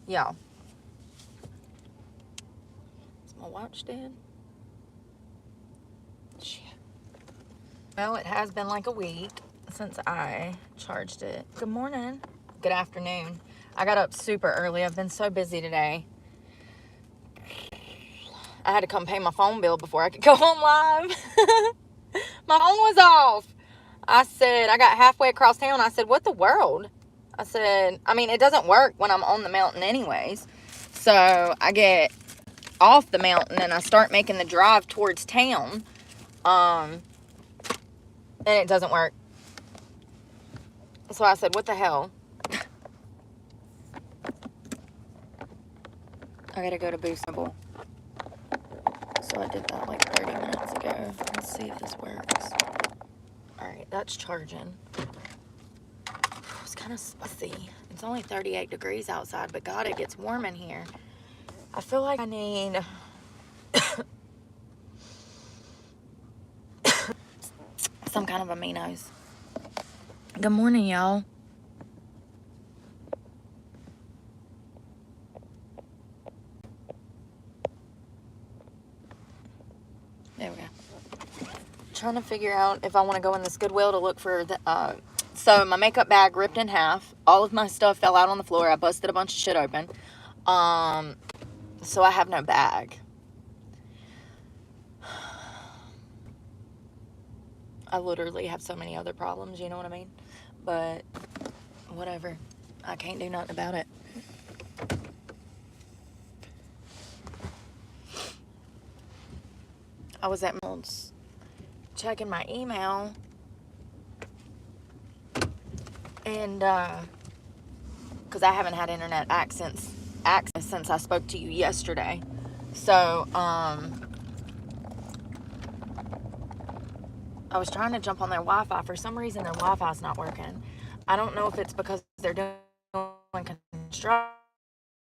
Y'all. Is my watch dead? Shit. Well, it has been like a week since I charged it. Good morning. Good afternoon. I got up super early. I've been so busy today. I had to come pay my phone bill before I could go on live. My phone was off. I said, I got halfway across town. I said, what the world? I said, I mean, it doesn't work when I'm on the mountain anyways. So I get off the mountain and I start making the drive towards town. And it doesn't work. So I said, what the hell? I gotta go to Boostable. So I did that like 30 minutes ago. Let's see if this works. Alright, that's charging. It's kind of spicy. It's only 38 degrees outside, but God, it gets warm in here. I feel like I need some kind of aminos. Good morning, y'all. There we go. Trying to figure out if I want to go in this Goodwill to look for the, so my makeup bag ripped in half. All of my stuff fell out on the floor. I busted a bunch of shit open. So I have no bag. I literally have so many other problems, you know what I mean? But whatever. I can't do nothing about it. I was at McDonald's checking my email, and because I haven't had internet access since I spoke to you yesterday. So I was trying to jump on their Wi-Fi. For some reason their Wi-Fi is not working. I don't know if it's because they're doing construction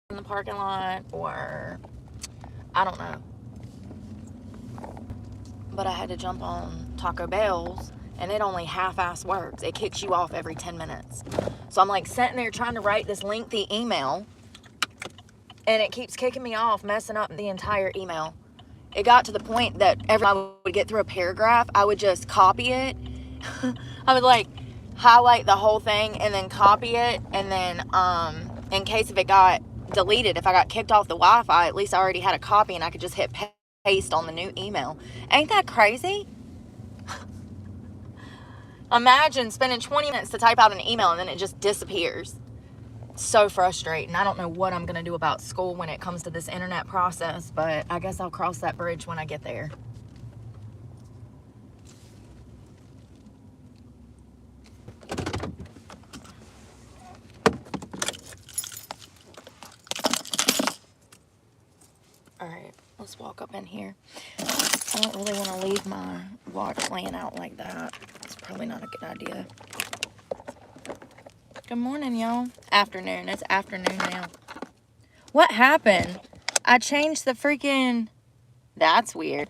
in the parking lot, or I don't know. But I had to jump on Taco Bell's, and it only half-ass works. It kicks you off every 10 minutes. So I'm like sitting there trying to write this lengthy email, and it keeps kicking me off, messing up the entire email. It got to the point that every time I would get through a paragraph, I would just copy it. I would like highlight the whole thing and then copy it, and then in case if it got deleted, if I got kicked off the Wi-Fi, at least I already had a copy and I could just hit paste on the new email. Ain't that crazy? Imagine spending 20 minutes to type out an email and then it just disappears. So frustrating. I don't know what I'm going to do about school when it comes to this internet process, but I guess I'll cross that bridge when I get there. Alright, let's walk up in here. I don't really want to leave my watch laying out like that. It's probably not a good idea. Good morning, y'all. Afternoon. It's afternoon now. What happened? I changed the freaking... That's weird.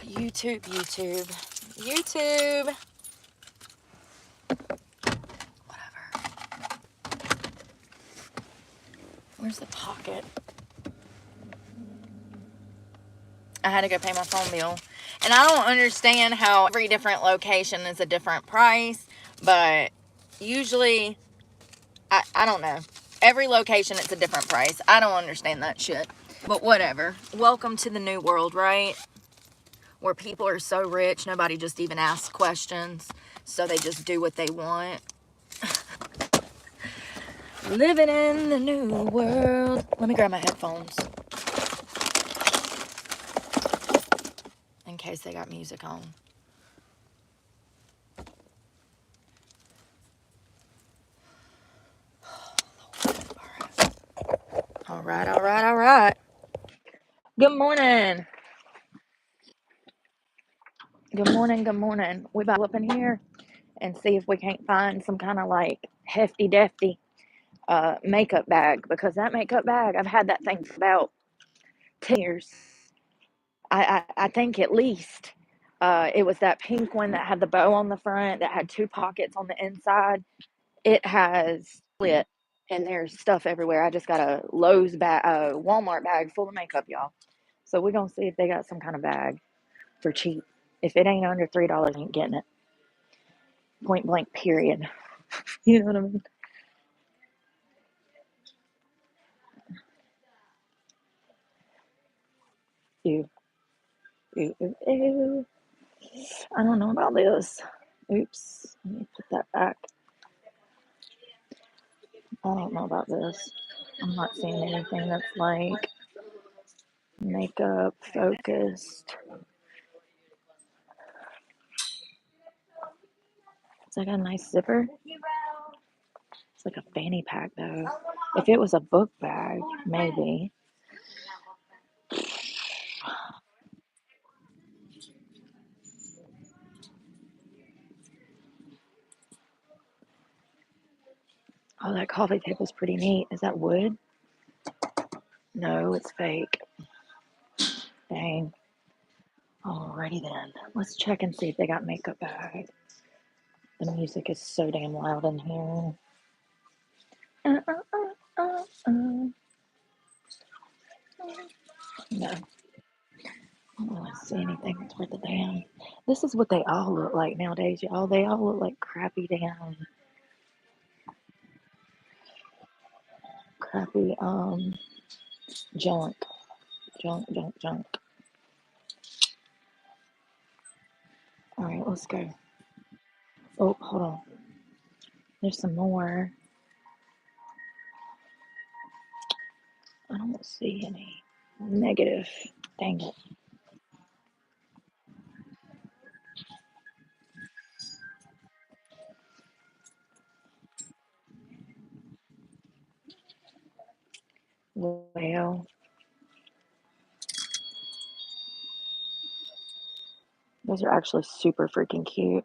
YouTube. Whatever. Where's the pocket? I had to go pay my phone bill. And I don't understand how every different location is a different price, but usually, I don't know. Every location, it's a different price. I don't understand that shit. But whatever. Welcome to the new world, right? Where people are so rich, nobody just even asks questions. So they just do what they want. Living in the new world. Let me grab my headphones. In case they got music on. All right. Good morning. Good morning. We about up in here and see if we can't find some kind of like hefty defty makeup bag, because that makeup bag, I've had that thing for about 10 years. I think at least. It was that pink one that had the bow on the front, that had 2 pockets on the inside. It has split, and there's stuff everywhere. I just got a Walmart bag full of makeup, y'all. So we're gonna see if they got some kind of bag for cheap. If it ain't under $3, I ain't getting it. Point blank, period. You know what I mean? Ew, ew, ew, ew. I don't know about this. Oops, let me put that back. I don't know about this. I'm not seeing anything that's like makeup focused. It's like a nice zipper. It's like a fanny pack though. If it was a book bag, maybe. Oh, that coffee table's pretty neat. Is that wood? No, it's fake. Dang. Alrighty then. Let's check and see if they got makeup bag. The music is so damn loud in here. No. I don't really see anything that's worth a damn. This is what they all look like nowadays, y'all. They all look like crappy junk. Junk. Alright, let's go. Oh, hold on. There's some more. I don't see any negative. Dang it. Well, those are actually super freaking cute.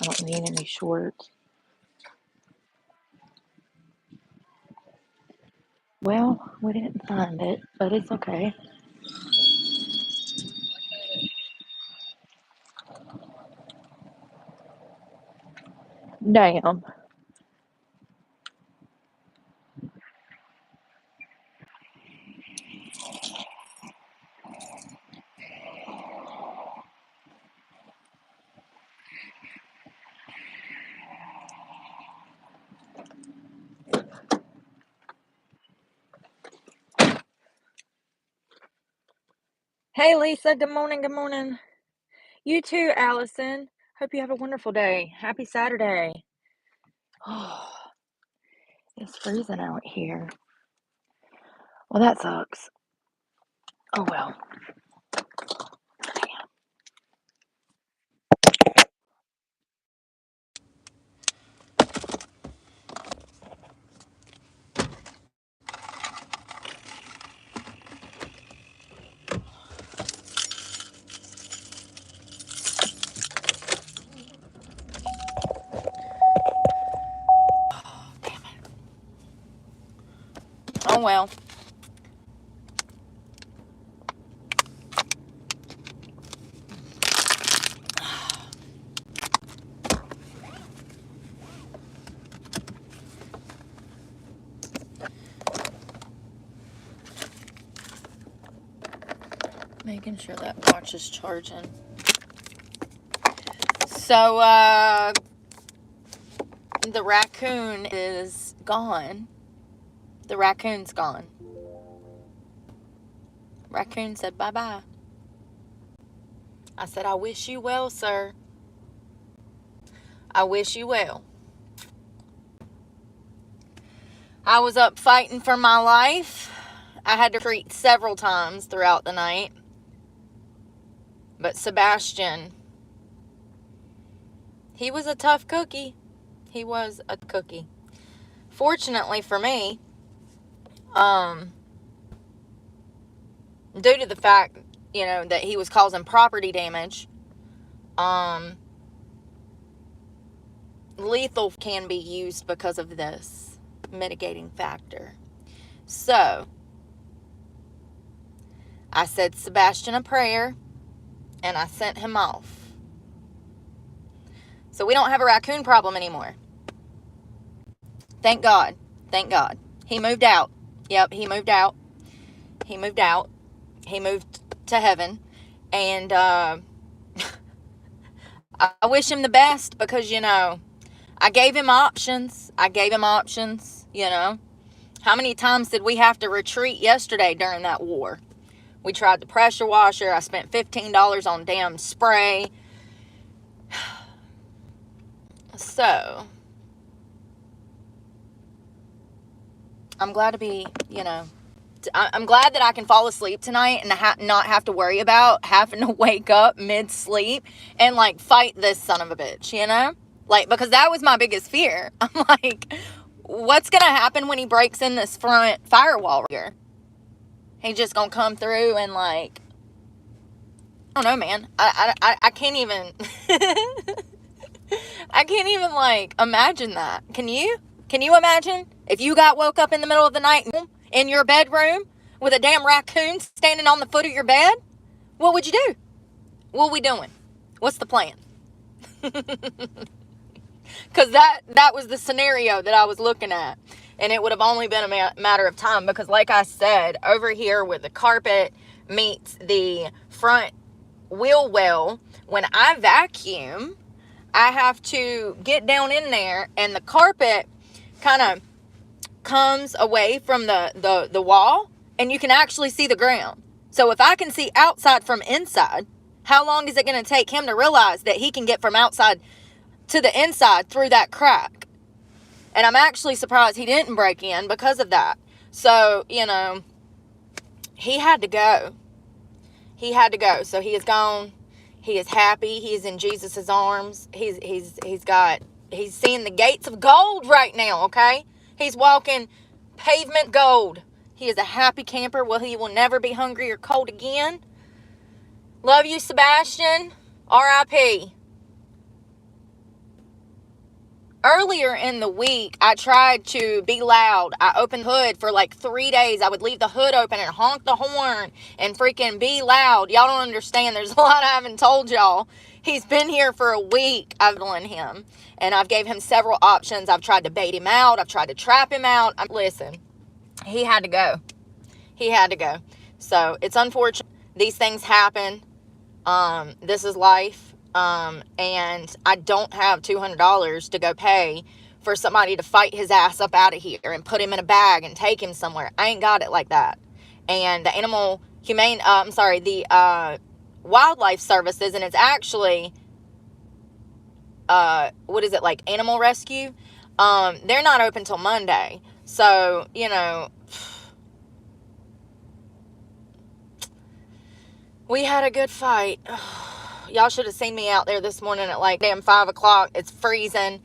I don't need any shorts. Well, we didn't find it, but it's okay. Damn. Hey, Lisa. Good morning. Good morning. You too, Allison. Hope you have a wonderful day. Happy Saturday. Oh, it's freezing out here. Well, that sucks. Oh, well. Damn it. Oh, well. Making sure that watch is charging. So, the raccoon is gone. The raccoon's gone. Raccoon said bye-bye. I said, I wish you well, sir. I wish you well. I was up fighting for my life. I had to retreat several times throughout the night. But Sebastian, he was a tough cookie. He was a cookie. Fortunately for me, due to the fact, that he was causing property damage, lethal can be used because of this mitigating factor. So, I said Sebastian a prayer, and I sent him off. So we don't have a raccoon problem anymore. Thank God. Thank God. He moved out. Yep, he moved out. He moved out. He moved to heaven. And I wish him the best because, you know, I gave him options. You know. How many times did we have to retreat yesterday during that war? We tried the pressure washer. I spent $15 on damn spray. So, I'm glad to be, you know, I'm glad that I can fall asleep tonight and not have to worry about having to wake up mid-sleep and, like, fight this son of a bitch, you know? Like, because that was my biggest fear. I'm like, what's going to happen when he breaks in this front firewall here? He's just going to come through and, like, I don't know, man. I can't even, I can't even, like, imagine that. Can you? Can you imagine if you got woke up in the middle of the night in your bedroom with a damn raccoon standing on the foot of your bed? What would you do? What are we doing? What's the plan? Because that was the scenario that I was looking at. And it would have only been a matter of time. Because like I said, over here where the carpet meets the front wheel well, when I vacuum, I have to get down in there and the carpet kind of comes away from the wall and you can actually see the ground. So if I can see outside from inside, how long is it going to take him to realize that he can get from outside to the inside through that crack? And I'm actually surprised he didn't break in because of that. So, you know, he had to go. He had to go. So he is gone. He is happy. He is in Jesus' arms. He's seeing the gates of gold right now, okay? He's walking pavement gold. He is a happy camper. Well, he will never be hungry or cold again. Love you, Sebastian. R.I.P. Earlier in the week, I tried to be loud. I opened the hood for like 3 days. I would leave the hood open and honk the horn and freaking be loud. Y'all don't understand. There's a lot I haven't told y'all. He's been here for a week. I've known him. And I've gave him several options. I've tried to bait him out. I've tried to trap him out. Listen, he had to go. He had to go. So it's unfortunate. These things happen. This is life. And I don't have $200 to go pay for somebody to fight his ass up out of here and put him in a bag and take him somewhere. I ain't got it like that. And the wildlife services, and it's actually, like animal rescue? They're not open till Monday. So, you know, we had a good fight. Y'all should have seen me out there this morning at like damn 5 o'clock. It's freezing.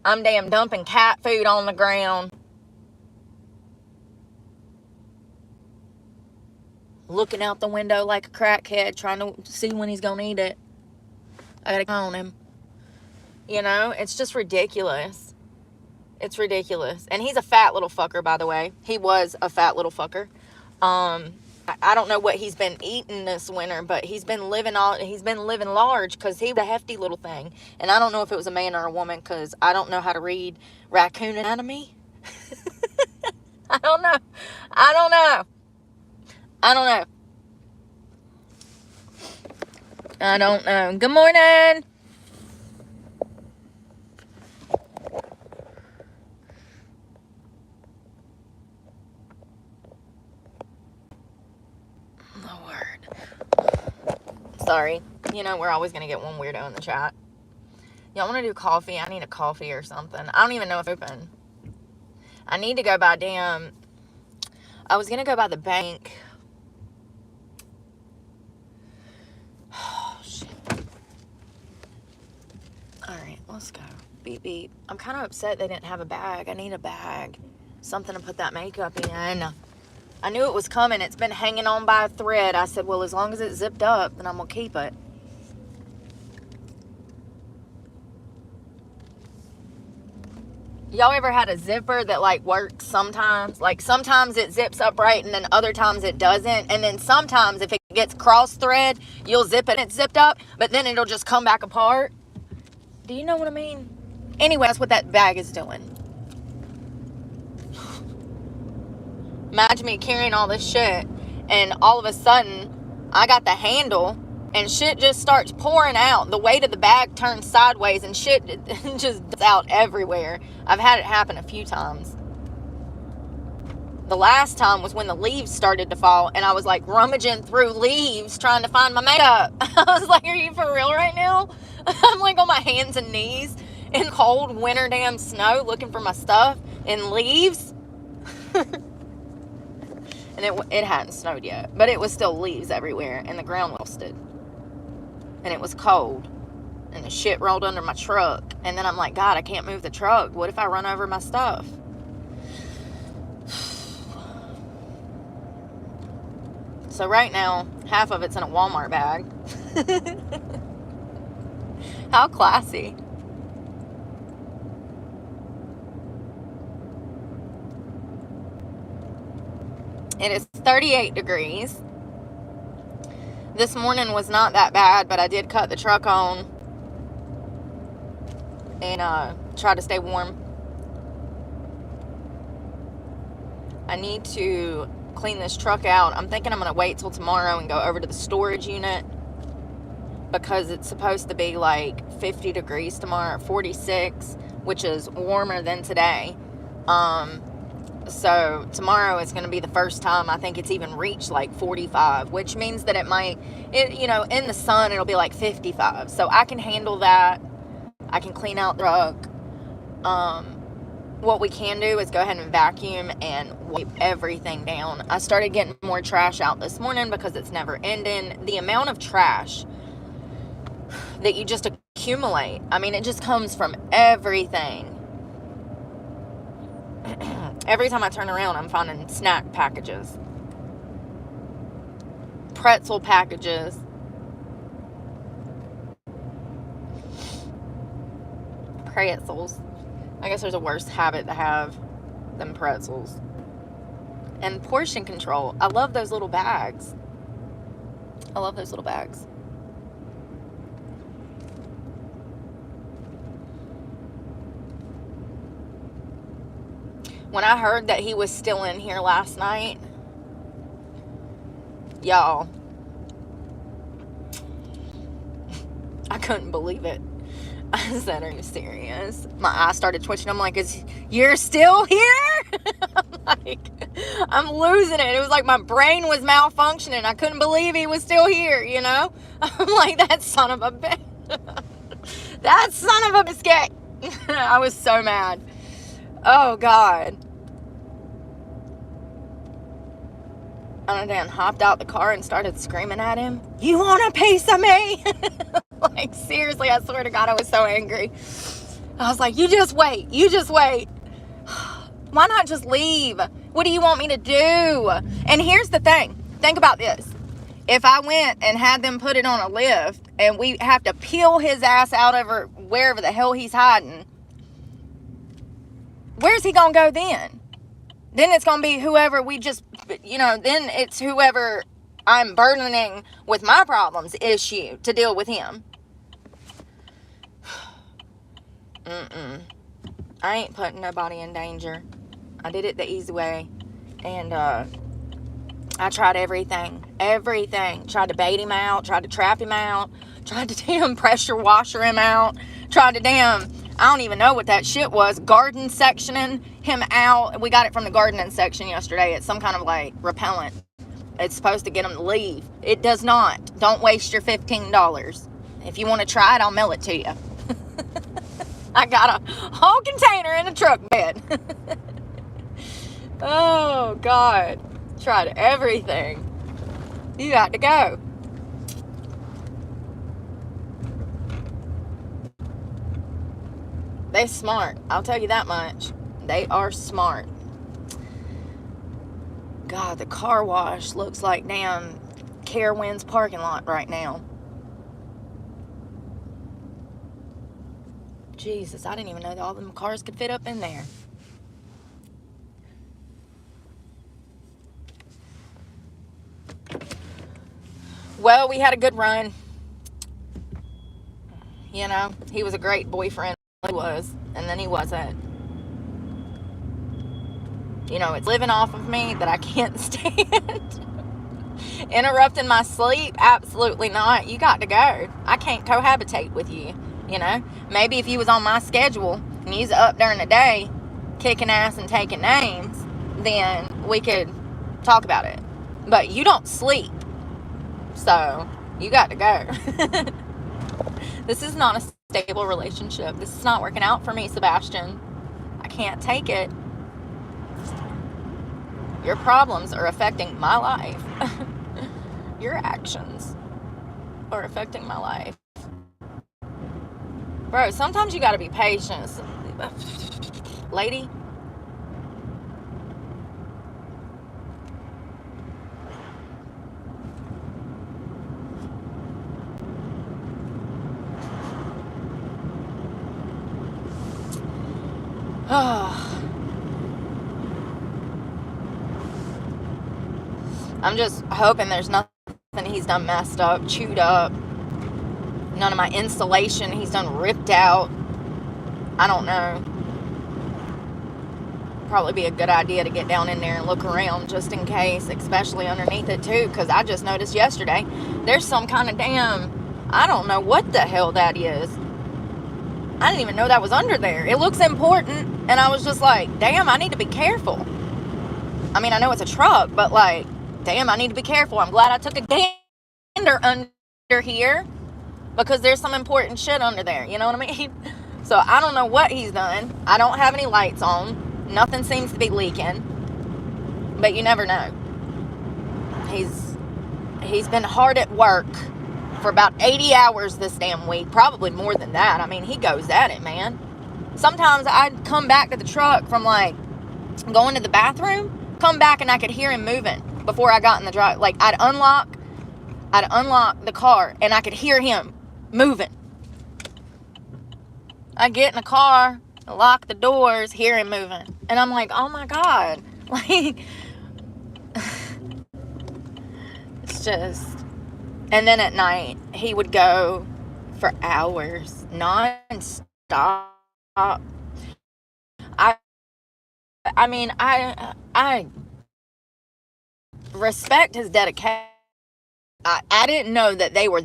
I'm damn dumping cat food on the ground. Looking out the window like a crackhead, trying to see when he's going to eat it. I got to go on him. You know, it's just ridiculous. It's ridiculous. And he's a fat little fucker, by the way. He was a fat little fucker. I don't know what he's been eating this winter, but he's been living large because he was a hefty little thing. And I don't know if it was a man or a woman because I don't know how to read raccoon anatomy. I don't know. Good morning. Sorry. You know, we're always going to get one weirdo in the chat. Y'all want to do coffee? I need a coffee or something. I don't even know if it's open. I need to go by I was going to go by the bank. Oh, shit. Alright, let's go. Beep, beep. I'm kind of upset they didn't have a bag. I need a bag. Something to put that makeup in. I knew it was coming. It's been hanging on by a thread. I said, well, as long as it's zipped up, then I'm going to keep it. Y'all ever had a zipper that, like, works sometimes? Like, sometimes it zips up right, and then other times it doesn't. And then sometimes if it gets cross thread, you'll zip it and it's zipped up, but then it'll just come back apart. Do you know what I mean? Anyway, that's what that bag is doing. Imagine me carrying all this shit, and all of a sudden, I got the handle, and shit just starts pouring out. The weight of the bag turns sideways, and shit just out everywhere. I've had it happen a few times. The last time was when the leaves started to fall, and I was like rummaging through leaves trying to find my makeup. I was like, are you for real right now? I'm like on my hands and knees in cold winter damn snow looking for my stuff in leaves. And it hadn't snowed yet, but it was still leaves everywhere, and the ground roasted, and it was cold, and the shit rolled under my truck. And then I'm like, God, I can't move the truck. What if I run over my stuff? So right now, half of it's in a Walmart bag. How classy. It is 38 degrees. This morning was not that bad, but I did cut the truck on and try to stay warm. I need to clean this truck out. I'm thinking I'm going to wait till tomorrow and go over to the storage unit, because it's supposed to be like 50 degrees tomorrow, 46, which is warmer than today. So tomorrow is going to be the first time I think it's even reached like 45, which means that it might, in the sun, it'll be like 55. So I can handle that. I can clean out the truck. What we can do is go ahead and vacuum and wipe everything down. I started getting more trash out this morning because it's never ending. The amount of trash that you just accumulate, I mean, it just comes from everything. Every time I turn around, I'm finding snack packages, pretzel packages, pretzels. I guess there's a worse habit to have than pretzels. And portion control. I love those little bags. I love those little bags. When I heard that he was still in here last night, y'all, I couldn't believe it. I said, are you serious? My eyes started twitching. I'm like, you're still here? I'm losing it. It was like my brain was malfunctioning. I couldn't believe he was still here, I'm like, that son of a bitch. That son of a biscuit. I was so mad. Oh, God. I then hopped out the car and started screaming at him. You want a piece of me? Like, seriously, I swear to God, I was so angry. I was like, you just wait. Why not just leave? What do you want me to do? And here's the thing. Think about this. If I went and had them put it on a lift and we have to peel his ass out over wherever the hell he's hiding, where's he going to go then? Then it's going to be whoever then it's whoever I'm burdening with my problems issue to deal with him. I ain't putting nobody in danger. I did it the easy way. And I tried everything. Tried to bait him out. Tried to trap him out. Tried to damn pressure washer him out. Tried to I don't even know what that shit was. Garden sectioning him out. We got it from the gardening section yesterday. It's some kind of like repellent. It's supposed to get him to leave. It does not. Don't waste your $15. If you want to try it, I'll mail it to you. I got a whole container in a truck bed. Oh, God. Tried everything. You got to go. They smart. I'll tell you that much. They are smart. God, the car wash looks like damn Carowinds parking lot right now. Jesus, I didn't even know that all them cars could fit up in there. Well, we had a good run. You know, he was a great boyfriend. He was. And then he wasn't. You know, it's living off of me that I can't stand. Interrupting my sleep? Absolutely not. You got to go. I can't cohabitate with you. You know, maybe if you was on my schedule and you was up during the day kicking ass and taking names, then we could talk about it. But you don't sleep, so you got to go. This is not a stable relationship. This is not working out for me, Sebastian. I can't take it. Your problems are affecting my life. Your actions are affecting my life. Bro, sometimes you gotta be patient. Lady. I'm just hoping there's nothing he's done messed up, chewed up. None of my insulation he's done ripped out. I don't know. Probably be a good idea to get down in there and look around just in case, especially underneath it too, because I just noticed yesterday there's some kind of damn, I don't know what the hell that is. I didn't even know that was under there. It looks important, and I was just like, damn, I need to be careful. I mean, I know it's a truck, but like, damn, I need to be careful. I'm glad I took a gander under here, because there's some important shit under there, you know what I mean? So I don't know what he's done. I don't have any lights on. Nothing seems to be leaking, but you never know. He's been hard at work for about 80 hours this damn week, probably more than that. I mean, he goes at it, man. Sometimes I'd come back to the truck from like going to the bathroom, come back and I could hear him moving before I got in the drive. Like I'd unlock the car and I could hear him moving. I get in the car, lock the doors, hear him moving. And I'm like, oh my God. Like, it's just... And then at night, he would go for hours, non-stop. I mean, I respect his dedication. I didn't know that they were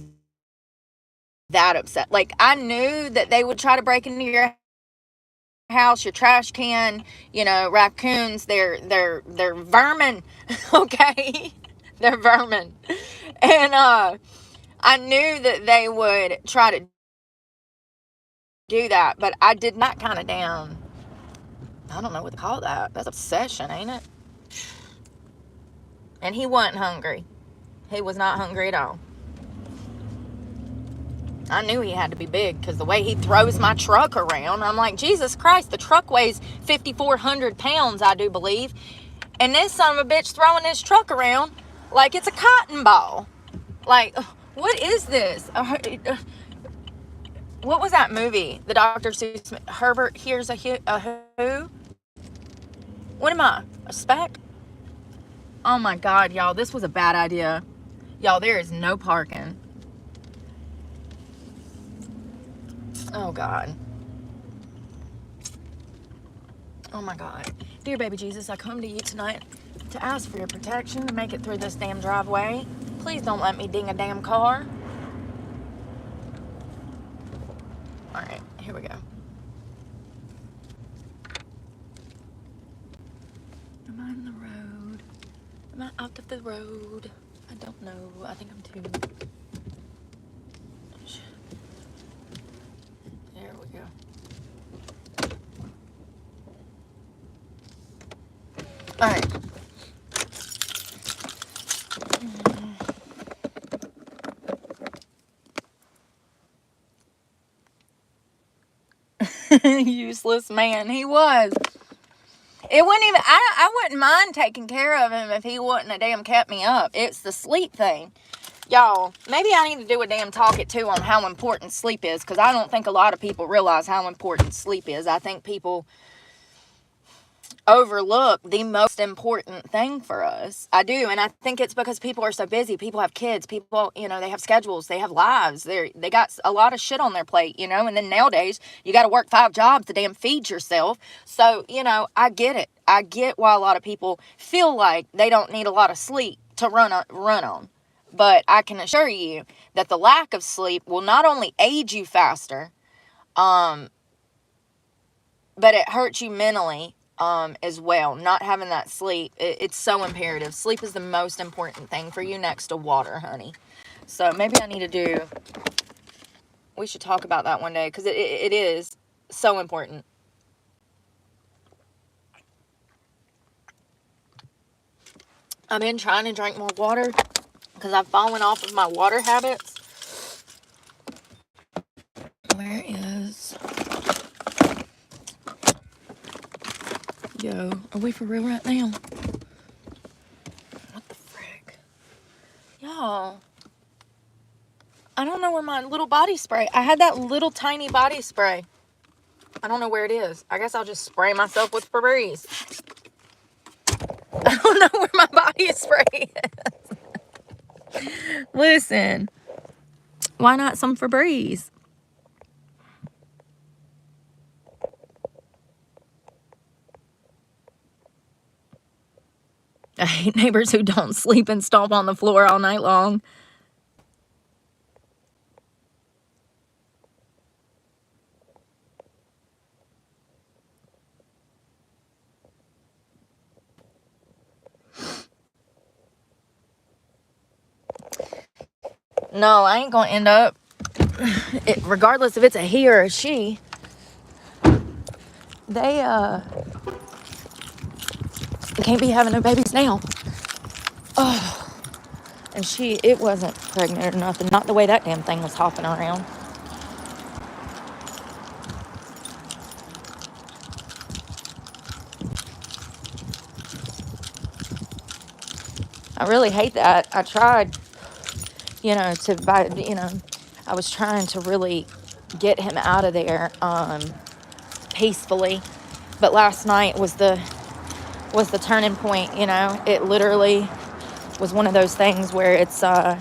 that upset. Like, I knew that they would try to break into your house, your trash can, you know, raccoons, they're vermin, okay? They're vermin. And I knew that they would try to do that, but I did not kind of down. I don't know what to call that. That's obsession, ain't it? And he wasn't hungry. He was not hungry at all. I knew he had to be big because the way he throws my truck around, I'm like, Jesus Christ, the truck weighs 5,400 pounds, I do believe. And this son of a bitch throwing this truck around like it's a cotton ball. Like, what is this? What was that movie? The Dr. Seuss, Herbert Here's a Who? What am I? A speck? Oh my God, y'all, this was a bad idea. Y'all, there is no parking. Oh God. Oh my God. Dear baby Jesus, I come to you tonight to ask for your protection to make it through this damn driveway. Please don't let me ding a damn car. Alright, here we go. Am I in the road? Am I out of the road? I don't know. I think I'm too... There we go. Alright. Useless man. He was. It wouldn't even... I wouldn't mind taking care of him if he wouldn't have damn kept me up. It's the sleep thing. Y'all, maybe I need to do a damn talk it too on how important sleep is, because I don't think a lot of people realize how important sleep is. I think people overlook the most important thing for us. I do. And I think it's because people are so busy. People have kids. People, you know, they have schedules. They have lives. They got a lot of shit on their plate, you know. And then nowadays, you got to work 5 jobs to damn feed yourself. So, you know, I get it. I get why a lot of people feel like they don't need a lot of sleep to run on. But I can assure you that the lack of sleep will not only age you faster, but it hurts you mentally as well. Not having that sleep, it's so imperative. Sleep is the most important thing for you next to water, honey. So maybe I need to do, we should talk about that one day, because it is so important. I've been trying to drink more water because I've fallen off of my water habits. Where is... Yo, are we for real right now? What the frick? Y'all, I don't know where my little body spray... I had that little tiny body spray. I don't know where it is. I guess I'll just spray myself with Febreze. I don't know where my body spray is. Listen, why not some Febreze? I hate neighbors who don't sleep and stomp on the floor all night long. No, I ain't gonna end up, regardless if it's a he or a she, they can't be having no babies now. Oh, and it wasn't pregnant or nothing. Not the way that damn thing was hopping around. I really hate that. I tried, you know, I was trying to really get him out of there peacefully. But last night was the turning point, you know. It literally was one of those things where it's I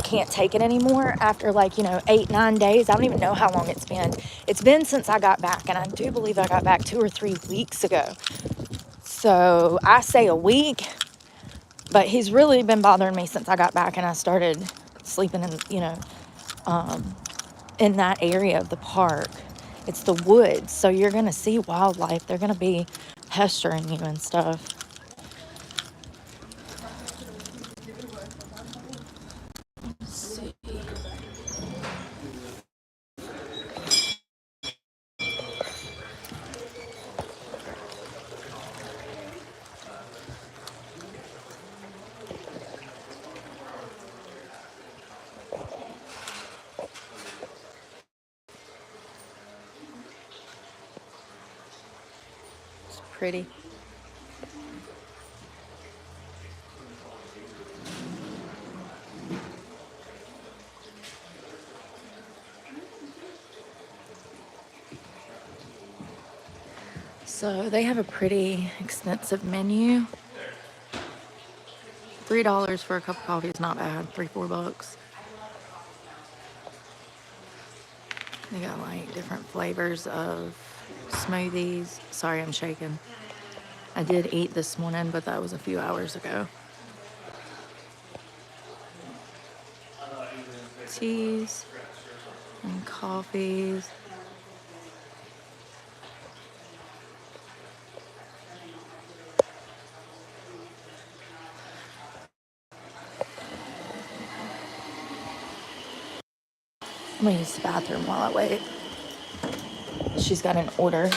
can't take it anymore after, like, you know, 8-9 days. I don't even know how long it's been. It's been since I got back, and I do believe I got back 2 or 3 weeks ago. So I say a week, but he's really been bothering me since I got back and I started sleeping in, you know, in that area of the park. It's the woods, so you're going to see wildlife. They're going to be pestering you and stuff. Let's see. It's pretty. So they have a pretty extensive menu. $3 for a cup of coffee is not bad. $3-4. They got like different flavors of smoothies. Sorry, I'm shaking. I did eat this morning, but that was a few hours ago. Teas and coffees. I'm gonna use the bathroom while I wait. She's got an order.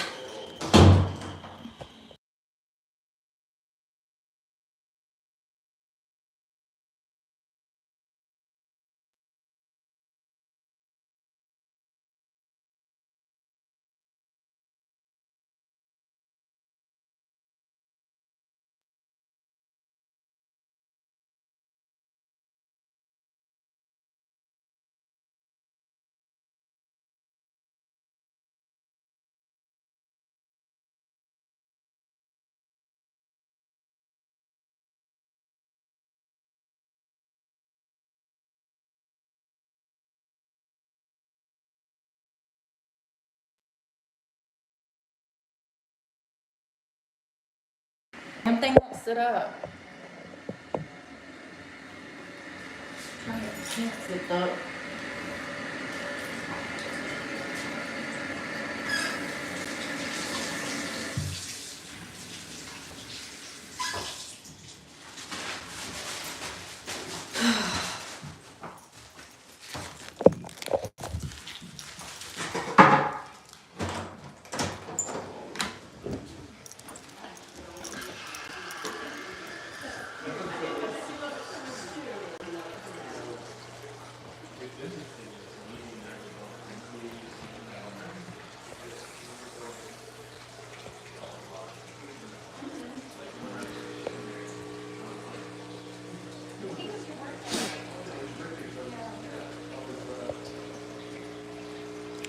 Damn thing won't sit up. Can't sit up.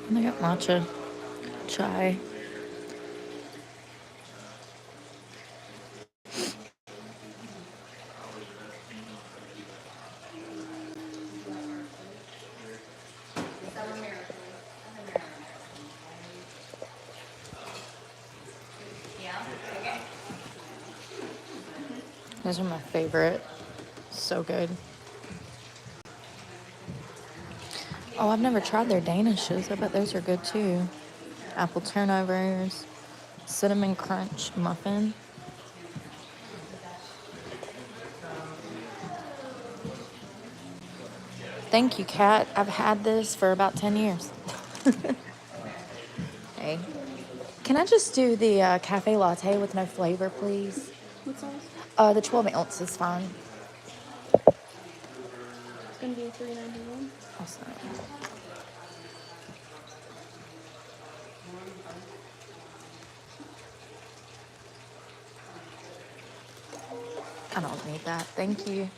And I got matcha chai. Those are my favorite. So good. Oh, I've never tried their Danishes. I bet those are good too. Apple turnovers, cinnamon crunch muffin. Thank you, Kat. I've had this for about 10 years. Hey. Can I just do the cafe latte with no flavor, please? What size? The 12 ounce is fine. It's gonna be $3.91. Awesome. I don't need that. Thank you.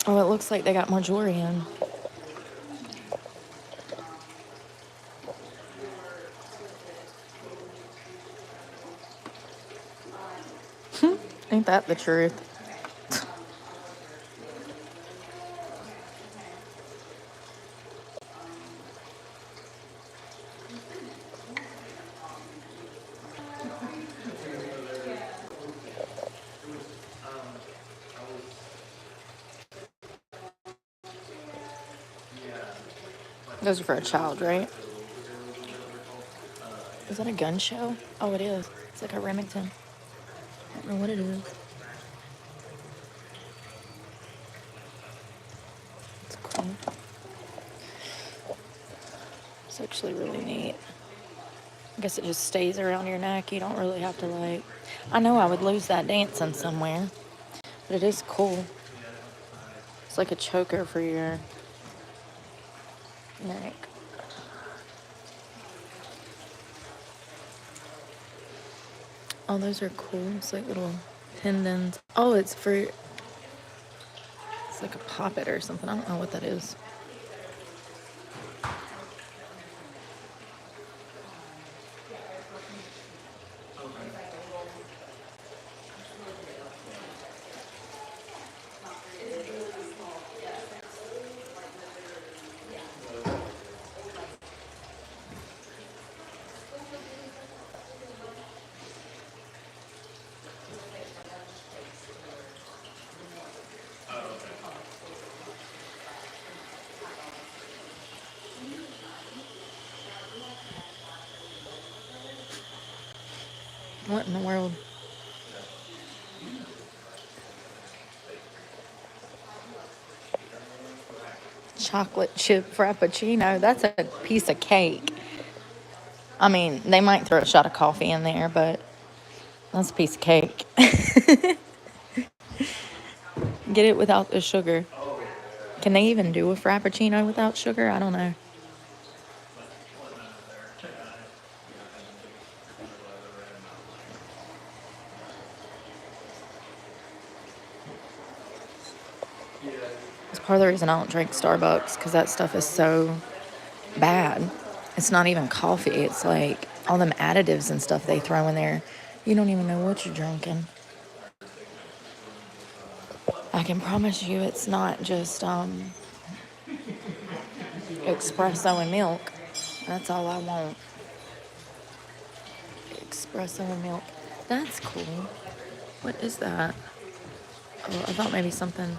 Oh, it looks like they got more jewelry in. Ain't that the truth? Those are for a child, right? Is that a gun show? Oh, it is. It's like a Remington. I don't know what it is. It's cool. It's actually really neat. I guess it just stays around your neck. You don't really have to like... I know I would lose that dancing somewhere. But it is cool. It's like a choker for your neck. Oh, those are cool. It's like little pendants. Oh, it's for... It's like a poppet or something. I don't know what that is. What in the world? Chocolate chip frappuccino. That's a piece of cake. I mean, they might throw a shot of coffee in there, but that's a piece of cake. Get it without the sugar. Can they even do a frappuccino without sugar? I don't know. It's part of the reason I don't drink Starbucks, because that stuff is so bad. It's not even coffee. It's like all them additives and stuff they throw in there. You don't even know what you're drinking. I can promise you it's not just espresso and milk. That's all I want. Espresso and milk. That's cool. What is that? Oh, I thought maybe something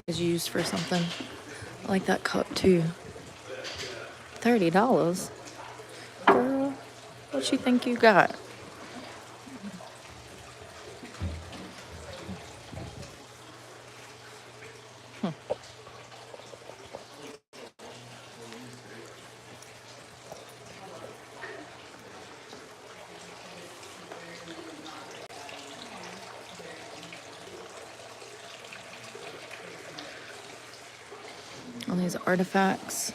is used for something. I like that cup too. $30? Girl, what you think you got? All these artifacts.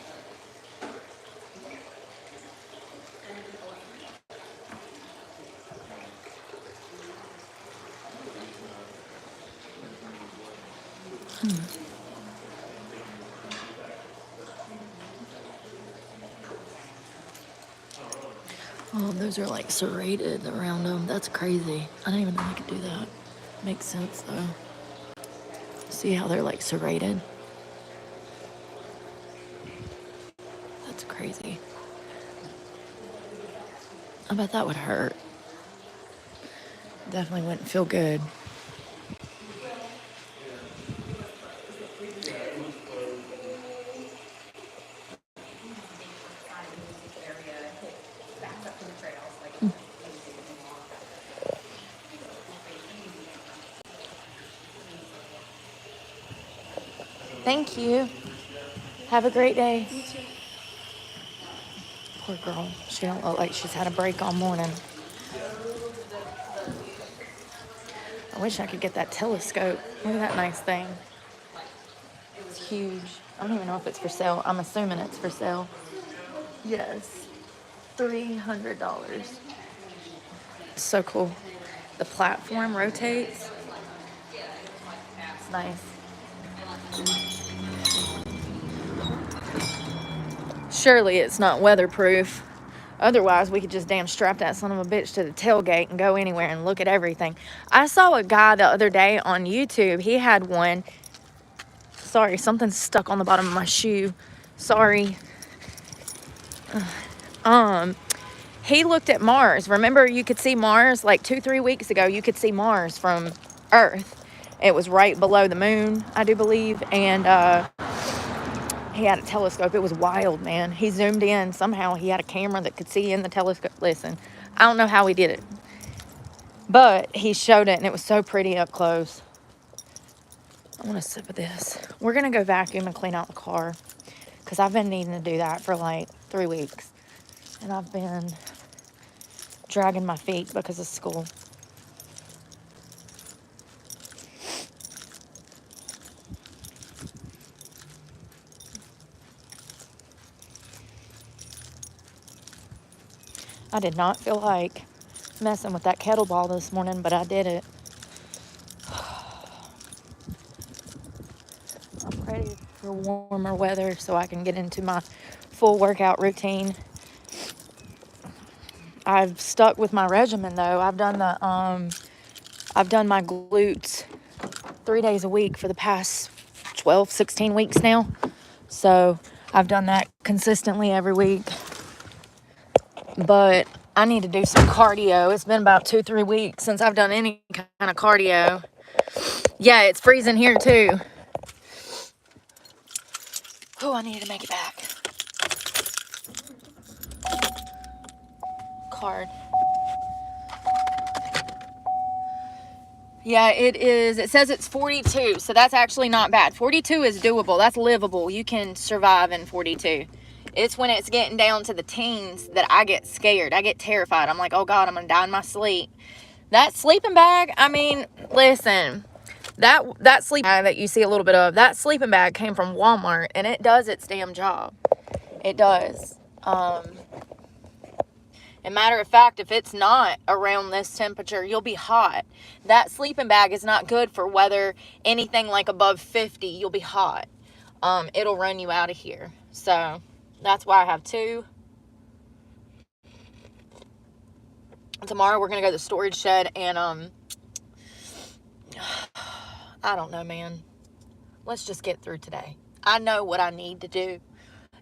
Oh, those are like serrated around them. That's crazy. I didn't even know I could do that. Makes sense though. See how they're like serrated? That's crazy. I bet that would hurt. Definitely wouldn't feel good. Thank you. Have a great day. You too. Poor girl. She don't look like she's had a break all morning. I wish I could get that telescope. Look at that nice thing. It's huge. I don't even know if it's for sale. I'm assuming it's for sale. Yes. $300. So cool. The platform rotates. It's nice. Surely it's not weatherproof. Otherwise, we could just damn strap that son of a bitch to the tailgate and go anywhere and look at everything. I saw a guy the other day on YouTube. He had one. Sorry, something's stuck on the bottom of my shoe. Sorry. He looked at Mars. Remember, you could see Mars like 2-3 weeks ago. You could see Mars from Earth. It was right below the moon, I do believe. And he had a telescope. It was wild, man. He zoomed in. Somehow he had a camera that could see in the telescope. Listen, I don't know how he did it, but he showed it, and it was so pretty up close. I want a sip of this. We're going to go vacuum and clean out the car because I've been needing to do that for like 3 weeks. And I've been dragging my feet because of school. I did not feel like messing with that kettlebell this morning, but I did it. I'm ready for warmer weather so I can get into my full workout routine. I've stuck with my regimen though. I've done my glutes 3 days a week for the past 12, 16 weeks now. So I've done that consistently every week. But I need to do some cardio. It's been about 2-3 weeks since I've done any kind of cardio. Yeah, it's freezing here too. Oh, I need to make it back. Card. Yeah, it is. It says it's 42, so that's actually not bad. 42 is doable. That's livable. You can survive in 42. It's when it's getting down to the teens that I get scared. I get terrified. I'm like, oh God, I'm going to die in my sleep. That sleeping bag, I mean, listen, that sleeping bag that you see a little bit of, that sleeping bag came from Walmart, and it does its damn job. It does. And matter of fact, if it's not around this temperature, you'll be hot. That sleeping bag is not good for weather, anything like above 50, you'll be hot. It'll run you out of here. So that's why I have 2. Tomorrow we're going to go to the storage shed and, I don't know, man. Let's just get through today. I know what I need to do.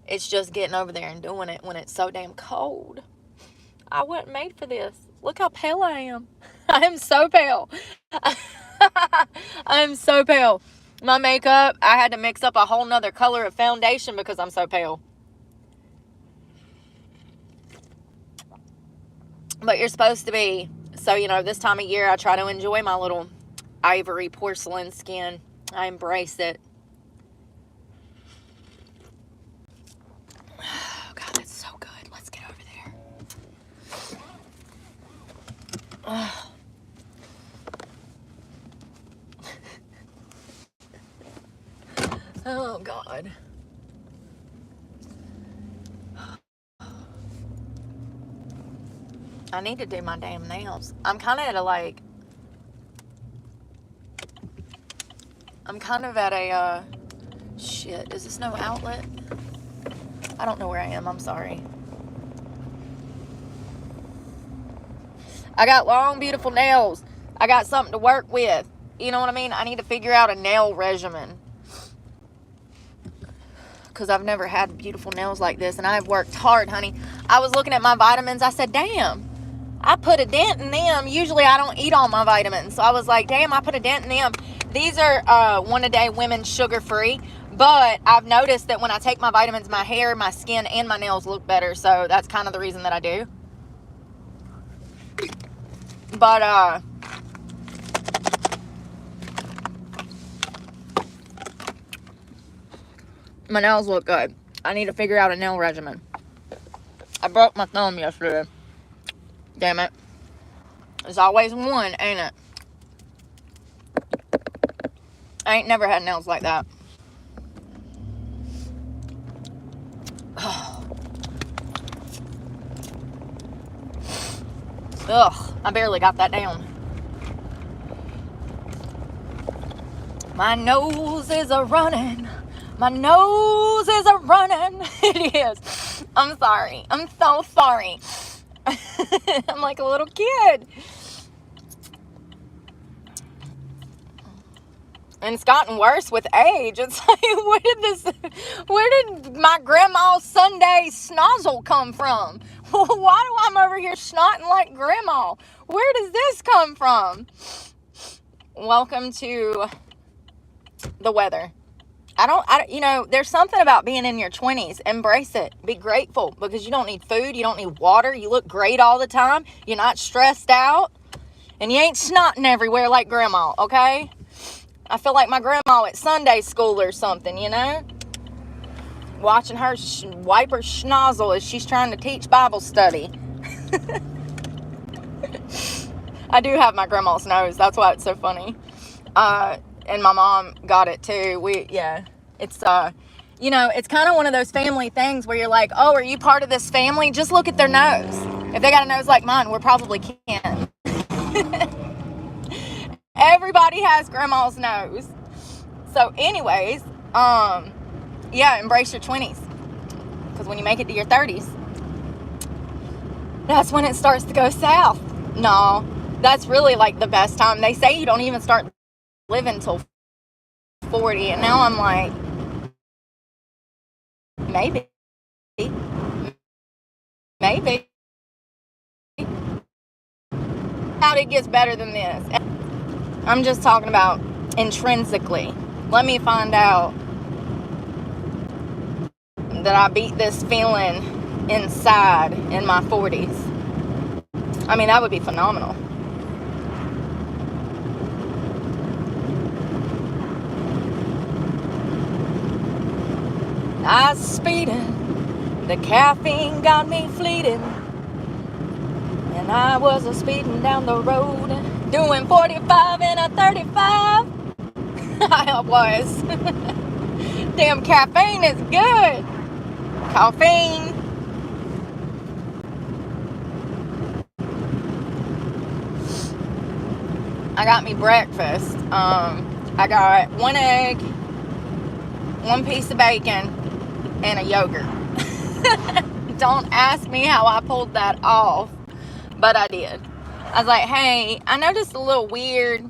It's just getting over there and doing it when it's so damn cold. I wasn't made for this. Look how pale I am. I am so pale. I am so pale. My makeup, I had to mix up a whole nother color of foundation because I'm so pale. But you're supposed to be. So, you know, this time of year, I try to enjoy my little ivory porcelain skin. I embrace it. Oh, God, that's so good. Let's get over there. Oh. Oh, God. I need to do my damn nails. I'm kind of at a, shit, is this no outlet? I don't know where I am, I'm sorry. I got long, beautiful nails. I got something to work with. You know what I mean? I need to figure out a nail regimen. Because I've never had beautiful nails like this, and I've worked hard, honey. I was looking at my vitamins. I said, damn, I put a dent in them. Usually I don't eat all my vitamins. So I was like, damn, I put a dent in them. These are one-a-day women's sugar-free. But I've noticed that when I take my vitamins, my hair, my skin, and my nails look better. So that's kind of the reason that I do. But, my nails look good. I need to figure out a nail regimen. I broke my thumb yesterday. Damn it. There's always one, ain't it? I ain't never had nails like that. Ugh, I barely got that down. My nose is a running. My nose is a running. It is. I'm sorry. I'm so sorry. I'm like a little kid. And it's gotten worse with age. It's like, where did my grandma's Sunday snozzle come from? Why do I'm over here snotting like grandma? Where does this come from? Welcome to the weather. You know, there's something about being in your 20s. Embrace it. Be grateful because you don't need food. You don't need water. You look great all the time. You're not stressed out. And you ain't snotting everywhere like grandma, okay? I feel like my grandma at Sunday school or something, you know? Watching her wipe her schnozzle as she's trying to teach Bible study. I do have my grandma's nose. That's why it's so funny. And my mom got it too. It's, you know, it's kind of one of those family things where you're like, oh, are you part of this family? Just look at their nose. If they got a nose like mine, we're probably kin. Everybody has grandma's nose. So anyways, embrace your 20s. Because when you make it to your 30s, that's when it starts to go south. No, that's really like the best time. They say you don't even start living until 40. And now I'm like, maybe. How it gets better than this. I'm just talking about intrinsically. Let me find out that I beat this feeling inside in my 40s. I mean, that would be phenomenal. I was speeding, the caffeine got me fleeting, and I was speeding down the road, doing 45 and a 35. I was. Damn, caffeine is good. Caffeine. I got me breakfast. I got 1 egg, 1 piece of bacon, and a yogurt. Don't ask me how I pulled that off, but I did. I was like, hey, I know this is a little weird,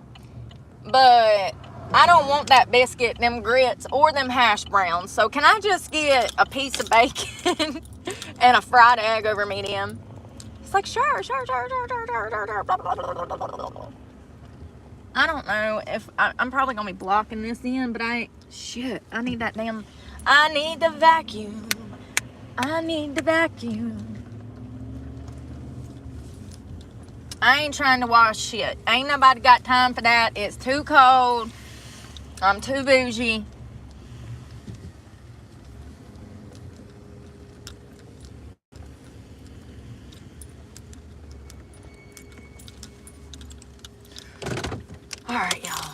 but I don't want that biscuit, them grits, or them hash browns. So can I just get a piece of bacon and a fried egg over medium? It's like, sure. I don't know if I'm probably gonna be blocking this in, but I need that damn. I need the vacuum. I need the vacuum. I ain't trying to wash shit. Ain't nobody got time for that. It's too cold. I'm too bougie. All right, y'all.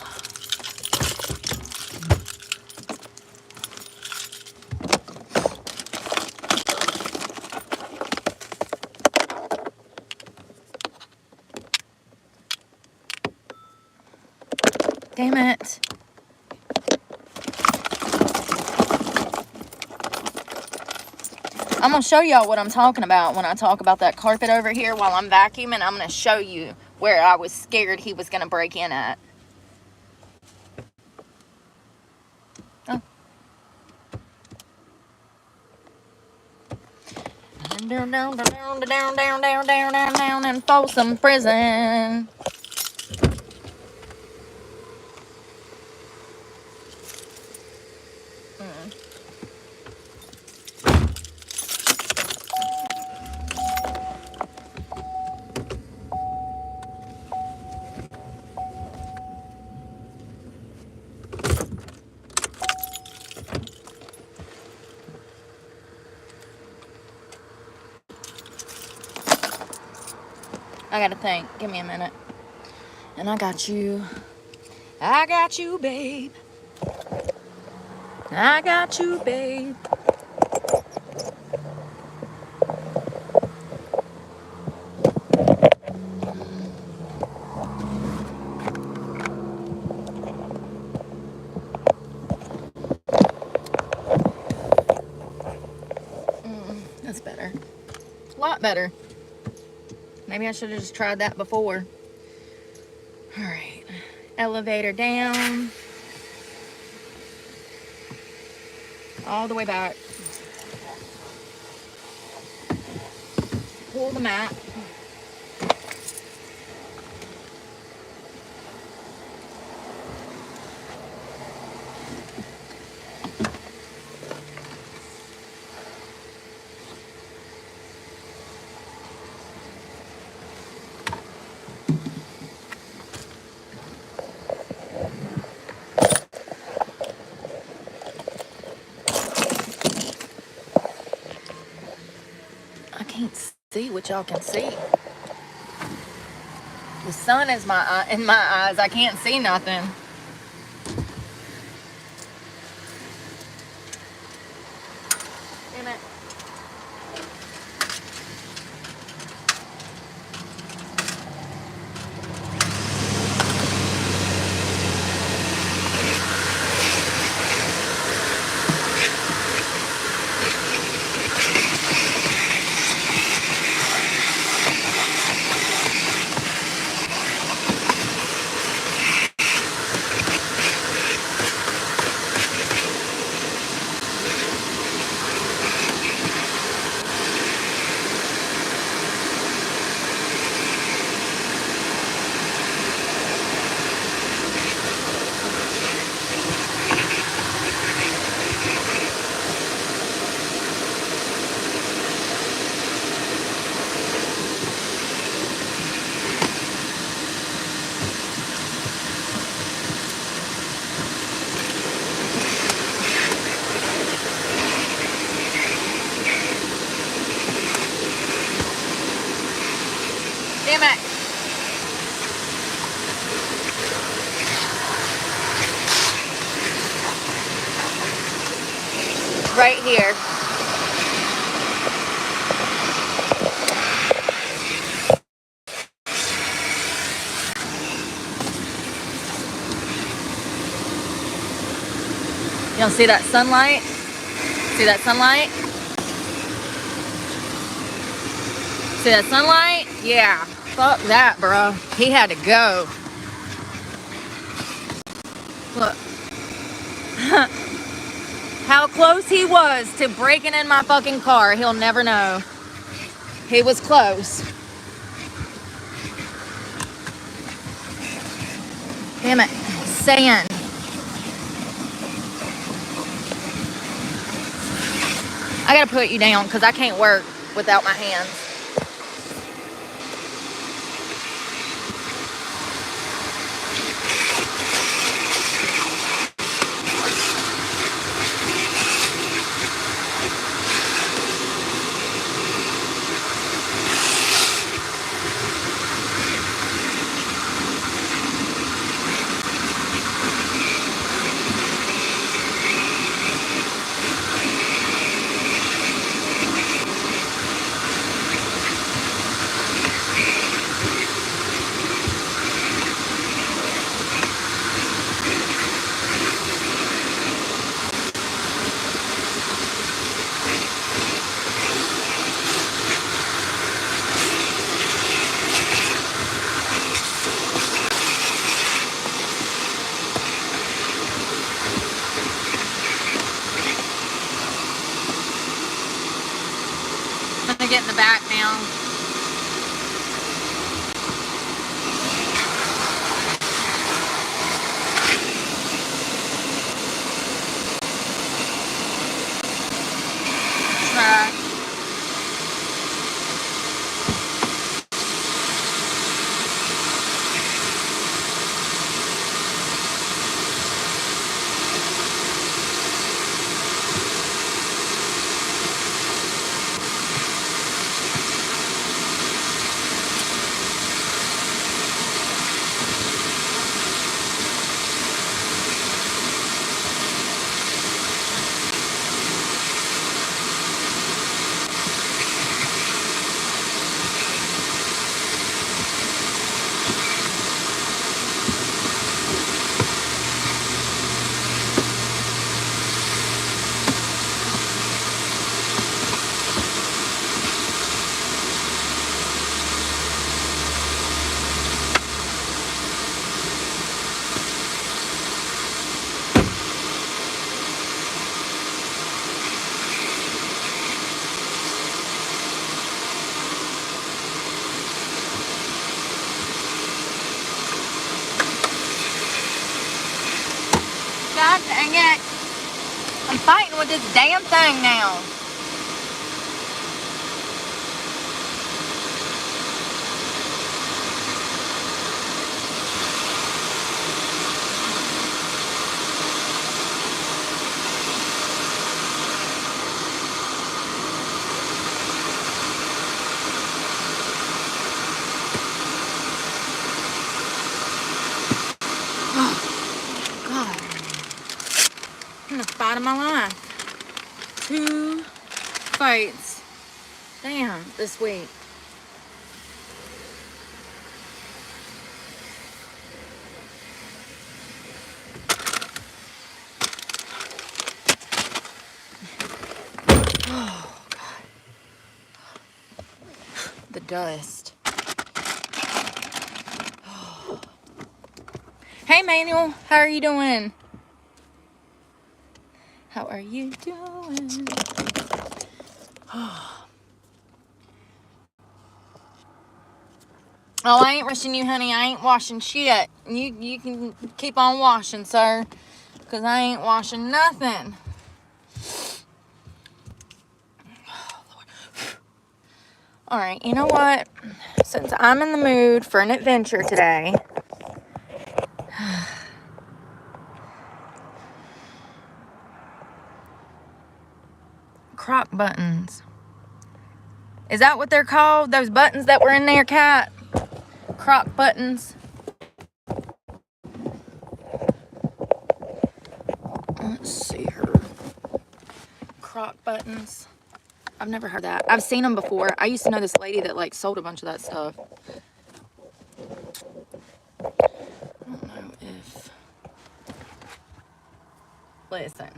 Damn it. I'm going to show y'all what I'm talking about when I talk about that carpet over here while I'm vacuuming. I'm going to show you where I was scared he was going to break in at. Oh. Down in Folsom Prison. I gotta think. Give me a minute. And I got you. I got you, babe. I got you, babe. That's better. A lot better. Maybe I should have just tried that before. All right. Elevator down. All the way back. Pull the mat. I can't see what y'all can see. The sun is in my eyes. I can't see nothing. Damn it. Damn it. Right here. Y'all see that sunlight? See that sunlight? See that sunlight? Yeah. Fuck that, bro. He had to go. Look. How close he was to breaking in my fucking car, he'll never know. He was close. Damn it. Sand. I gotta put you down because I can't work without my hands. I'm gonna get in the back now. Trash. God dang it. I'm fighting with this damn thing now. Oh, God. I'm in the fight of my life. 2 fights. Damn, this week. Oh, God. The dust. Oh. Hey, Manuel. How are you doing? How are you doing? Oh, I ain't rushing you, honey. I ain't washing shit. You can keep on washing, sir. Because I ain't washing nothing. Alright, you know what? Since I'm in the mood for an adventure today... Croc buttons. Is that what they're called? Those buttons that were in there, Cat? Croc buttons. Let's see her. Croc buttons. I've never heard that. I've seen them before. I used to know this lady that like sold a bunch of that stuff. I don't know if... Listen.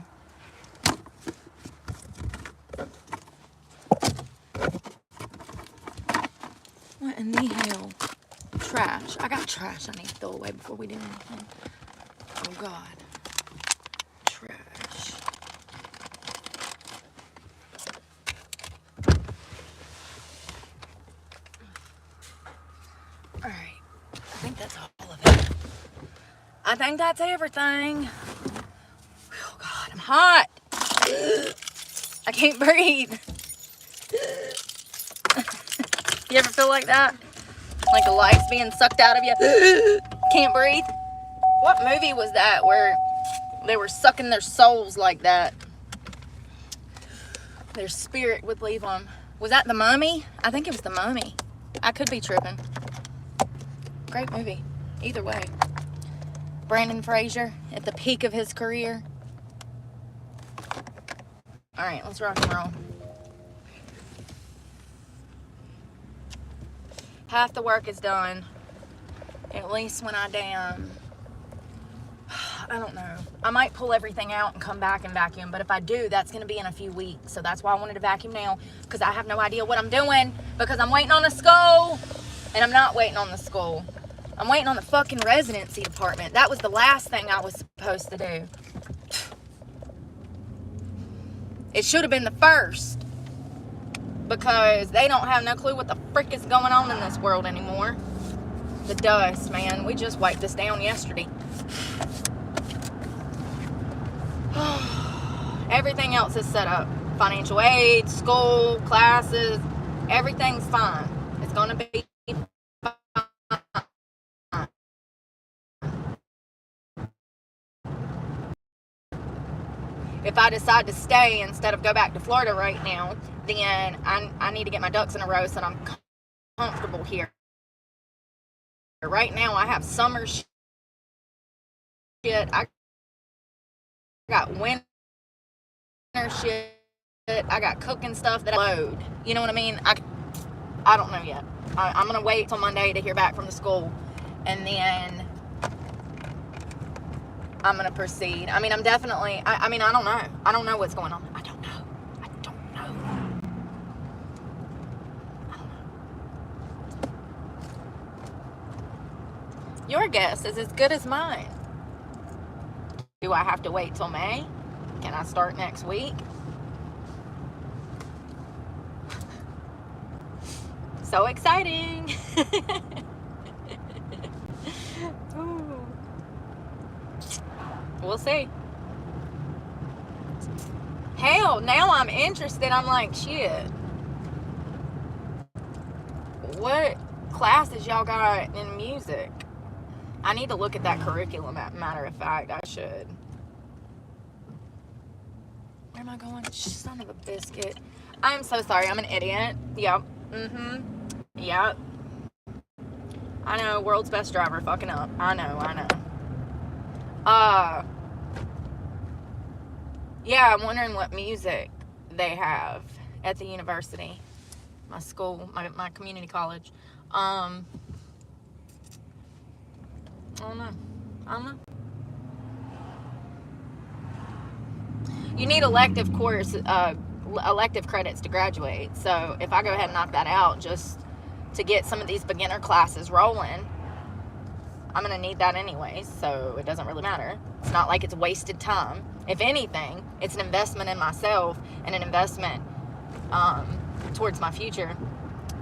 What in the hell? Trash. I got trash I need to throw away before we do anything. Oh, God. think that's all of it. I think that's everything. Oh God, I'm hot. I can't breathe. You ever feel like that? Like the life's being sucked out of you? Can't breathe? What movie was that where they were sucking their souls like that? Their spirit would leave them. Was that The Mummy? I think it was The Mummy. I could be tripping. Great movie. Either way. Brandon Fraser at the peak of his career. Alright, let's rock and roll. Half the work is done. At least when I don't know. I might pull everything out and come back and vacuum, but if I do, that's going to be in a few weeks. So that's why I wanted to vacuum now, because I have no idea what I'm doing, because I'm waiting on the school, and I'm not waiting on the school. I'm waiting on the fucking residency department. That was the last thing I was supposed to do. It should have been the first, because they don't have no clue what the frick is going on in this world anymore. The dust, man. We just wiped this down yesterday. Everything else is set up. Financial aid, school, classes, everything's fine. It's going to be fine. If I decide to stay instead of go back to Florida right now, then I need to get my ducks in a row so that I'm comfortable here. Right now, I have summer shit. I got winter shit. I got cooking stuff that I load. You know what I mean? I don't know yet. I'm going to wait till Monday to hear back from the school. And then I'm going to proceed. I mean, I'm definitely... I mean, I don't know. I don't know what's going on. I don't know. Your guess is as good as mine. Do I have to wait till May? Can I start next week? So exciting. We'll see. Hell, now I'm interested. I'm like, shit. What classes y'all got in music? I need to look at that curriculum, matter of fact. I should. Where am I going? Son of a biscuit. I'm so sorry. I'm an idiot. Yep. Yep. I know. World's best driver fucking up. I know. Yeah, I'm wondering what music they have at the university. My school, my community college. I don't know. You need elective credits to graduate. So if I go ahead and knock that out just to get some of these beginner classes rolling, I'm going to need that anyways. So it doesn't really matter. It's not like it's wasted time. If anything, it's an investment in myself and an investment towards my future.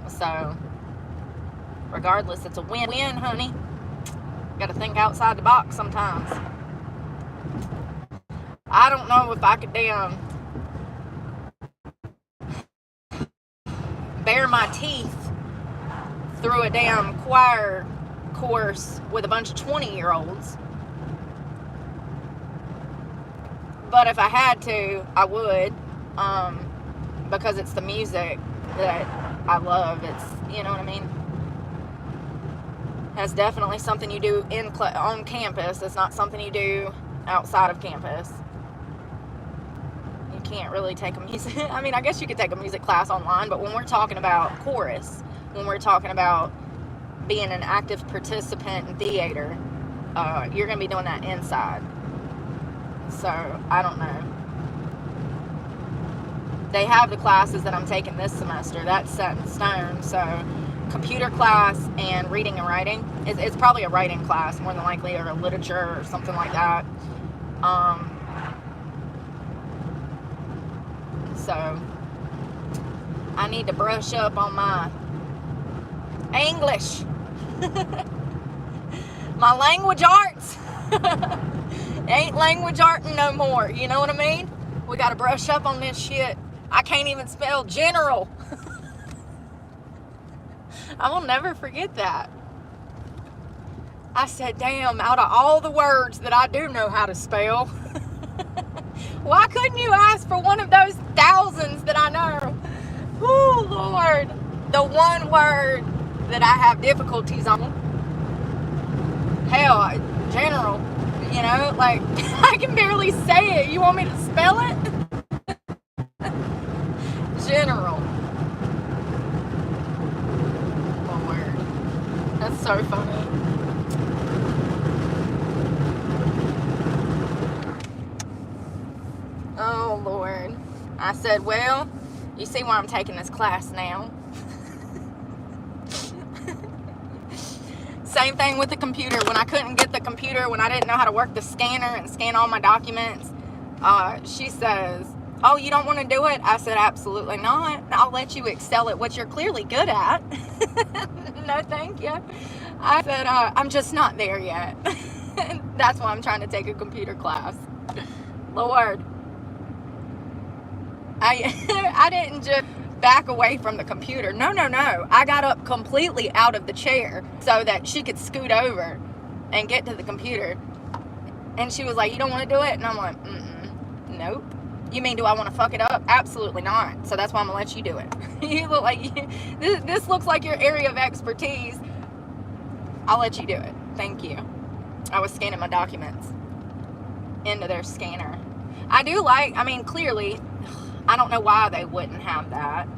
So regardless, it's a win-win, honey. Got to think outside the box sometimes. I don't know if I could bare my teeth through a damn choir course with a bunch of 20-year-olds. But if I had to, I would, because it's the music that I love. It's, you know what I mean? That's definitely something you do on campus. It's not something you do outside of campus. You can't really take a music... I mean, I guess you could take a music class online, but when we're talking about chorus, when we're talking about being an active participant in theater, you're going to be doing that inside. So, I don't know. They have the classes that I'm taking this semester. That's set in stone. So, computer class and reading and writing. It's probably a writing class, more than likely, or a literature or something like that. So, I need to brush up on my English. My language arts ain't language arting no more. You know what I mean? We got to brush up on this shit. I can't even spell general. I will never forget that. I said, damn, out of all the words that I do know how to spell, why couldn't you ask for one of those thousands that I know? Oh, Lord. The one word that I have difficulties on. Hell, general. You know, like, I can barely say it. You want me to spell it? General. Lord. That's so funny. Oh, Lord. I said, well, you see why I'm taking this class now. Same thing with the computer. When I couldn't get the computer, when I didn't know how to work the scanner and scan all my documents, she says, oh, you don't want to do it? I said, absolutely not. I'll let you excel at what you're clearly good at. No, thank you. I said, I'm just not there yet. That's why I'm trying to take a computer class. Lord. I didn't just back away from the computer. No. I got up completely out of the chair so that she could scoot over and get to the computer. And she was like, you don't want to do it? And I'm like, nope. You mean, do I want to fuck it up? Absolutely not. So that's why I'm going to let you do it. You look like, this looks like your area of expertise. I'll let you do it. Thank you. I was scanning my documents into their scanner. I do like, I mean, clearly, I don't know why they wouldn't have that,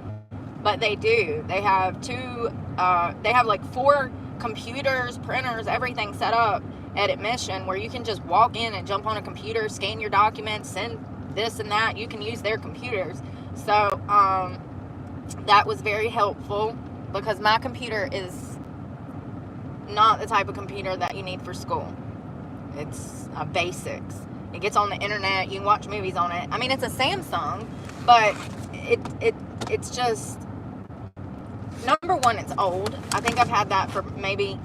but they do. They have they have like 4 computers, printers, everything set up at admission where you can just walk in and jump on a computer, scan your documents, send this and that. You can use their computers. So that was very helpful because my computer is not the type of computer that you need for school. It's basics. It gets on the internet. You can watch movies on it. I mean, it's a Samsung, but it's just, number one, it's old. I think I've had that for maybe,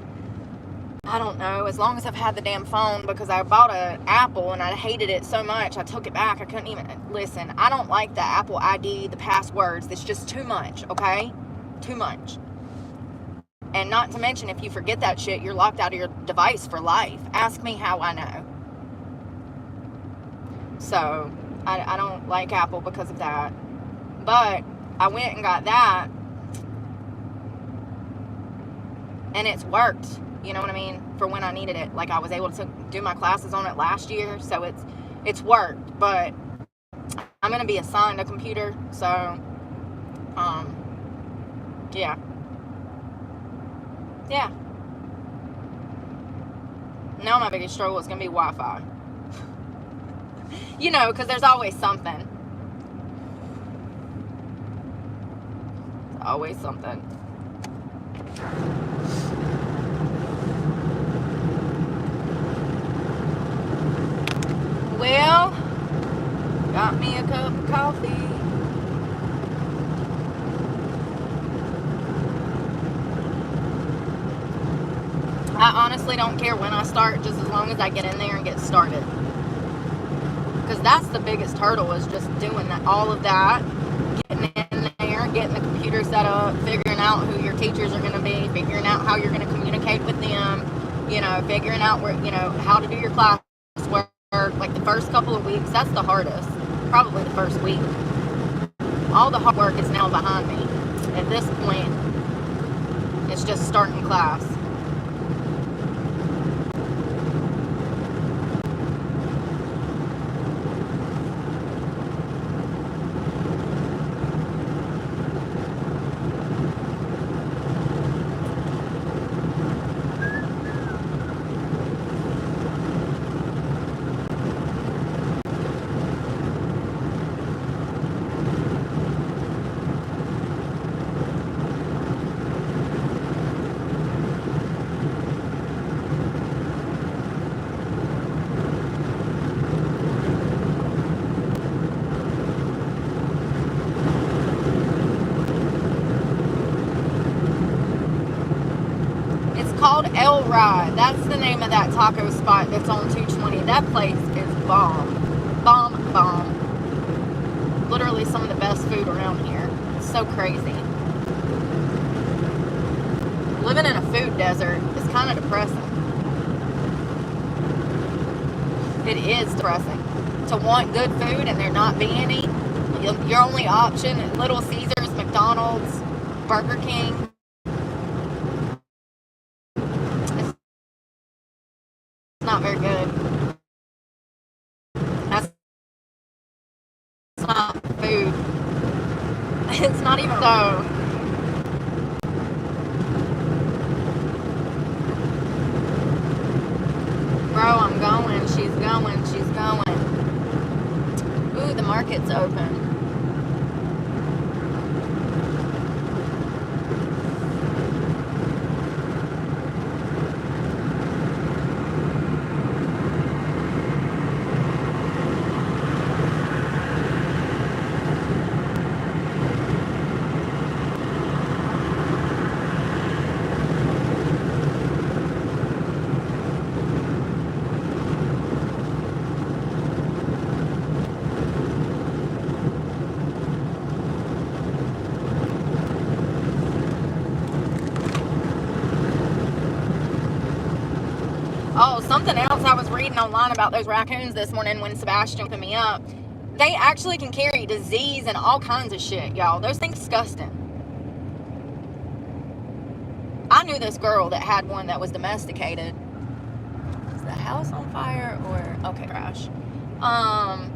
I don't know, as long as I've had the damn phone, because I bought an Apple and I hated it so much I took it back. I couldn't even listen. I don't like the Apple ID, the passwords. It's just too much, okay? Too much. And not to mention, if you forget that shit, you're locked out of your device for life. Ask me how I know. So I don't like Apple because of that. But I went and got that, and it's worked. You know what I mean? For when I needed it. Like, I was able to do my classes on it last year, so it's worked. But I'm gonna be assigned a computer, so yeah. Now my biggest struggle is gonna be Wi-Fi. You know, because there's always something. There's always something. Well, got me a cup of coffee. I honestly don't care when I start, just as long as I get in there and get started. Because that's the biggest hurdle, is just doing that, all of that, getting in there, getting the computer set up, figuring out who your teachers are going to be, figuring out how you're going to communicate with them, you know, figuring out where, you know, how to do your class work. Like the first couple of weeks, that's the hardest. Probably the first week. All the hard work is now behind me. At this point, it's just starting class. That's the name of that taco spot that's on 220. That place is bomb. Bomb, bomb. Literally some of the best food around here. It's so crazy. Living in a food desert is kind of depressing. It is depressing. To want good food and there not be any. Your only option is Little Caesars, McDonald's, Burger King. It's not very good. That's not food. It's not even so. Bro, I'm going. She's going. She's going. Ooh, the market's open. Oh, something else I was reading online about those raccoons this morning when Sebastian put me up. They actually can carry disease and all kinds of shit, y'all. Those things disgusting. I knew this girl that had one that was domesticated. Is the house on fire or... Okay, crash. I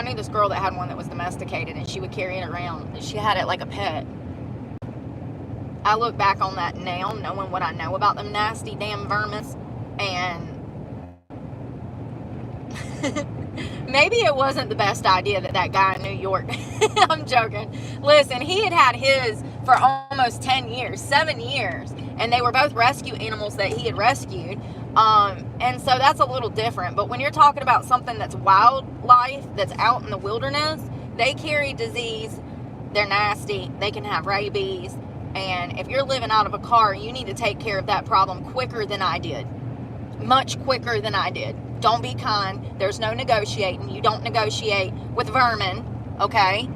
knew this girl that had one that was domesticated and she would carry it around. She had it like a pet. I look back on that now, knowing what I know about them nasty damn vermins, and maybe it wasn't the best idea that guy in New York, I'm joking. Listen, he had his for almost 10 years, 7 years, and they were both rescue animals that he had rescued, and so that's a little different. But when you're talking about something that's wildlife, that's out in the wilderness, they carry disease, they're nasty, they can have rabies. And if you're living out of a car, you need to take care of that problem quicker than I did. Much quicker than I did. Don't be kind. There's no negotiating. You don't negotiate with vermin, okay?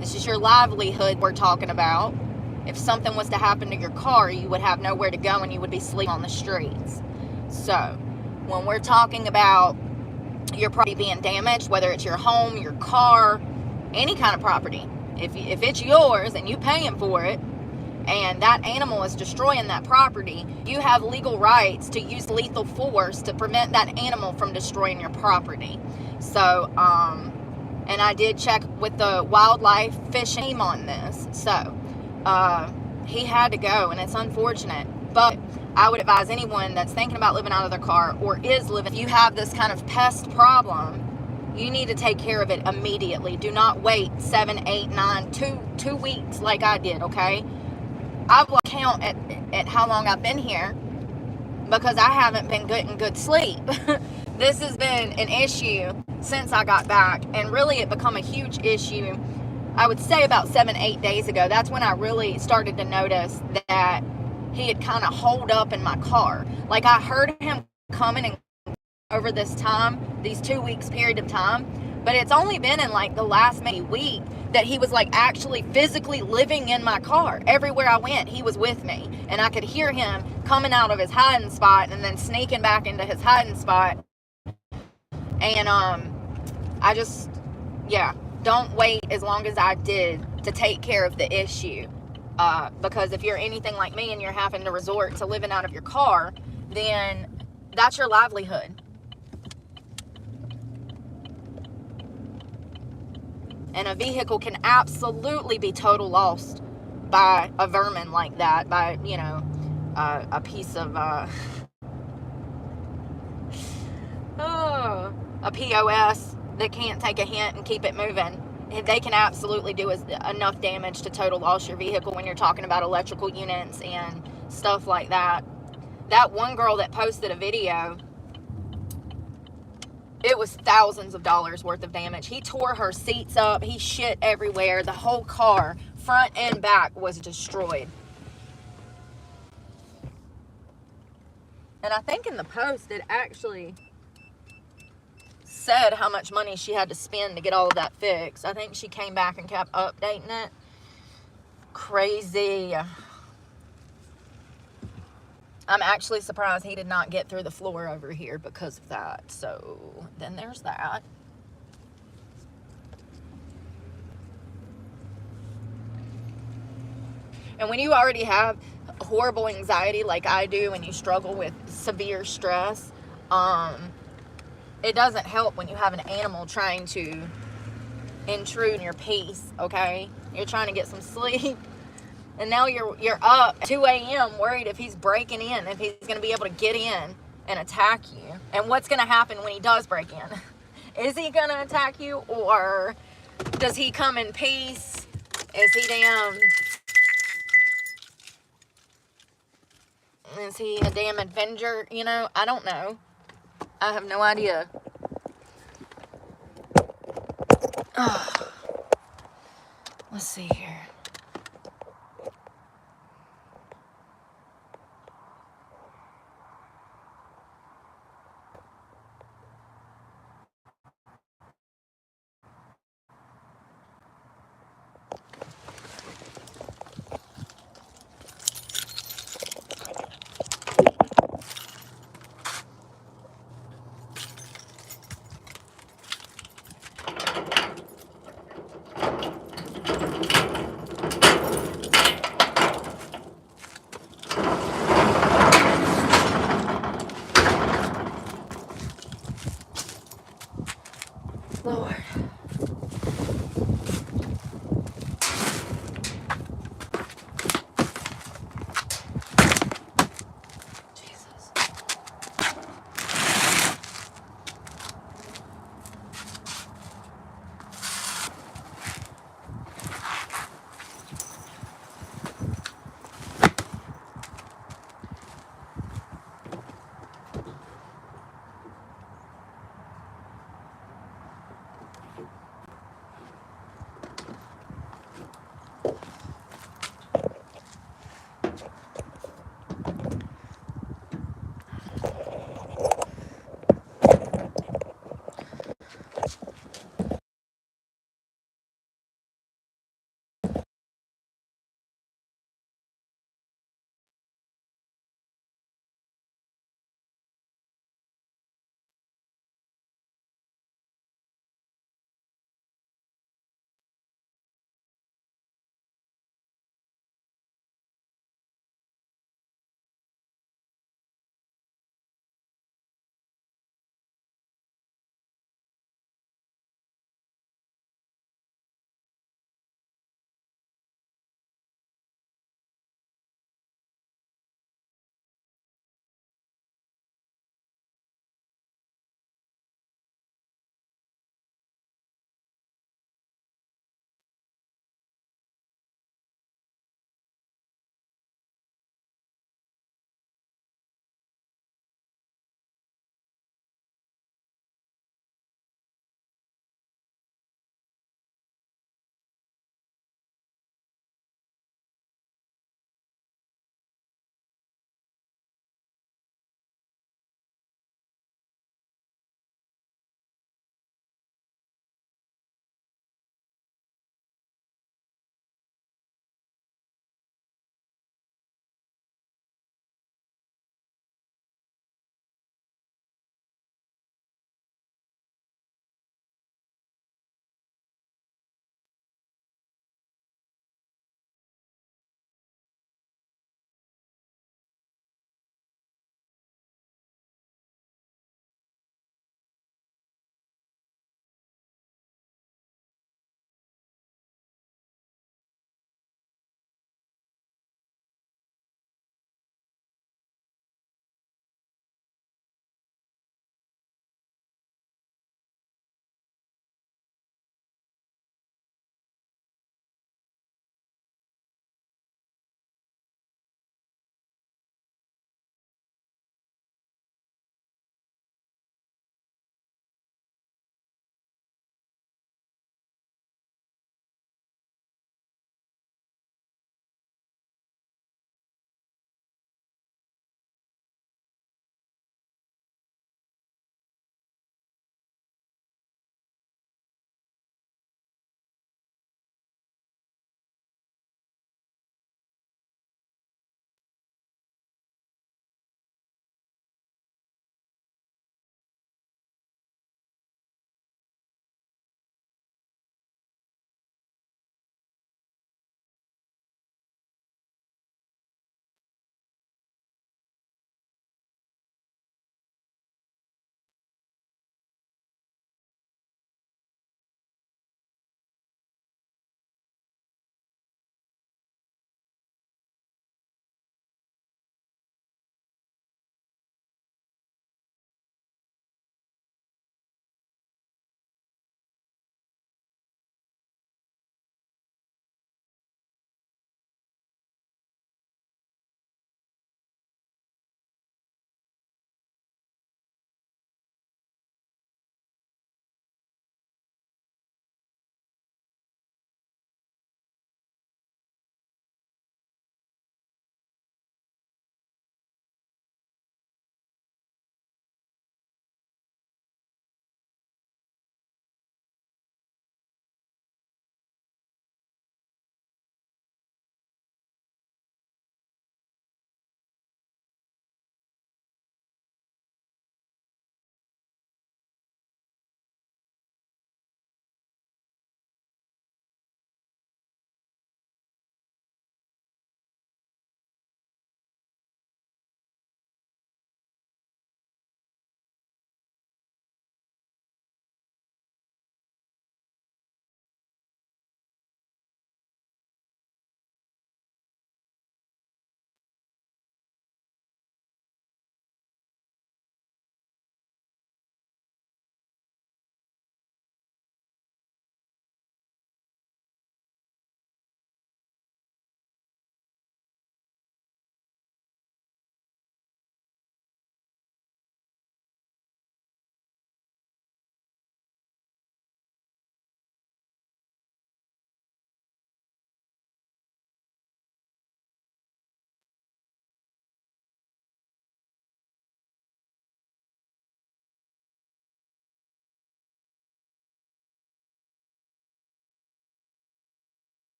This is your livelihood we're talking about. If something was to happen to your car, you would have nowhere to go and you would be sleeping on the streets. So, when we're talking about your property being damaged, whether it's your home, your car, any kind of property, if it's yours and you paying for it and that animal is destroying that property, you have legal rights to use lethal force to prevent that animal from destroying your property. So and I did check with the wildlife fishing team on this, so he had to go, and it's unfortunate, but I would advise anyone that's thinking about living out of their car or is living, if you have this kind of pest problem, you need to take care of it immediately. Do not wait 7, 8, 9, 2 weeks like I did, okay? I've lost count at how long I've been here because I haven't been getting good sleep. This has been an issue since I got back, and really it become a huge issue, I would say about 7, 8 days ago. That's when I really started to notice that he had kind of holed up in my car. Like, I heard him coming and over this time, these 2 weeks period of time, but it's only been in like the last maybe week that he was like actually physically living in my car. Everywhere I went, he was with me, and I could hear him coming out of his hiding spot and then sneaking back into his hiding spot. And I just, yeah, don't wait as long as I did to take care of the issue, because if you're anything like me and you're having to resort to living out of your car, then that's your livelihood. And a vehicle can absolutely be total lost by a vermin like that, by, you know, a piece of, a POS that can't take a hint and keep it moving. They can absolutely do enough damage to total loss your vehicle when you're talking about electrical units and stuff like that. That one girl that posted a video, it was thousands of dollars worth of damage. He tore her seats up. He shit everywhere. The whole car, front and back, was destroyed. And I think in the post it actually said how much money she had to spend to get all of that fixed. I think she came back and kept updating it. Crazy. I'm actually surprised he did not get through the floor over here because of that. So then there's that. And when you already have horrible anxiety like I do and you struggle with severe stress, it doesn't help when you have an animal trying to intrude in your peace, okay? You're trying to get some sleep, and now you're up at 2 a.m. worried if he's breaking in, if he's going to be able to get in and attack you. And what's going to happen when he does break in? Is he going to attack you, or does he come in peace? Is he a damn Avenger? You know, I don't know. I have no idea. Oh, let's see here.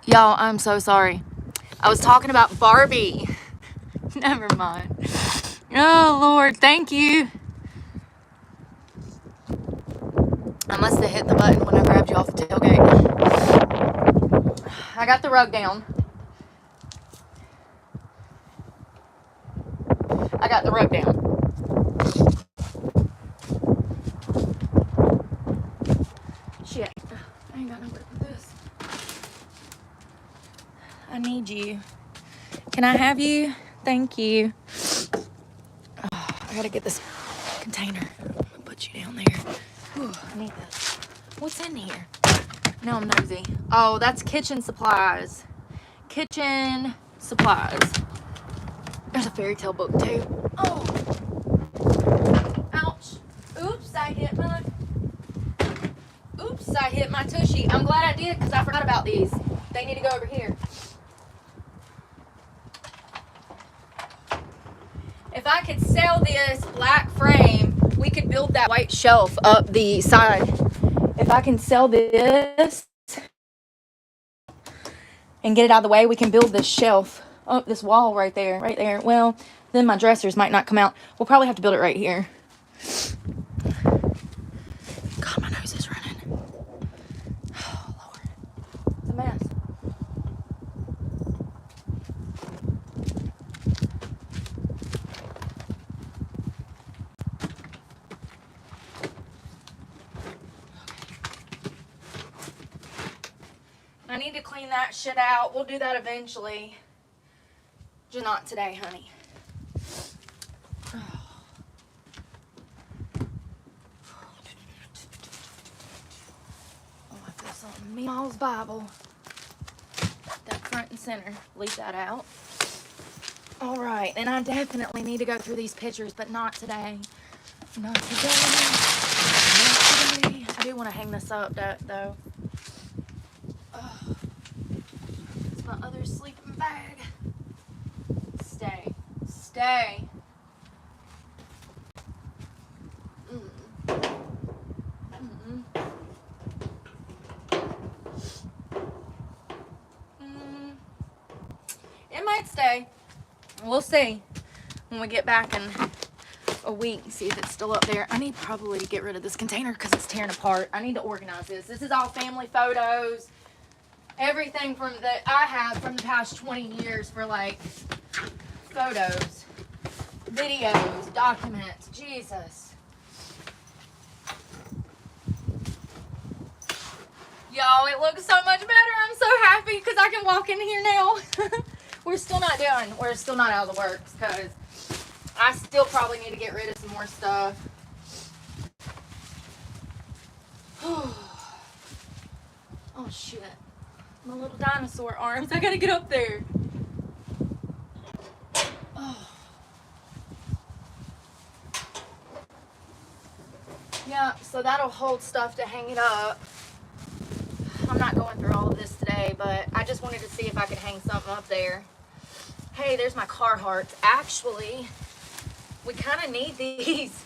Y'all, I'm so sorry. I was talking about Barbie. Never mind. Oh, Lord, thank you. I must have hit the button when I grabbed you off the tailgate. I got the rug down. I got the rug down. Shit. I ain't got no grip with this. I need you. Can I have you? Thank you. Oh, I gotta get this container. I'm gonna put you down there. Whew, I need this. What's in here? No, I'm nosy. Oh, that's kitchen supplies. Kitchen supplies. There's a fairy tale book too. Oh, ouch. Oops, I hit my tushy. I'm glad I did because I forgot about these. They need to go over here. If I could sell this black frame, we could build that white shelf up the side. If I can sell this and get it out of the way, we can build this shelf up this wall right there, right there. Well, then my dressers might not come out. We'll probably have to build it right here. God, my nose is running. Oh, Lord. It's a mess. I need to clean that shit out. We'll do that eventually. Just not today, honey. Oh, I feel something. Meemaw's Bible. That front and center. Leave that out. All right, and I definitely need to go through these pictures, but not today. Not today. Not today. I do want to hang this up, though. It's my other sleeping bag. Stay. Stay. It might stay. We'll see when we get back in a week, see if it's still up there. I need probably to get rid of this container because it's tearing apart. I need to organize this. This is all family photos. Everything from that I have from the past 20 years for like photos, videos, documents. Jesus. Y'all, it looks so much better. I'm so happy because I can walk in here now. We're still not out of the works because I still probably need to get rid of some more stuff. Oh shit. My little dinosaur arms. I gotta get up there. Oh. Yeah, so that'll hold stuff to hang it up. I'm not going through all of this today, but I just wanted to see if I could hang something up there. Hey, there's my Carhartts. Actually, we kind of need these.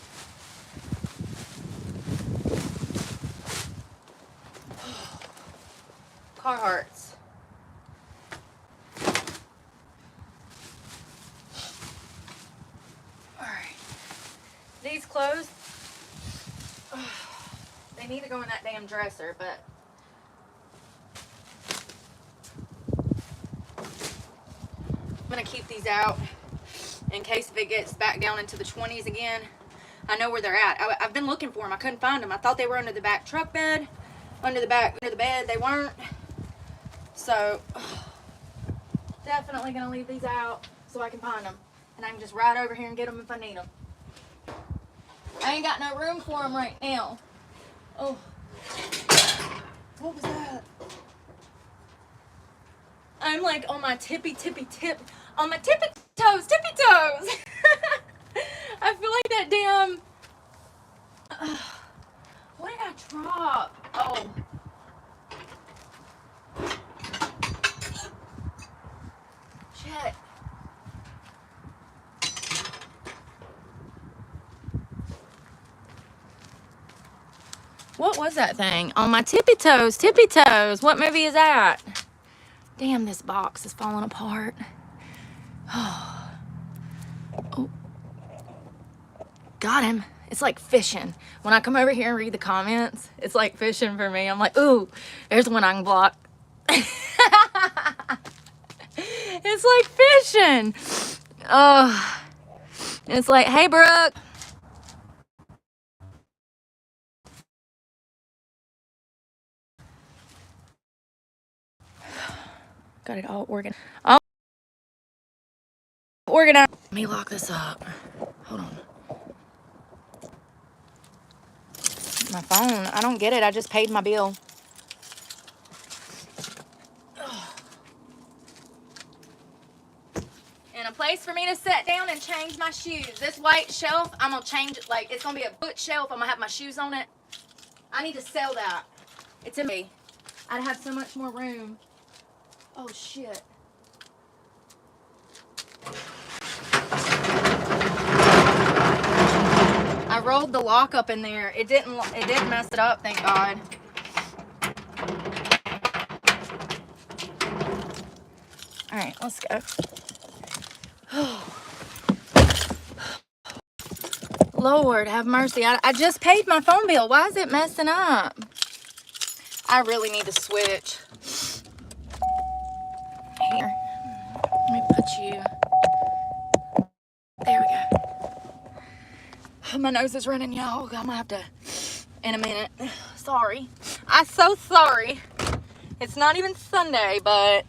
Carhartts. Alright. These clothes, they need to go in that damn dresser, but I'm going to keep these out in case if it gets back down into the 20s again. I know where they're at. I've been looking for them. I couldn't find them. I thought they were under the back truck bed. Under the bed. They weren't. So, definitely going to leave these out so I can find them. And I can just ride over here and get them if I need them. I ain't got no room for them right now. Oh. What was that? I'm like on my tippy tip. On my tippy toes. I feel like that damn... what did I drop? Oh. Shit. What was that thing? On my tippy toes. What movie is that? Damn, this box is falling apart. Oh. Got him. It's like fishing. When I come over here and read the comments, it's like fishing for me. I'm like, ooh, there's one I can block. It's like fishing. Oh, it's like, hey, Brooke. Got it all organized. All organized. Let me lock this up. Hold on. My phone. I don't get it. I just paid my bill. And a place for me to sit down and change my shoes. This white shelf, I'm going to change it. Like, it's going to be a bookshelf. I'm going to have my shoes on it. I need to sell that. It's in me. I'd have so much more room. Oh, shit. I rolled the lock up in there. It didn't mess it up, thank God. All right, let's go. Lord, have mercy. I just paid my phone bill. Why is it messing up? I really need to switch. Here. Let me put you. There we go. My nose is running, y'all. I'm gonna have to in a minute. Sorry. I'm so sorry. It's not even Sunday, but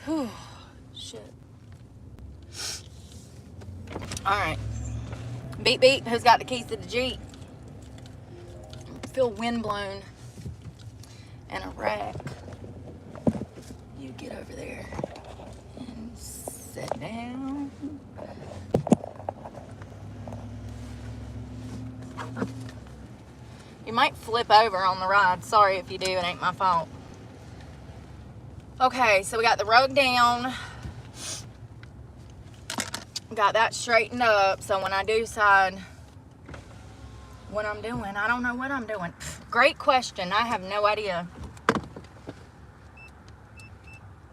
whew, shit. Alright. Beep beep. Who's got the keys to the Jeep? I feel wind blown. And a wreck. You get over there and sit down. You might flip over on the ride. Sorry if you do, it ain't my fault. Okay, so we got the rug down. Got that straightened up, so when I do decide what I'm doing, I don't know what I'm doing. Great question. I have no idea.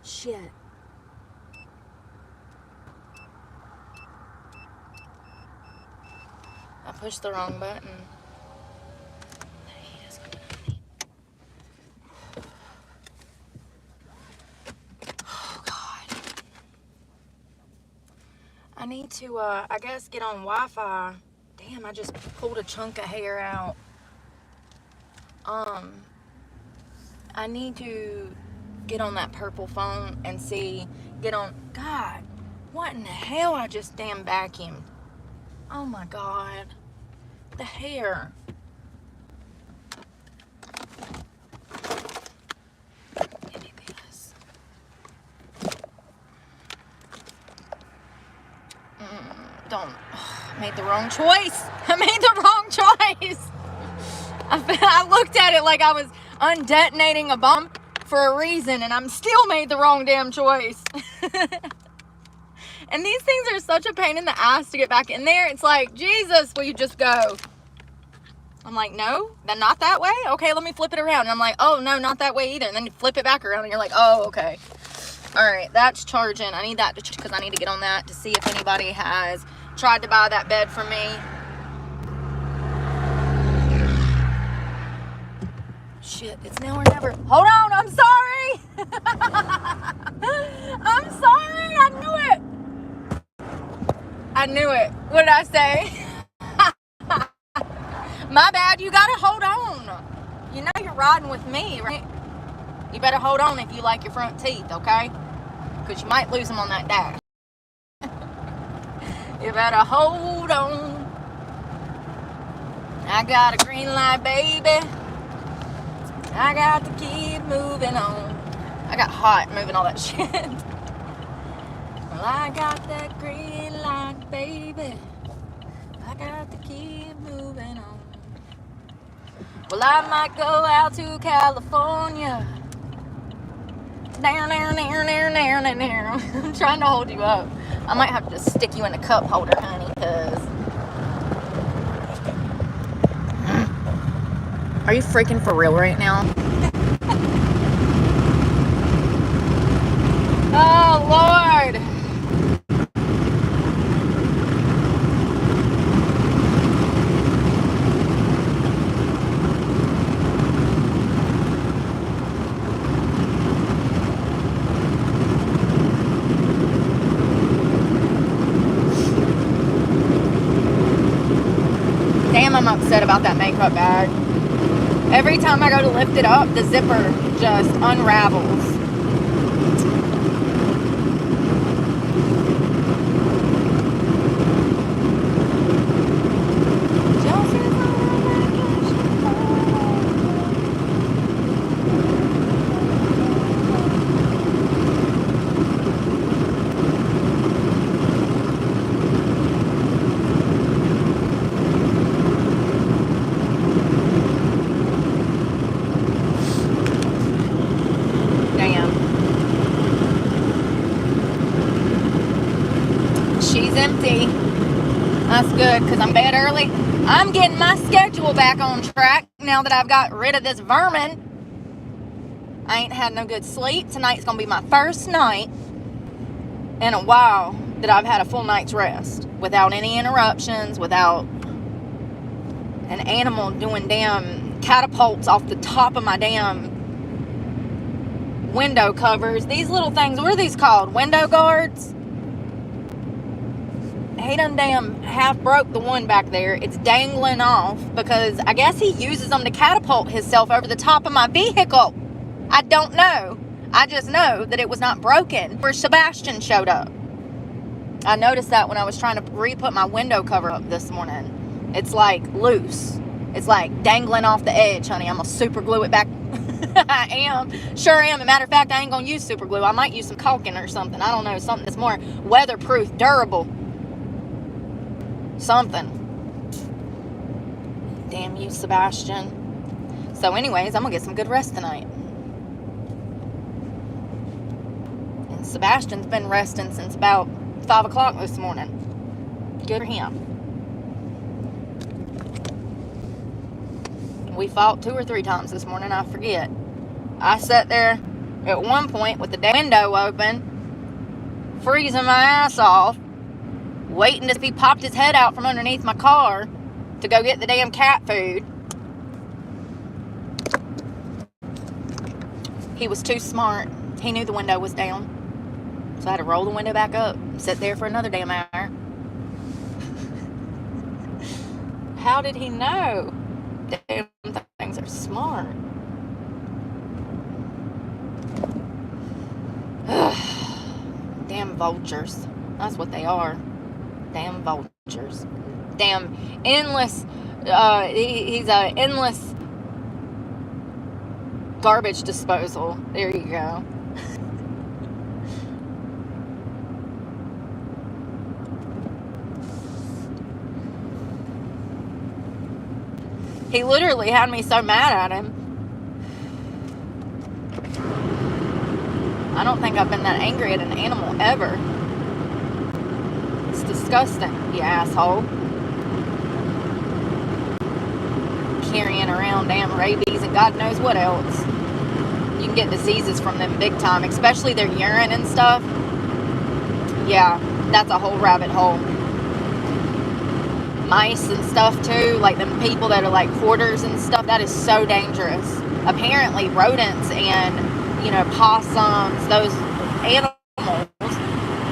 Shit. I pushed the wrong button. Oh, God. I need to, I guess, get on Wi-Fi. Damn, I just pulled a chunk of hair out. I need to get on that purple phone and see, God, what in the hell I just damn vacuumed? Oh my God, the hair. Give me this. I made the wrong choice. I made the wrong choice. I looked at it like I was undetonating a bomb for a reason, and I'm still made the wrong damn choice. And these things are such a pain in the ass to get back in there. It's like, Jesus, will you just go? I'm like, no, not that way? Okay, let me flip it around. And I'm like, oh, no, not that way either. And then you flip it back around, and you're like, oh, okay. All right, that's charging. I need that because I need to get on that to see if anybody has tried to buy that bed from me. Shit, it's now or never. Hold on, I'm sorry. I'm sorry, I knew it. I knew it. What did I say? My bad, you gotta hold on. You know you're riding with me, right? You better hold on if you like your front teeth, okay? Because you might lose them on that dash. You better hold on. I got a green light, baby. I got to keep moving on. I got hot moving all that shit. Well, I got that green light, baby. I got to keep moving on. Well, I might go out to California. Down. I'm trying to hold you up. I might have to stick you in a cup holder, honey, because... Are you freaking for real right now? Oh, Lord. Damn, I'm upset about that makeup bag. Every time I go to lift it up, the zipper just unravels. She's empty. That's good, because I'm bed early. I'm getting my schedule back on track now that I've got rid of this vermin. I ain't had no good sleep. Tonight's going to be my first night in a while that I've had a full night's rest without any interruptions, without an animal doing damn catapults off the top of my damn window covers. These little things, what are these called? Window guards? He done damn half broke the one back there. It's dangling off because I guess he uses them to catapult himself over the top of my vehicle. I don't know. I just know that it was not broken where Sebastian showed up. I noticed that when I was trying to re-put my window cover up this morning. It's like loose. It's like dangling off the edge, honey. I'm going to super glue it back. I am. Sure am. As a matter of fact, I ain't going to use super glue. I might use some caulking or something. I don't know. Something that's more weatherproof, durable. Something. Damn you, Sebastian. So anyways, I'm going to get some good rest tonight. And Sebastian's been resting since about 5 o'clock this morning. Good for him. We fought 2 or 3 times this morning, I forget. I sat there at one point with the window open, freezing my ass off, waiting to see if he popped his head out from underneath my car to go get the damn cat food. He was too smart. He knew the window was down. So I had to roll the window back up, sit there for another damn hour. How did he know? Damn things are smart. Damn vultures. That's what they are. Damn vultures. Damn endless. He's a endless garbage disposal. There you go. He literally had me so mad at him. I don't think I've been that angry at an animal ever. It's disgusting, you asshole. Carrying around damn rabies and God knows what else. You can get diseases from them big time, especially their urine and stuff. Yeah, that's a whole rabbit hole. Mice and stuff too, like them people that are like hoarders and stuff, that is so dangerous. Apparently rodents and, possums, those animals,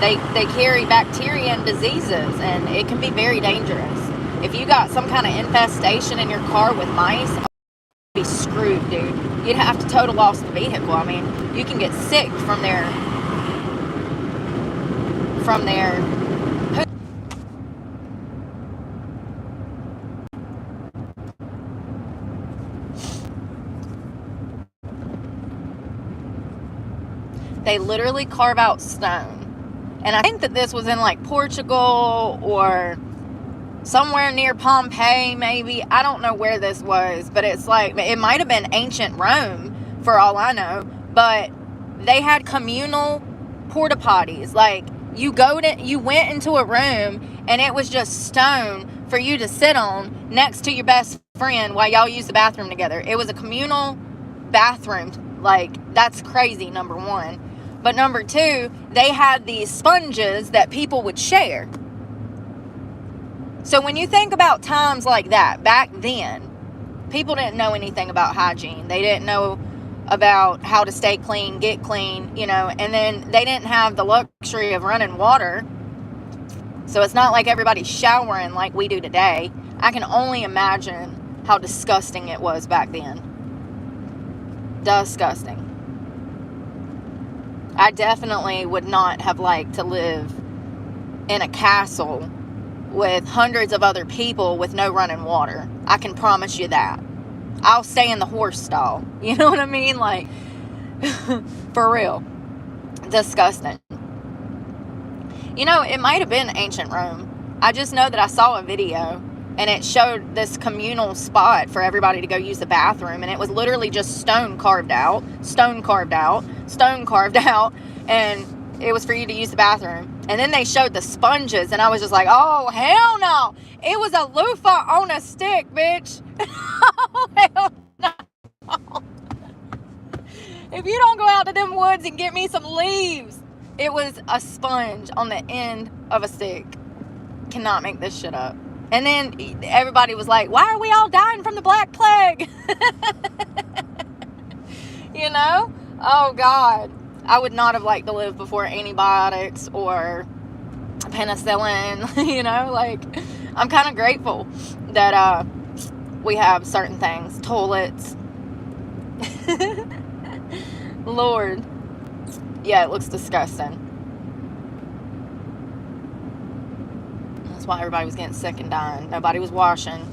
they carry bacteria and diseases, and it can be very dangerous. If you got some kind of infestation in your car with mice, you'd be screwed, dude. You'd have to total loss the vehicle. I mean, you can get sick from their they literally carve out stone. And I think that this was in like Portugal or somewhere near Pompeii, maybe. I don't know where this was, but it's like, it might have been ancient Rome for all I know. But they had communal porta potties. Like, you went into a room and it was just stone for you to sit on next to your best friend while y'all use the bathroom together. It was a communal bathroom. Like, that's crazy, number one. But number two, they had these sponges that people would share. So when you think about times like that, back then, people didn't know anything about hygiene. They didn't know about how to stay clean, get clean, you know, and then they didn't have the luxury of running water. So it's not like everybody's showering like we do today. I can only imagine how disgusting it was back then. Disgusting. I definitely would not have liked to live in a castle with hundreds of other people with no running water. I can promise you that. I'll stay in the horse stall. You know what I mean? Like, for real. Disgusting. You know, it might have been ancient Rome. I just know that I saw a video and it showed this communal spot for everybody to go use the bathroom, and it was literally just stone carved out, and it was for you to use the bathroom. And then they showed the sponges, and I was just like, oh, hell no. It was a loofah on a stick, bitch. Oh, hell no. If you don't go out to them woods and get me some leaves, it was a sponge on the end of a stick. Cannot make this shit up. And then everybody was like, why are we all dying from the Black Plague? You know? Oh, God. I would not have liked to live before antibiotics or penicillin. You know? Like, I'm kind of grateful that we have certain things. Toilets. Lord. Yeah, it looks disgusting. That's why everybody was getting sick and dying. Nobody was washing.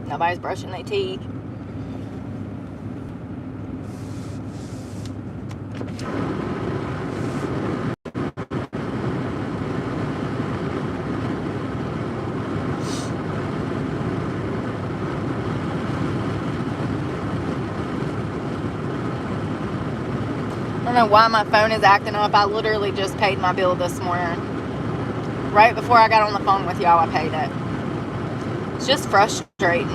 Nobody's brushing their teeth. I don't know why my phone is acting up. I literally just paid my bill this morning. Right before I got on the phone with y'all, I paid it. It's just frustrating.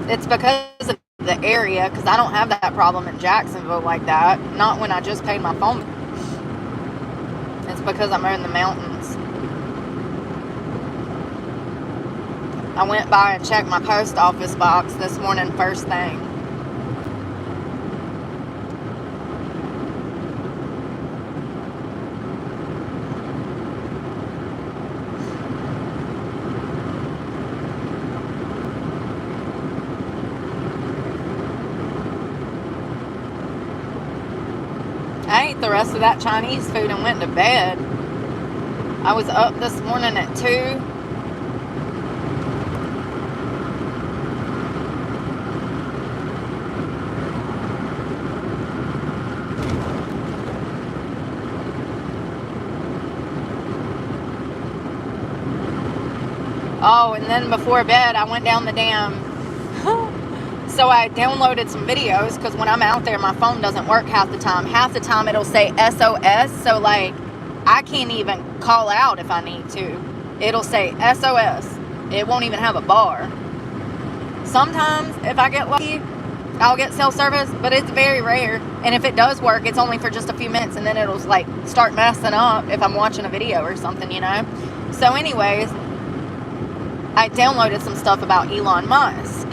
It's because of the area, because I don't have that problem in Jacksonville like that. Not when I just paid my phone. It's because I'm in the mountains. I went by and checked my post office box this morning first thing. I ate the rest of that Chinese food and went to bed. I was up this morning at 2. Oh, and then before bed, I went down the dam. So I downloaded some videos, because when I'm out there, my phone doesn't work half the time. Half the time, it'll say SOS. So, like, I can't even call out if I need to. It'll say SOS. It won't even have a bar. Sometimes, if I get lucky, I'll get cell service, but it's very rare. And if it does work, it's only for just a few minutes, and then it'll, like, start messing up if I'm watching a video or something, you know? So, anyways, I downloaded some stuff about Elon Musk,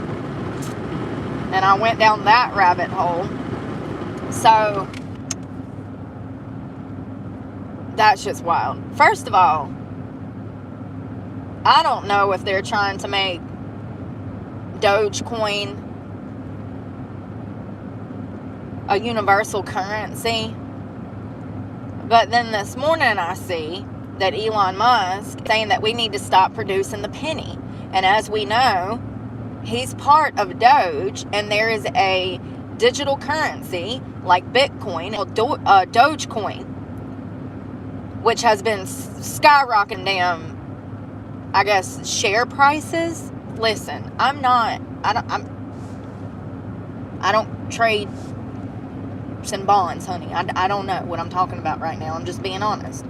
and I went down that rabbit hole. So that's just wild. First of all, I don't know if they're trying to make Dogecoin a universal currency, but then this morning I see that Elon Musk saying that we need to stop producing the penny. And as we know, he's part of Doge, and there is a digital currency like Bitcoin, Dogecoin, which has been skyrocketing damn, I guess, share prices. Listen, I don't trade and bonds, honey. I don't know what I'm talking about right now. I'm just being honest.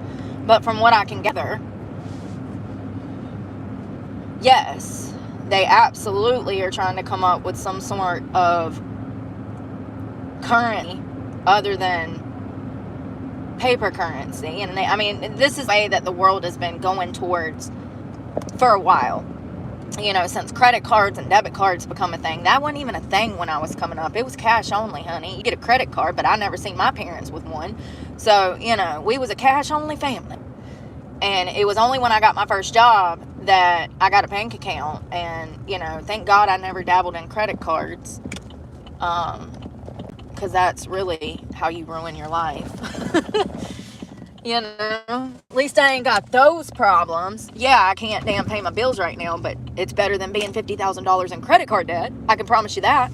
But from what I can gather, yes, they absolutely are trying to come up with some sort of currency other than paper currency. And I mean, this is the way that the world has been going towards for a while. You know, since credit cards and debit cards become a thing. That wasn't even a thing when I was coming up. It was cash only, honey. You get a credit card, but I never seen my parents with one. So, you know, we was a cash only family. And it was only when I got my first job that I got a bank account. And, you know, thank God I never dabbled in credit cards. Because that's really how you ruin your life. You know, at least I ain't got those problems. Yeah, I can't damn pay my bills right now, but it's better than being $50,000 in credit card debt. I can promise you that.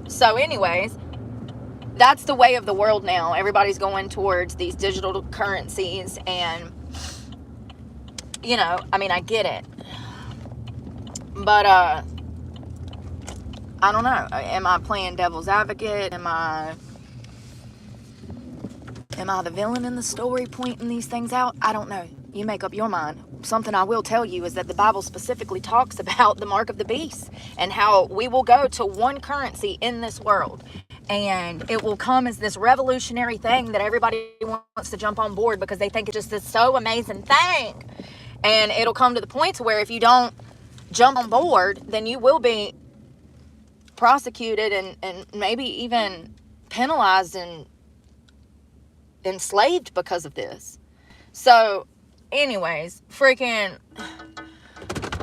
So anyways, that's the way of the world now. Everybody's going towards these digital currencies, and, you know, I mean, I get it. But, I don't know. Am I playing devil's advocate? Am I the villain in the story pointing these things out? I don't know. You make up your mind. Something I will tell you is that the Bible specifically talks about the mark of the beast and how we will go to one currency in this world. And it will come as this revolutionary thing that everybody wants to jump on board because they think it's just this so amazing thing. And it'll come to the point to where if you don't jump on board, then you will be prosecuted and maybe even penalized and enslaved because of this. So anyways, freaking,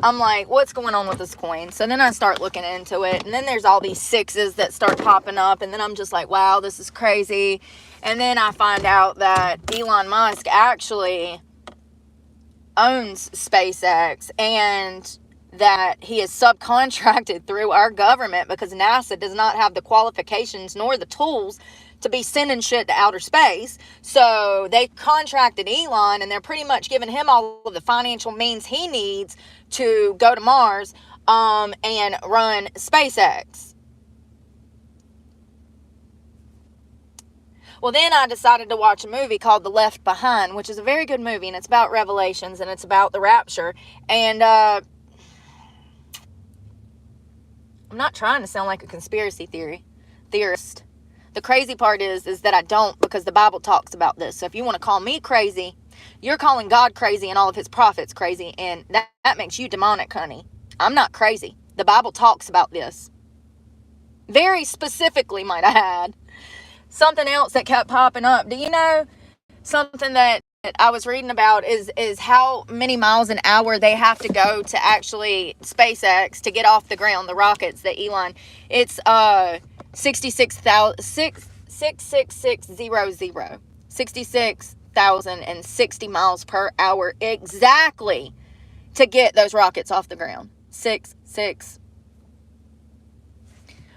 I'm like, what's going on with this coin? So then I start looking into it, and then there's all these sixes that start popping up, and then I'm just like, wow, this is crazy. And then I find out that Elon Musk actually owns SpaceX, and that he is subcontracted through our government because NASA does not have the qualifications nor the tools to be sending shit to outer space. So they contracted Elon, and they're pretty much giving him all of the financial means he needs to go to Mars and run SpaceX. Well, then I decided to watch a movie called The Left Behind, which is a very good movie, and it's about Revelations, and it's about the rapture. And I'm not trying to sound like a conspiracy theorist. The crazy part is that I don't, because the Bible talks about this. So if you want to call me crazy, you're calling God crazy and all of his prophets crazy, and that makes you demonic, honey. I'm not crazy. The Bible talks about this. Very specifically, might I add. Something else that kept popping up. Do you know something that I was reading about is how many miles an hour they have to go to actually SpaceX to get off the ground, the rockets that Elon, it's 66,060 miles per hour exactly to get those rockets off the ground. 6.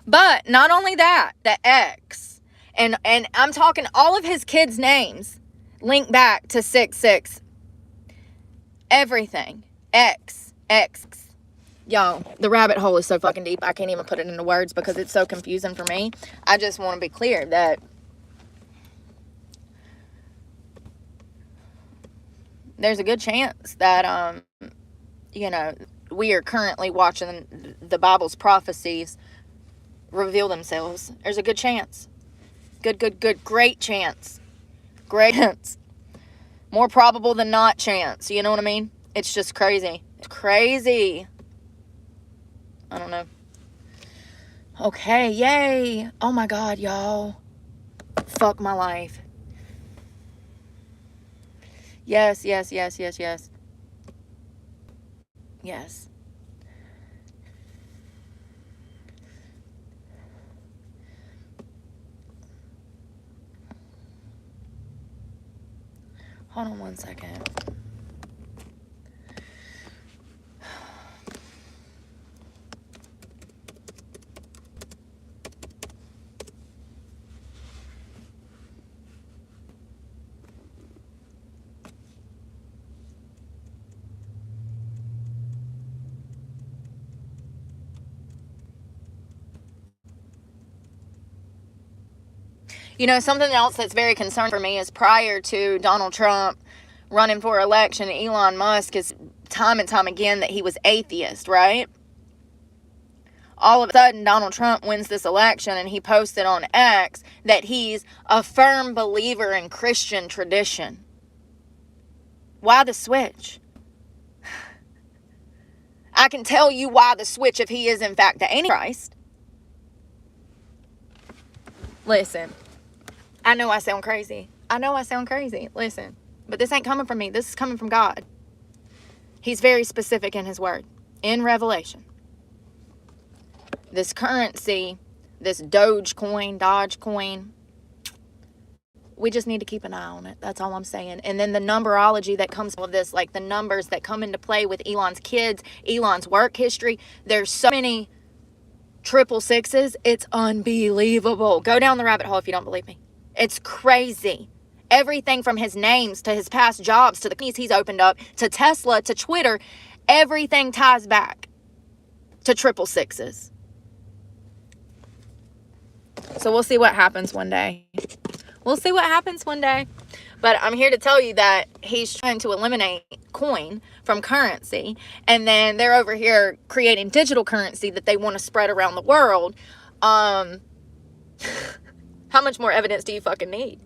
But not only that, the X, and I'm talking all of his kids' names link back to 6. Everything. X. Y'all, the rabbit hole is so fucking deep, I can't even put it into words because it's so confusing for me. I just want to be clear that there's a good chance that, you know, we are currently watching the Bible's prophecies reveal themselves. There's a good chance. Great chance. Great chance. More probable than not chance. You know what I mean? It's just crazy. It's crazy. I don't know. Okay, yay. Oh my God, y'all. Fuck my life. Yes. Yes. Hold on one second. You know, something else that's very concerning for me is prior to Donald Trump running for election, Elon Musk is time and time again that he was atheist, right? all of a sudden Donald Trump wins this election, and he posted on X that he's a firm believer in Christian tradition. Why the switch? I can tell you why the switch if he is in fact the Antichrist. Listen, I know I sound crazy. Listen, but this ain't coming from me. This is coming from God. He's very specific in his word. In Revelation, this currency, this Dogecoin, we just need to keep an eye on it. That's all I'm saying. And then the numerology that comes with this, like the numbers that come into play with Elon's kids, Elon's work history. There's so many 666s. It's unbelievable. Go down the rabbit hole if you don't believe me. It's crazy. Everything from his names to his past jobs to the companies he's opened up to Tesla to Twitter, everything ties back to 666s. So we'll see what happens one day. But I'm here to tell you that he's trying to eliminate coin from currency. And then they're over here creating digital currency that they want to spread around the world. How much more evidence do you fucking need?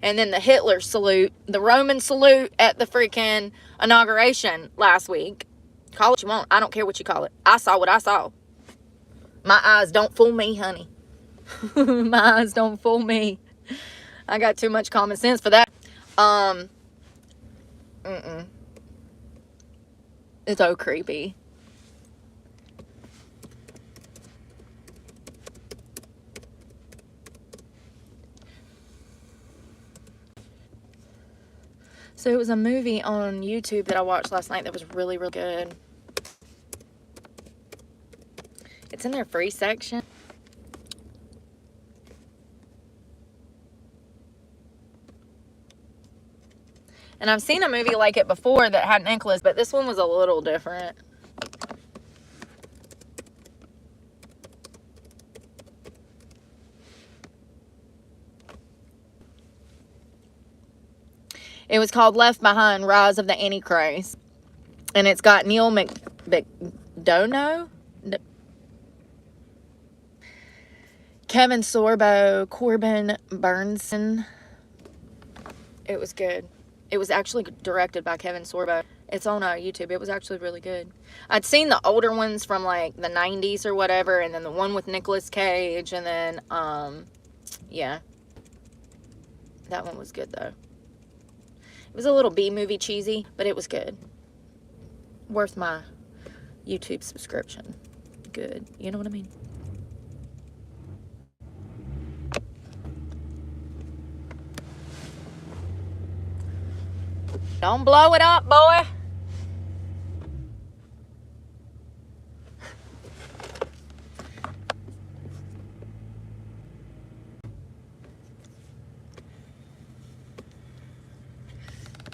And then the Hitler salute, the Roman salute at the freaking inauguration last week. Call it what you want. I don't care what you call it. I saw what I saw. My eyes don't fool me, honey. My eyes don't fool me. I got too much common sense for that. It's so creepy. So it was a movie on YouTube that I watched last night that was really, really good. It's in their free section. And I've seen a movie like it before that had Nicholas, but this one was a little different. It was called Left Behind, Rise of the Antichrist. And it's got Neil McDonough, Kevin Sorbo, Corbin Burnson. It was good. It was actually directed by Kevin Sorbo. It's on YouTube. It was actually really good. I'd seen the older ones from like the 90s or whatever, and then the one with Nicolas Cage, and then, yeah. That one was good though. It was a little B-movie cheesy, but it was good. Worth my YouTube subscription. Good. You know what I mean? Don't blow it up, boy. I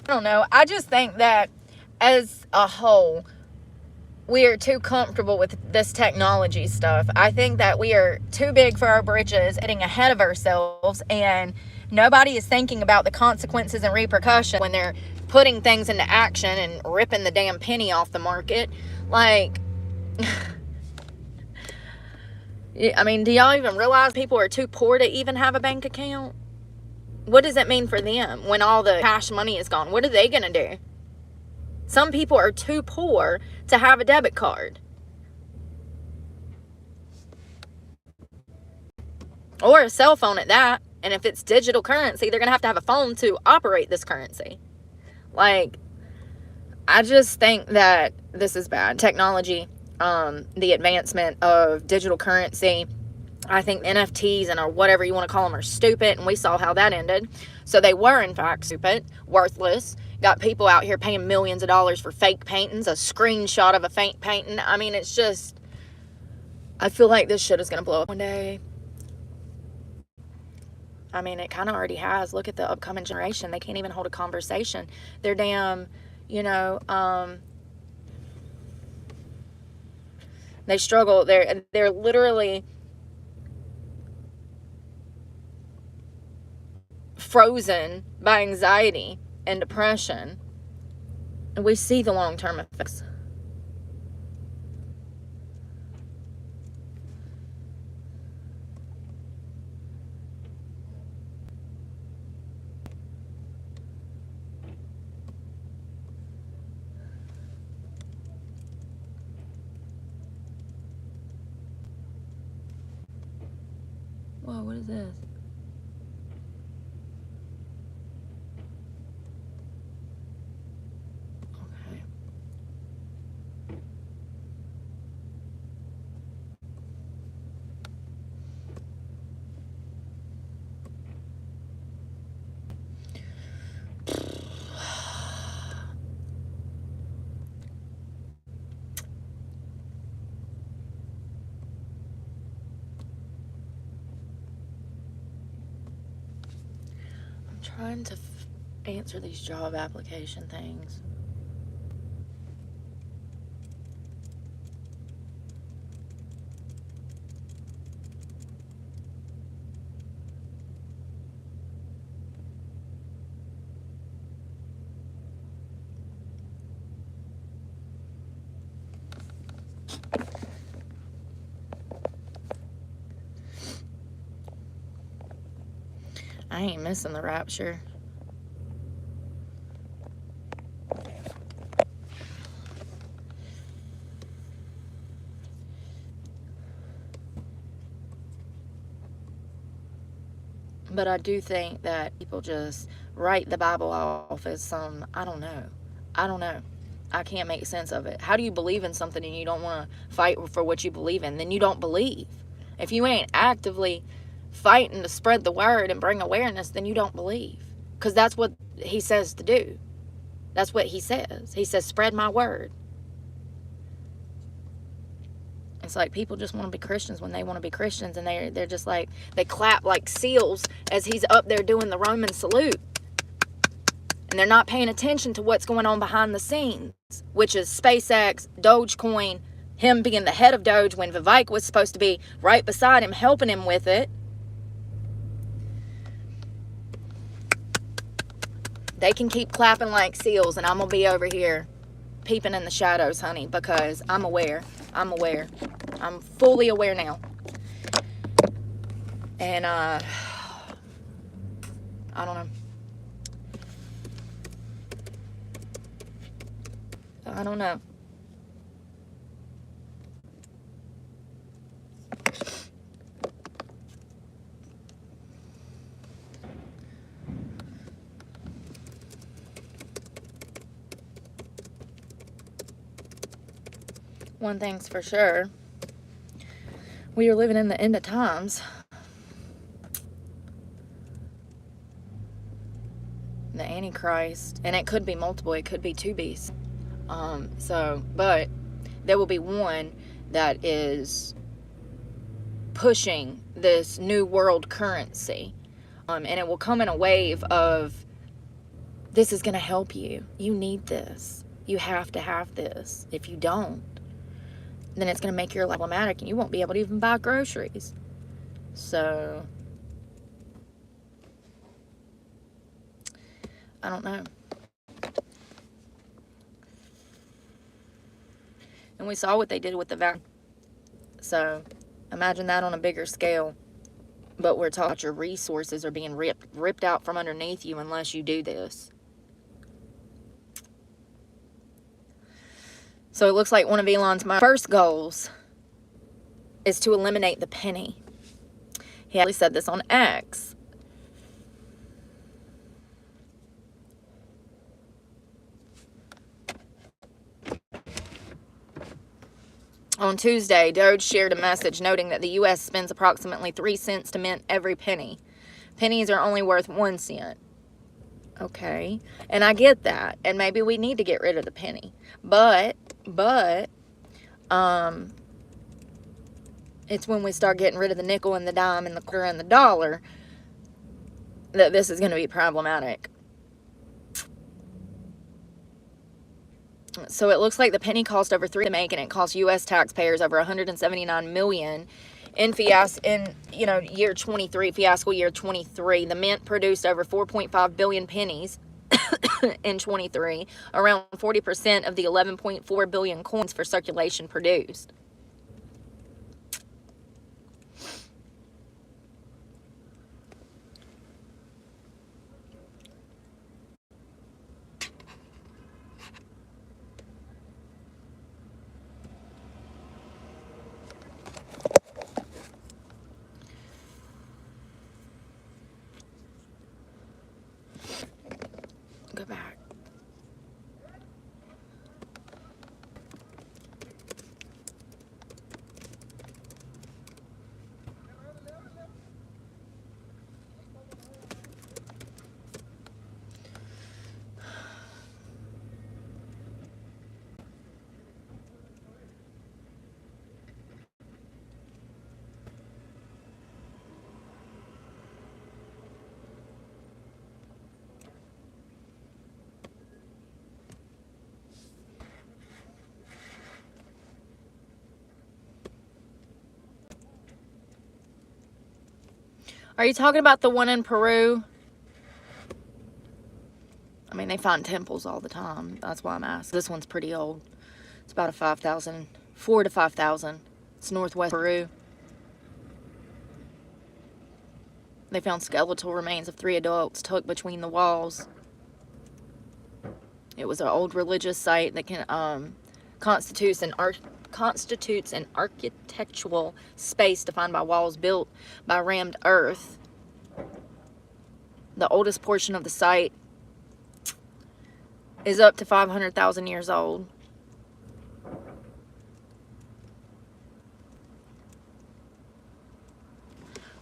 don't know. I just think that as a whole, we are too comfortable with this technology stuff. I think that we are too big for our britches, getting ahead of ourselves, and nobody is thinking about the consequences and repercussions when they're putting things into action and ripping the damn penny off the market. Like, I mean, do y'all even realize people are too poor to even have a bank account? What does it mean for them when all the cash money is gone? What are they gonna do? Some people are too poor to have a debit card. Or a cell phone at that. And if it's digital currency, they're gonna have to have a phone to operate this currency. Like, I just think that this is bad. Technology, the advancement of digital currency, I think NFTs and or whatever you want to call them are stupid, and we saw how that ended. So they were, in fact, stupid, worthless. Got people out here paying millions of dollars for fake paintings, a screenshot of a fake painting. I mean, it's just, I feel like this shit is going to blow up one day. I mean, it kind of already has. Look at the upcoming generation. They can't even hold a conversation. They're damn, you know, they struggle. They're literally frozen by anxiety and depression. And we see the long-term effects. what is this? Okay. I'm trying to answer these job application things. I ain't missing the rapture. But I do think that people just write the Bible off as some, I don't know. I can't make sense of it. How do you believe in something and you don't want to fight for what you believe in? Then you don't believe. If you ain't actively fighting to spread the word and bring awareness, then you don't believe. Because that's what he says to do. That's what he says. He says, spread my word. It's like people just want to be Christians when they want to be Christians, and they're just like, they clap like seals as he's up there doing the Roman salute. And they're not paying attention to what's going on behind the scenes, which is SpaceX, Dogecoin, him being the head of Doge when Vivek was supposed to be right beside him, helping him with it. They can keep clapping like seals, and I'm going to be over here peeping in the shadows, honey, because I'm aware. I'm aware. I'm fully aware now. And, I don't know. I don't know. One thing's for sure. We are living in the end of times. The Antichrist. And it could be multiple. It could be two beasts. But there will be one that is pushing this new world currency. And it will come in a wave of, this is going to help you. You need this. You have to have this. If you don't, then it's going to make your life problematic and you won't be able to even buy groceries. So, I don't know. And we saw what they did with the vaccine. So, imagine that on a bigger scale. But we're talking about your resources are being ripped out from underneath you unless you do this. So it looks like one of Elon's first goals is to eliminate the penny. He actually said this on X. On Tuesday, Doge shared a message noting that the U.S. spends approximately 3 cents to mint every penny. Pennies are only worth 1 cent. Okay. And I get that. And maybe we need to get rid of the penny. But, it's when we start getting rid of the nickel and the dime and the quarter and the dollar that this is going to be problematic. So it looks like the penny cost over $3 to make, and it cost U.S. taxpayers over $179 million in year 23, fiasco year 23. The mint produced over 4.5 billion pennies in 23, around 40% of the 11.4 billion coins for circulation produced. Go back. Are you talking about the one in Peru? I mean, they find temples all the time. That's why I'm asking. This one's pretty old. It's about a 5,000, 4 to 5,000. It's northwest Peru. They found skeletal remains of 3 adults tucked between the walls. It was an old religious site that constitutes an architectural space defined by walls built by rammed earth. The oldest portion of the site is up to 500,000 years old.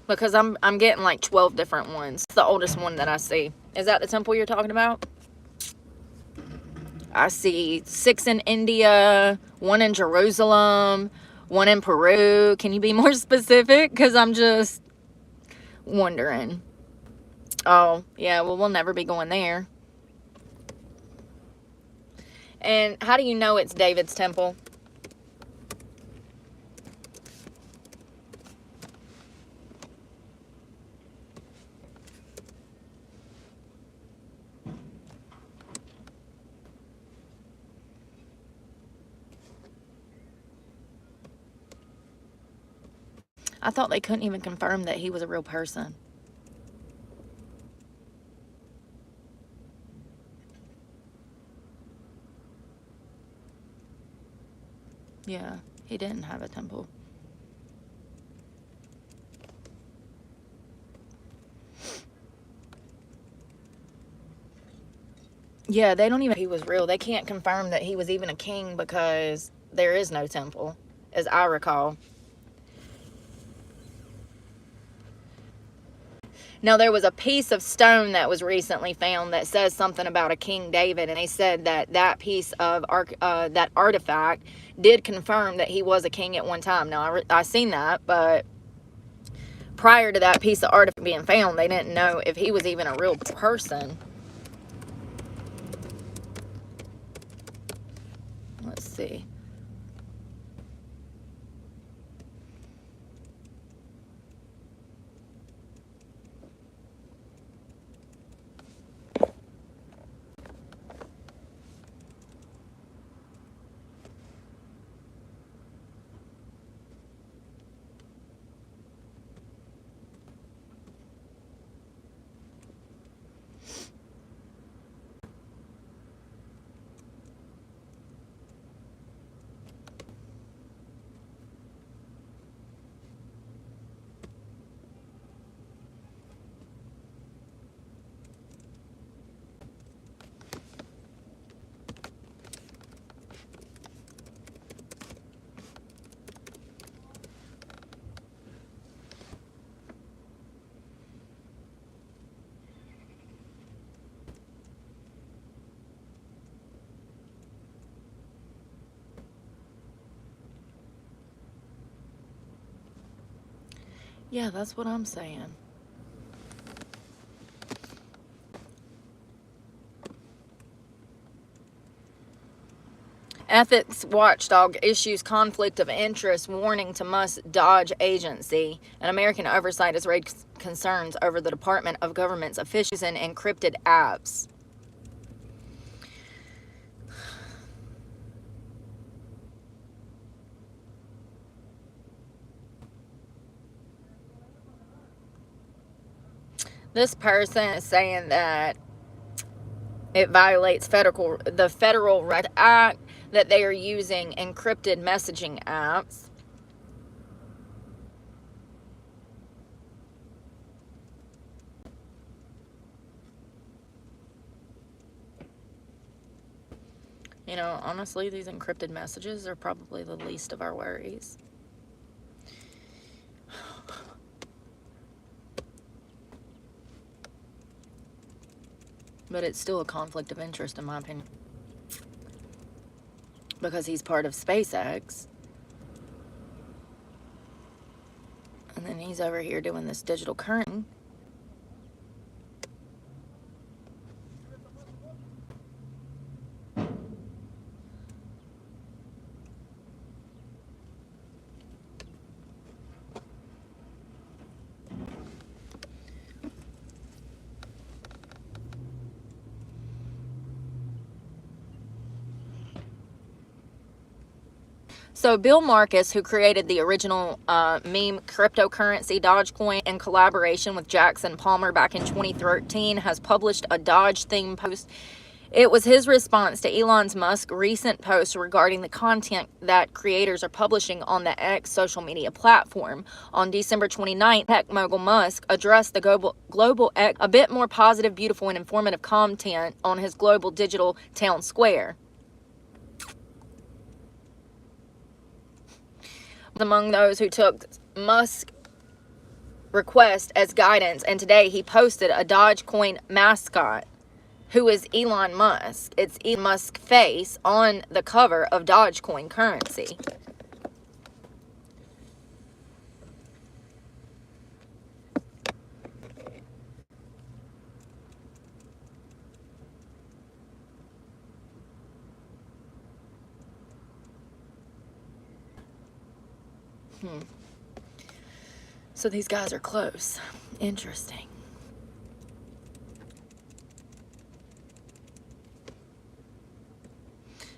Because I'm getting like 12 different ones. It's the oldest one that I see. Is that the temple you're talking about? I see 6 in India, 1 in Jerusalem, 1 in Peru. Can you be more specific? Because I'm just wondering. Oh, yeah, well, we'll never be going there. And how do you know it's David's temple? I thought they couldn't even confirm that he was a real person. Yeah, he didn't have a temple. Yeah, they don't even, he was real. They can't confirm that he was even a king because there is no temple, as I recall. Now, there was a piece of stone that was recently found that says something about a King David, and they said that that piece of that artifact did confirm that he was a king at one time. Now, I seen that, but prior to that piece of artifact being found, they didn't know if he was even a real person. Let's see. Yeah, that's what I'm saying. Ethics watchdog issues conflict of interest warning to Musk Dodge agency. An American oversight has raised concerns over the Department of Government's officials and encrypted apps. This person is saying that it violates the Federal Red Act, that they are using encrypted messaging apps. You know, honestly, these encrypted messages are probably the least of our worries. But it's still a conflict of interest, in my opinion. Because he's part of SpaceX. And then he's over here doing this digital currency. So Bill Marcus, who created the original meme cryptocurrency Dogecoin in collaboration with Jackson Palmer back in 2013, has published a Doge-themed post. It was his response to Elon Musk's recent post regarding the content that creators are publishing on the X social media platform. On December 29th, tech mogul Musk addressed the global X a bit more positive, beautiful, and informative content on his global digital town square. Among those who took Musk's request as guidance, and today he posted a Dogecoin mascot, who is Elon Musk. It's Elon Musk's face on the cover of Dogecoin currency. So these guys are close. Interesting.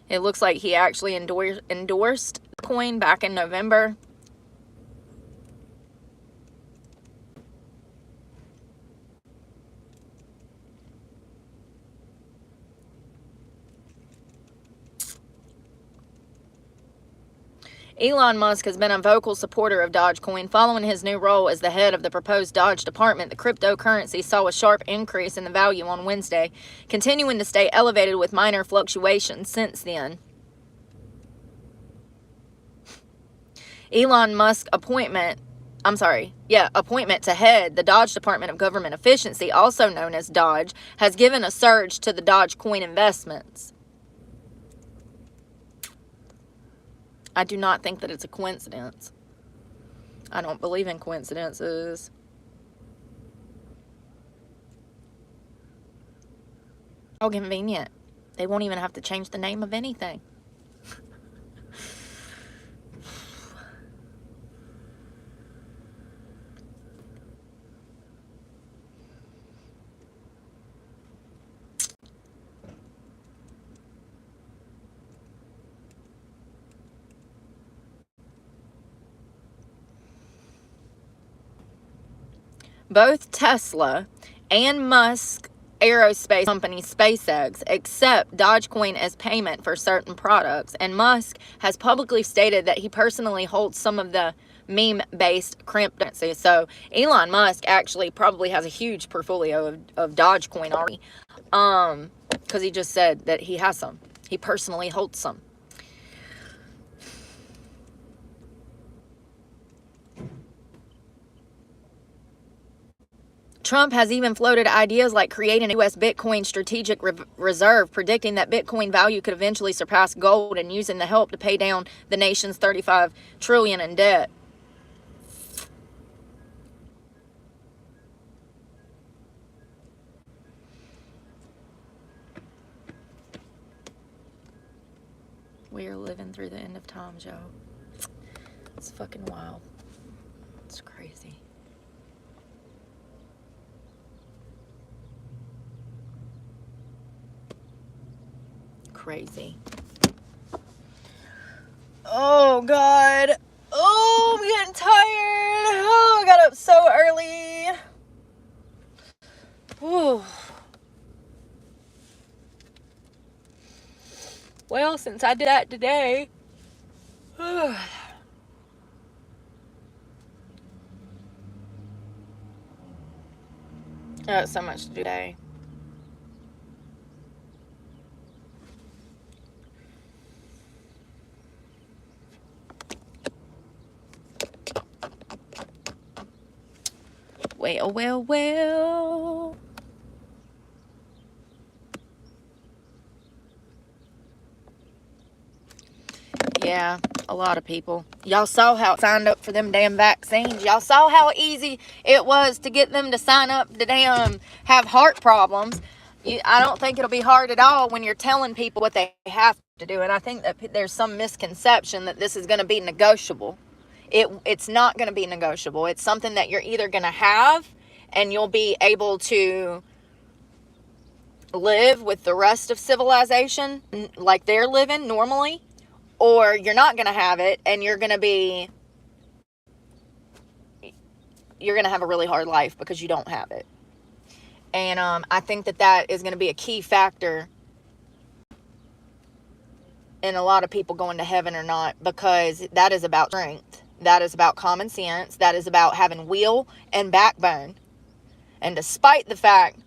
It looks like he actually endorsed coin back in November. Elon Musk has been a vocal supporter of Dogecoin. Following his new role as the head of the proposed Doge department, the cryptocurrency saw a sharp increase in the value on Wednesday, continuing to stay elevated with minor fluctuations since then. Elon Musk's appointment to head the Dodge Department of Government Efficiency, also known as Dodge, has given a surge to the Dogecoin investments. I do not think that it's a coincidence. I don't believe in coincidences. How convenient. They won't even have to change the name of anything. Both Tesla and Musk aerospace company SpaceX accept Dogecoin as payment for certain products, and Musk has publicly stated that he personally holds some of the meme-based cryptocurrency. So Elon Musk actually probably has a huge portfolio of Dogecoin already, because he just said that he has some. He personally holds some. Trump has even floated ideas like creating a U.S. Bitcoin strategic reserve, predicting that Bitcoin value could eventually surpass gold and using the help to pay down the nation's $35 trillion in debt. We are living through the end of times, y'all. It's fucking wild. It's crazy. Crazy. Oh God. Oh, I'm getting tired. Oh, I got up so early. Ooh. Well, since I did that today, I got so much to do today. Well, well, well. Yeah, a lot of people. Y'all saw how it signed up for them damn vaccines. Y'all saw how easy it was to get them to sign up to damn have heart problems. I don't think it'll be hard at all when you're telling people what they have to do. And I think that there's some misconception that this is going to be negotiable. It's not going to be negotiable. It's something that you're either going to have and you'll be able to live with the rest of civilization like they're living normally, or you're not going to have it and you're going to have a really hard life because you don't have it. And I think that is going to be a key factor in a lot of people going to heaven or not, because that is about strength. That is about common sense. That is about having will and backbone. And despite the fact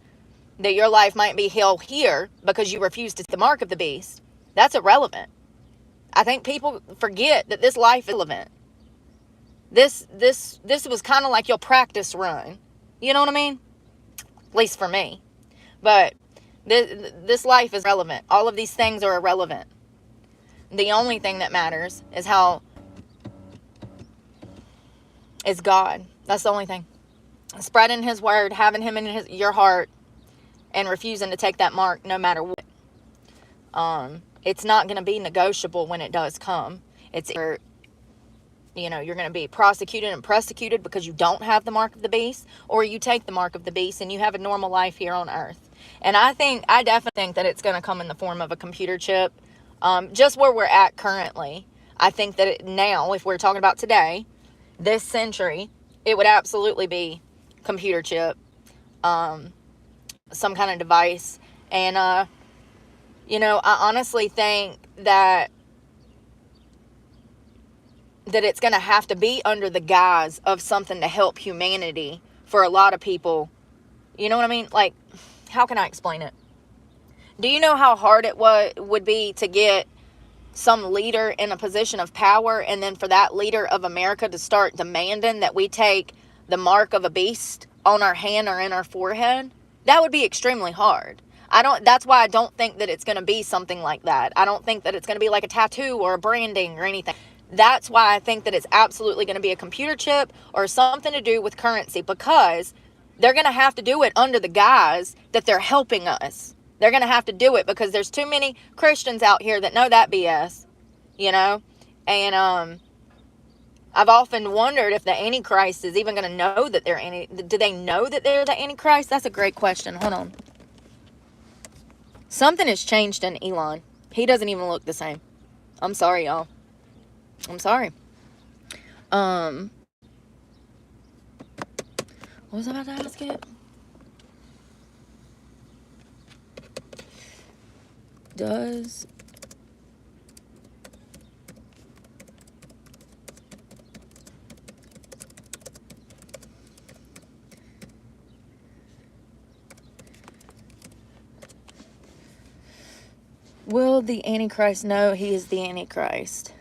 that your life might be hell here because you refuse to take the mark of the beast, that's irrelevant. I think people forget that this life is relevant. This was kind of like your practice run. You know what I mean? At least for me. But this life is relevant. All of these things are irrelevant. The only thing that matters is God. That's the only thing. Spreading his word, having him in your heart, and refusing to take that mark no matter what. It's not going to be negotiable when it does come. It's either, you're going to be prosecuted and persecuted because you don't have the mark of the beast, or you take the mark of the beast and you have a normal life here on earth. And I definitely think that it's going to come in the form of a computer chip. Just where we're at currently, I think that now, if we're talking about today, this century, it would absolutely be computer chip, some kind of device. And, I honestly think that it's going to have to be under the guise of something to help humanity for a lot of people. You know what I mean? Like, how can I explain it? Do you know how hard it would be to get some leader in a position of power, and then for that leader of America to start demanding that we take the mark of a beast on our hand or in our forehead? That would be extremely hard. That's why I don't think that it's going to be something like that. I don't think that it's going to be like a tattoo or a branding or anything. That's why I think that it's absolutely going to be a computer chip or something to do with currency, because they're going to have to do it under the guise that they're helping us. They're going to have to do it because there's too many Christians out here that know that BS, And I've often wondered if the Antichrist is even going to know that do they know that they're the Antichrist? That's a great question. Hold on. Something has changed in Elon. He doesn't even look the same. I'm sorry, y'all. I'm sorry. What was I about to ask it? Will the Antichrist know he is the Antichrist?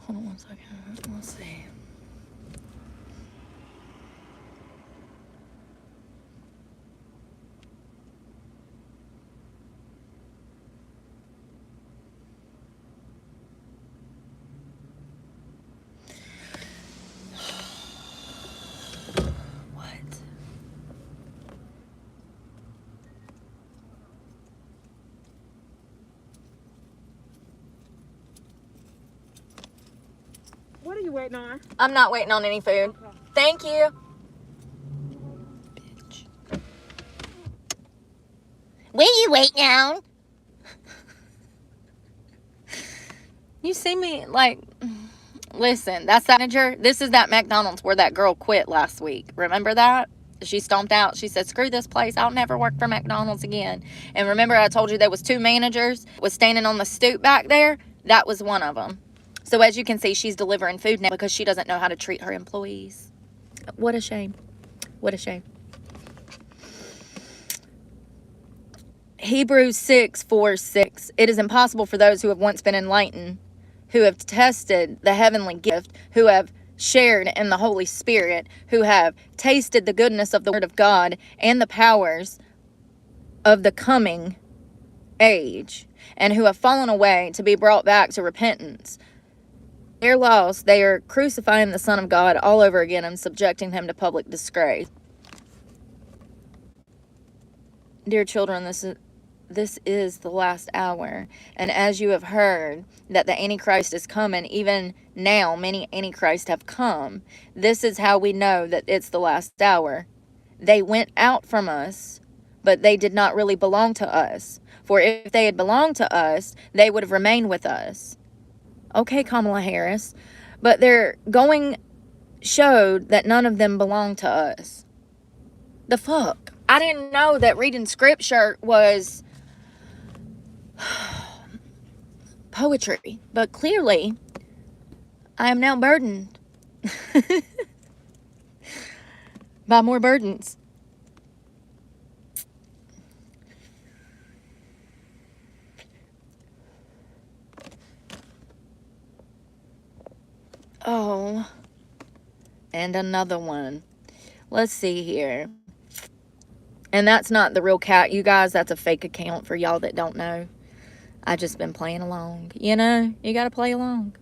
Hold on one second. Let's see. What are you waiting on? I'm not waiting on any food. Okay. Thank you. Bitch. What are you waiting on? You see me, like, listen, that's that manager. This is that McDonald's where that girl quit last week. Remember that? She stomped out. She said, screw this place. I'll never work for McDonald's again. And remember I told you there was 2 managers was standing on the stoop back there? That was one of them. So as you can see, she's delivering food now because she doesn't know how to treat her employees. What a shame. What a shame. Hebrews 6:4-6. It is impossible for those who have once been enlightened, who have tested the heavenly gift, who have shared in the Holy Spirit, who have tasted the goodness of the Word of God and the powers of the coming age, and who have fallen away, to be brought back to repentance. They're lost. They are crucifying the Son of God all over again and subjecting him to public disgrace. Dear children, this is the last hour. And as you have heard that the Antichrist is coming, even now many Antichrists have come. This is how we know that it's the last hour. They went out from us, but they did not really belong to us. For if they had belonged to us, they would have remained with us. Okay, Kamala Harris. But their going showed that none of them belonged to us. The fuck? I didn't know that reading scripture was poetry. But clearly, I am now burdened by more burdens. Oh, and another one. Let's see here. And that's not the real cat, you guys. That's a fake account for y'all that don't know. I just been playing along. You know, you got to play along.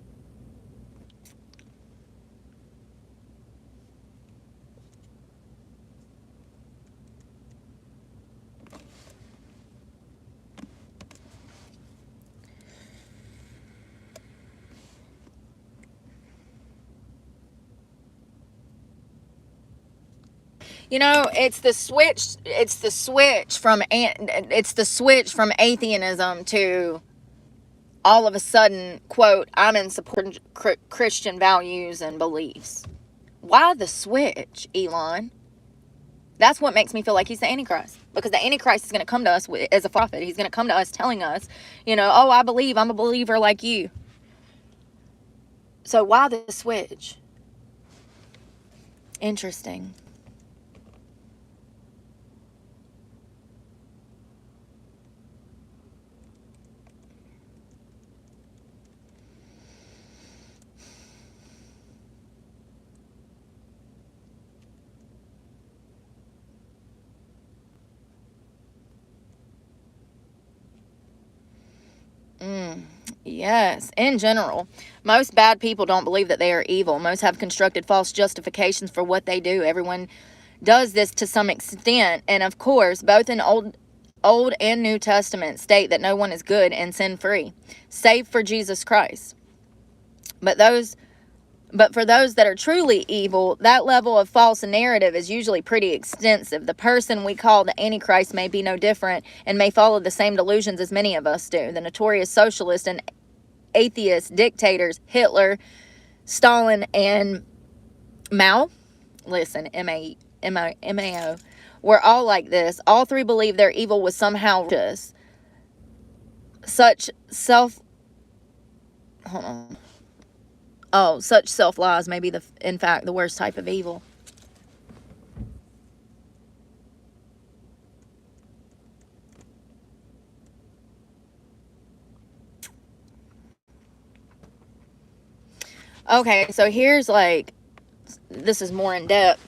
You know, it's the switch from atheism to all of a sudden, quote, I'm in support of Christian values and beliefs. Why the switch, Elon? That's what makes me feel like he's the Antichrist. Because the Antichrist is going to come to us as a prophet. He's going to come to us telling us, you know, oh, I believe, I'm a believer like you. So why the switch? Interesting. Yes, in general, most bad people don't believe that they are evil. Most have constructed false justifications for what they do. Everyone does this to some extent, and of course, both in Old and New Testament state that no one is good and sin-free, save for Jesus Christ. But for those that are truly evil, that level of false narrative is usually pretty extensive. The person we call the Antichrist may be no different and may follow the same delusions as many of us do. The notorious socialist and atheist dictators, Hitler, Stalin, and Mao, listen, M-A-O, were all like this. All three believe their evil was somehow just such such self-lies may be, in fact, the worst type of evil. Okay, so here's this is more in depth.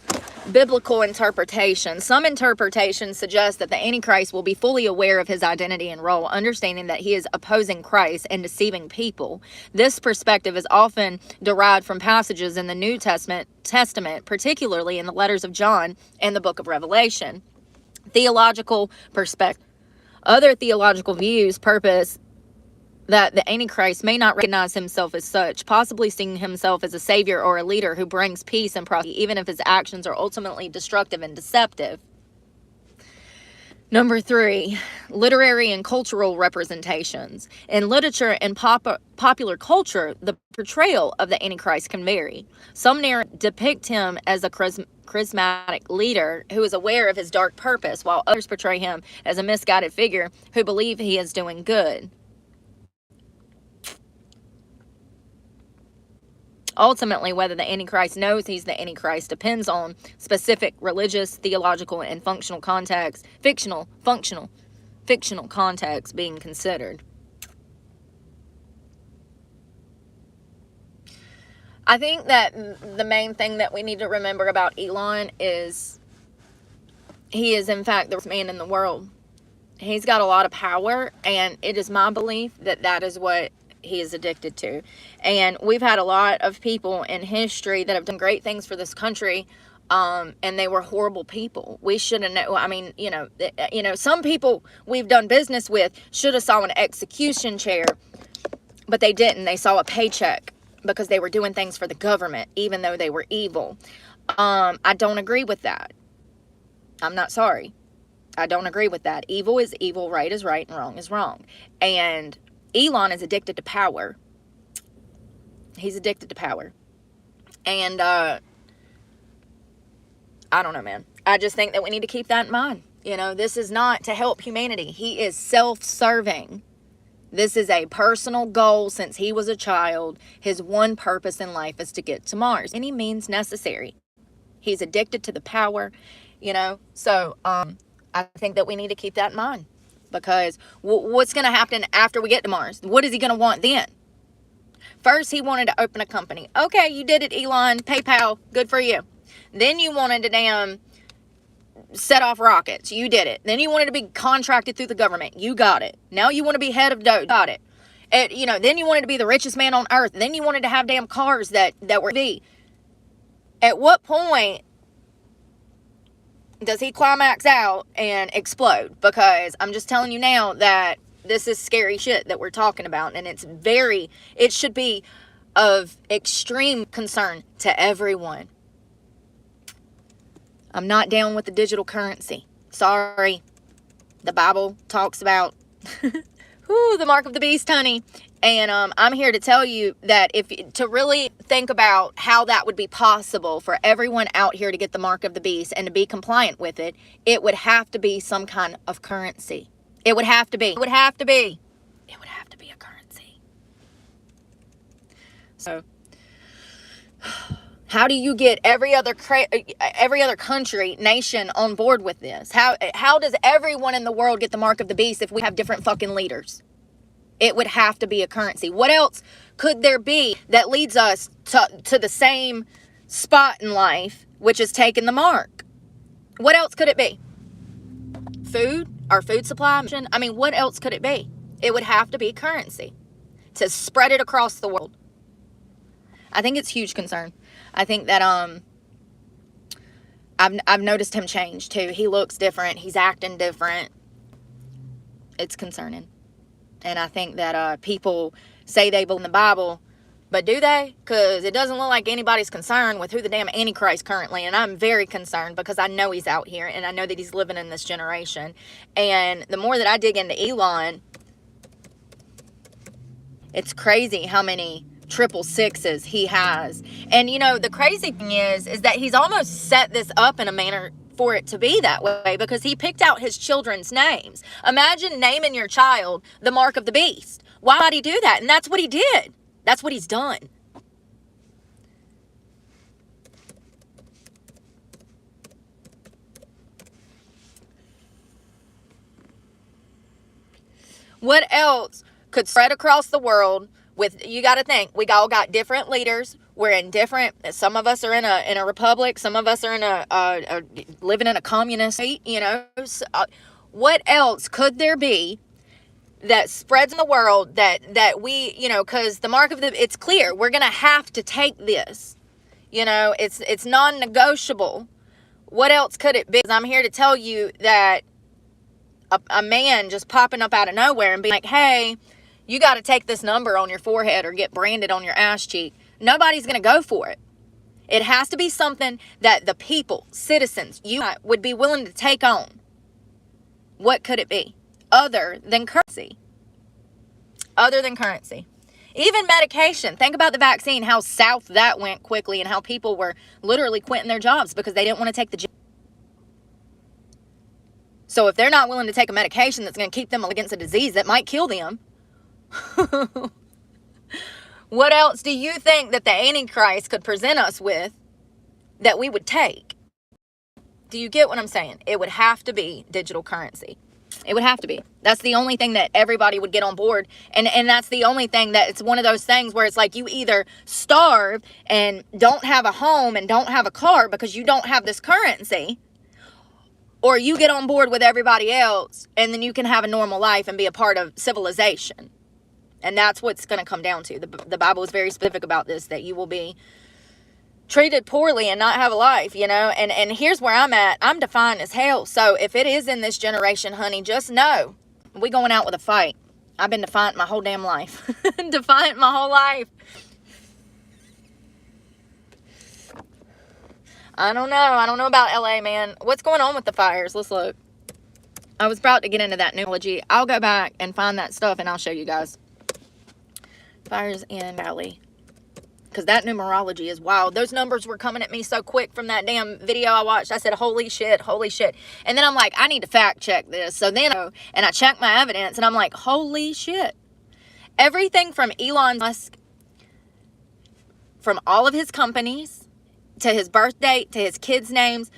Biblical interpretation. Some interpretations suggest that the Antichrist will be fully aware of his identity and role, understanding that he is opposing Christ and deceiving people. This perspective is often derived from passages in the New Testament, particularly in the letters of John and the book of Revelation. Theological perspective. Other theological views purpose that the Antichrist may not recognize himself as such, possibly seeing himself as a savior or a leader who brings peace and prosperity, even if his actions are ultimately destructive and deceptive. Number 3, literary and cultural representations. In literature and popular culture, the portrayal of the Antichrist can vary. Some depict him as a charismatic leader who is aware of his dark purpose, while others portray him as a misguided figure who believe he is doing good. Ultimately, whether the Antichrist knows he's the Antichrist depends on specific religious, theological, and functional context. Functional fictional context being considered. I think that the main thing that we need to remember about Elon is he is, in fact, the richest man in the world. He's got a lot of power, and it is my belief that that is what he is addicted to. And we've had a lot of people in history that have done great things for this country, and they were horrible people. We should have known. I mean, some people we've done business with should have saw an execution chair, but they didn't. They saw a paycheck because they were doing things for the government, even though they were evil. I don't agree with that. I'm not sorry. I don't agree with that. Evil is evil, right is right, and wrong is wrong. And Elon is addicted to power. He's addicted to power. And I don't know, man. I just think that we need to keep that in mind. This is not to help humanity. He is self-serving. This is a personal goal since he was a child. His one purpose in life is to get to Mars. Any means necessary. He's addicted to the power, So, I think that we need to keep that in mind. Because what's going to happen after we get to Mars? What is he going to want then? First, he wanted to open a company. Okay, you did it, Elon. PayPal. Good for you. Then you wanted to damn set off rockets. You did it. Then you wanted to be contracted through the government. You got it. Now you want to be head of Doge. Got it. Then you wanted to be the richest man on earth. Then you wanted to have damn cars that were EV. At what point does he climax out and explode? Because I'm just telling you now that this is scary shit that we're talking about. And it should be of extreme concern to everyone. I'm not down with the digital currency. Sorry. The Bible talks about the mark of the beast, honey. And I'm here to tell you that to really think about how that would be possible for everyone out here to get the mark of the beast and to be compliant with it, it would have to be some kind of currency. It would have to be. It would have to be. It would have to be a currency. So, how do you get every other country, nation on board with this? How does everyone in the world get the mark of the beast if we have different fucking leaders? It would have to be a currency. What else could there be that leads us to the same spot in life, which is taking the mark? What else could it be? Food? Our food supply? I mean, what else could it be? It would have to be currency to spread it across the world. I think it's huge concern. I think that I've noticed him change too. He looks different. He's acting different. It's concerning. And I think that people say they believe in the Bible, but do they? Because it doesn't look like anybody's concerned with who the damn Antichrist currently. And I'm very concerned because I know he's out here and I know that he's living in this generation. And the more that I dig into Elon, it's crazy how many 666s he has. And the crazy thing is that he's almost set this up in a manner for it to be that way because he picked out his children's names. Imagine naming your child the mark of the beast. Why would he do that? And that's what he did. That's what he's done. What else could spread across the world you got to think, we all got different leaders. We're in different, some of us are in a republic. Some of us are in living in a communist state, So, what else could there be that spreads in the world that we, because the mark of it's clear. We're going to have to take this. It's non-negotiable. What else could it be? I'm here to tell you that a man just popping up out of nowhere and being like, hey, you got to take this number on your forehead or get branded on your ass cheek. Nobody's going to go for it. It has to be something that the people, citizens, you would be willing to take on. What could it be? Other than currency. Other than currency. Even medication. Think about the vaccine, how south that went quickly and how people were literally quitting their jobs because they didn't want to take the jab. So if they're not willing to take a medication that's going to keep them against a disease that might kill them, what else do you think that the Antichrist could present us with that we would take? Do you get what I'm saying? It would have to be digital currency. It would have to be. That's the only thing that everybody would get on board. And that's the only thing that it's one of those things where it's like you either starve and don't have a home and don't have a car because you don't have this currency, or you get on board with everybody else and then you can have a normal life and be a part of civilization. And that's what's going to come down to. The Bible is very specific about this, that you will be treated poorly and not have a life, you know. And here's where I'm at. I'm defiant as hell. So if it is in this generation, honey, just know we going out with a fight. I've been defiant my whole damn life. Defiant my whole life. I don't know. I don't know about LA, man. What's going on with the fires? Let's look. I was about to get into that numerology. I'll go back and find that stuff and I'll show you guys. Fires in Valley. Because that numerology is wild. Those numbers were coming at me so quick from that damn video I watched. I said, holy shit, holy shit. And then I'm like, I need to fact check this. So then, and I checked my evidence and I'm like, holy shit. Everything from Elon Musk, from all of his companies, to his birth date, to his kids' names,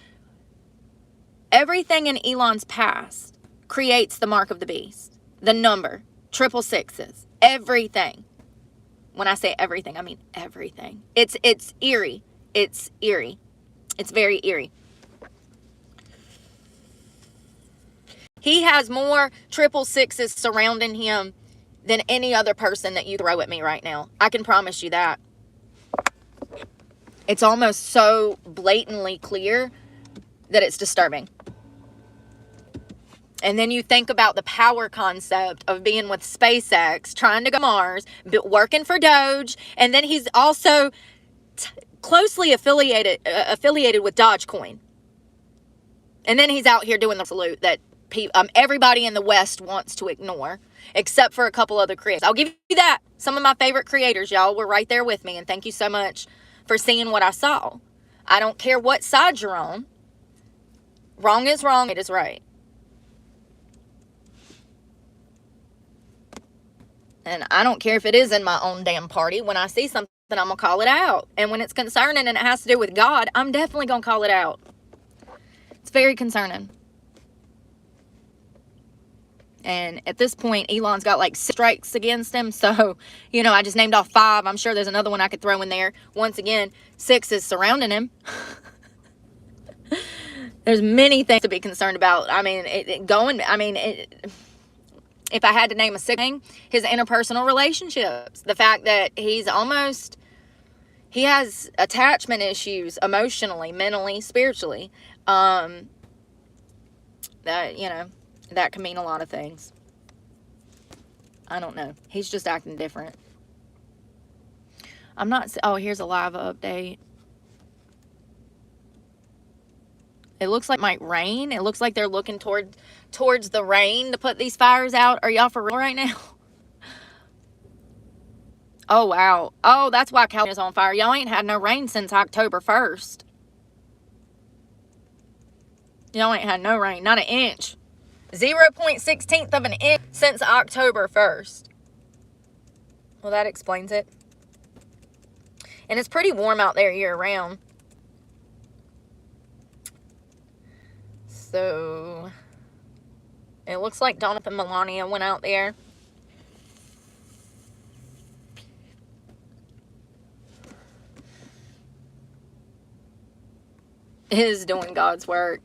everything in Elon's past creates the mark of the beast. The number, 666, everything. When I say everything, I mean everything. It's eerie. It's eerie. It's very eerie. He has more 666s surrounding him than any other person that you throw at me right now. I can promise you that. It's almost so blatantly clear that it's disturbing. And then you think about the power concept of being with SpaceX, trying to go to Mars, but working for Doge. And then he's also closely affiliated with Dogecoin. And then he's out here doing the salute that everybody in the West wants to ignore, except for a couple other creators. I'll give you that. Some of my favorite creators, y'all, were right there with me. And thank you so much for seeing what I saw. I don't care what side you're on. Wrong is wrong. It is right. And I don't care if it is in my own damn party. When I see something, I'm going to call it out. And when it's concerning and it has to do with God, I'm definitely going to call it out. It's very concerning. And at this point, Elon's got like 6 strikes against him. So, you know, I just named off 5. I'm sure there's another one I could throw in there. Once again, 6 is surrounding him. There's many things to be concerned about. I mean, if I had to name a 6 thing, his interpersonal relationships. The fact that he has attachment issues emotionally, mentally, spiritually. That, you know, that can mean a lot of things. I don't know. He's just acting different. I'm not... Oh, here's a live update. It looks like it might rain. It looks like they're looking towards the rain to put these fires out. Are y'all for real right now? Oh, wow. Oh, that's why California's on fire. Y'all ain't had no rain since October 1st. Y'all ain't had no rain. Not an inch. 0.16th of an inch since October 1st. Well, that explains it. And it's pretty warm out there year round. So, it looks like Donald and Melania went out there. Is doing God's work.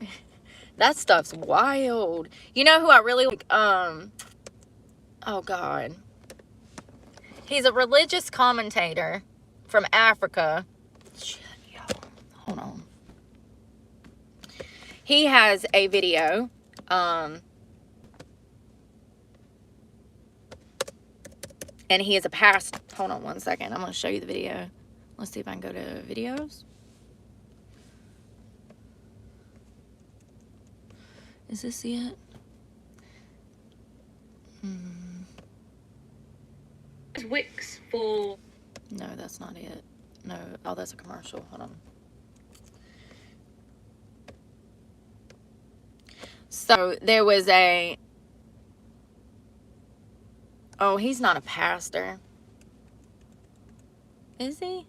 That stuff's wild. You know who I really like? Oh, God. He's a religious commentator from Africa. Shit, y'all. Hold on. He has a video. And he is a pastor. Hold on one second. I'm going to show you the video. Let's see if I can go to videos. Is this it? Wicks for... No, that's not it. No. Oh, that's a commercial. Hold on. So, there was a... Oh, he's not a pastor. Is he?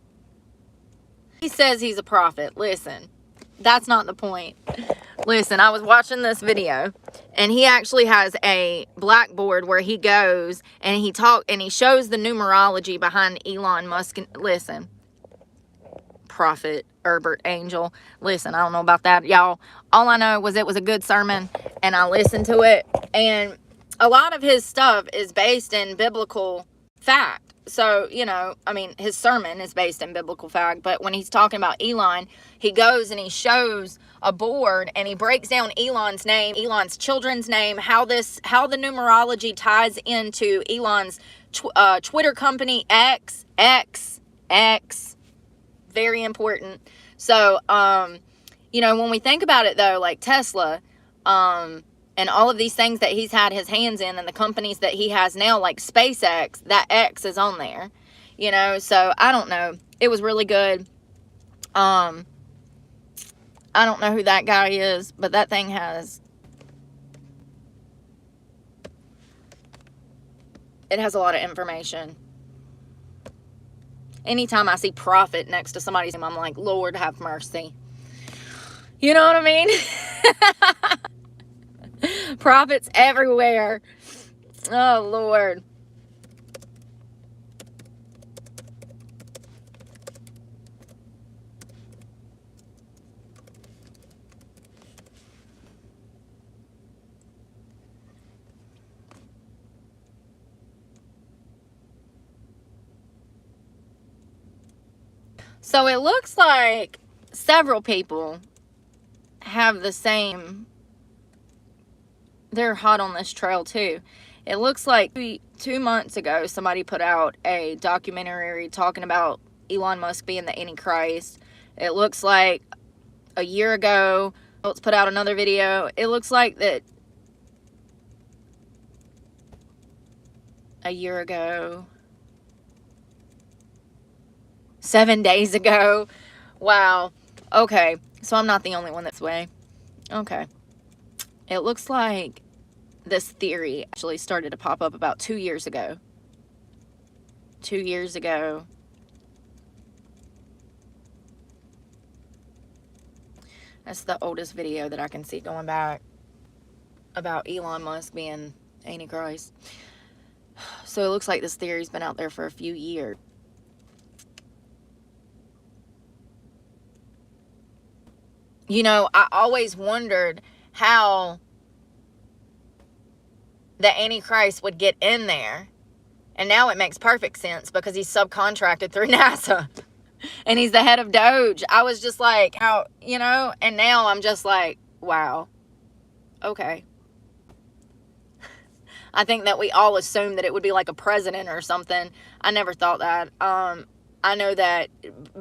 He says he's a prophet. Listen, that's not the point. Listen, I was watching this video, and he actually has a blackboard where he goes and he shows the numerology behind Elon Musk. Listen, Prophet, Herbert, Angel. Listen, I don't know about that, y'all. All I know was it was a good sermon, and I listened to it. And a lot of his stuff is based in biblical fact. So, you know, I mean, his sermon is based in biblical fact. But when he's talking about Elon, he goes and he shows a board and he breaks down Elon's name, Elon's children's name, how the numerology ties into Elon's Twitter company, X. Very important. So, you know, when we think about it, though, like Tesla, and all of these things that he's had his hands in, and the companies that he has now, like SpaceX, that X is on there, you know. So I don't know. It was really good. I don't know who that guy is, but that thing has, it has a lot of information. Anytime I see Prophet next to somebody's name, I'm like, Lord have mercy. You know what I mean? Prophets everywhere. Oh, Lord. So it looks like several people have the same, they're hot on this trail too. It looks like 2 months ago, somebody put out a documentary talking about Elon Musk being the Antichrist. It looks like a year ago, let's put out another video. It looks like that a year ago, 7 days ago. Wow. Okay. So I'm not the only one that's way. Okay. It looks like this theory actually started to pop up about 2 years ago. 2 years ago. That's the oldest video that I can see going back about Elon Musk being Antichrist. So it looks like this theory's been out there for a few years. You know, I always wondered how the Antichrist would get in there. And now it makes perfect sense because he's subcontracted through NASA. And he's the head of Doge. I was just like, how, you know, and now I'm just like, wow. Okay. I think that we all assumed that it would be like a president or something. I never thought that. I know that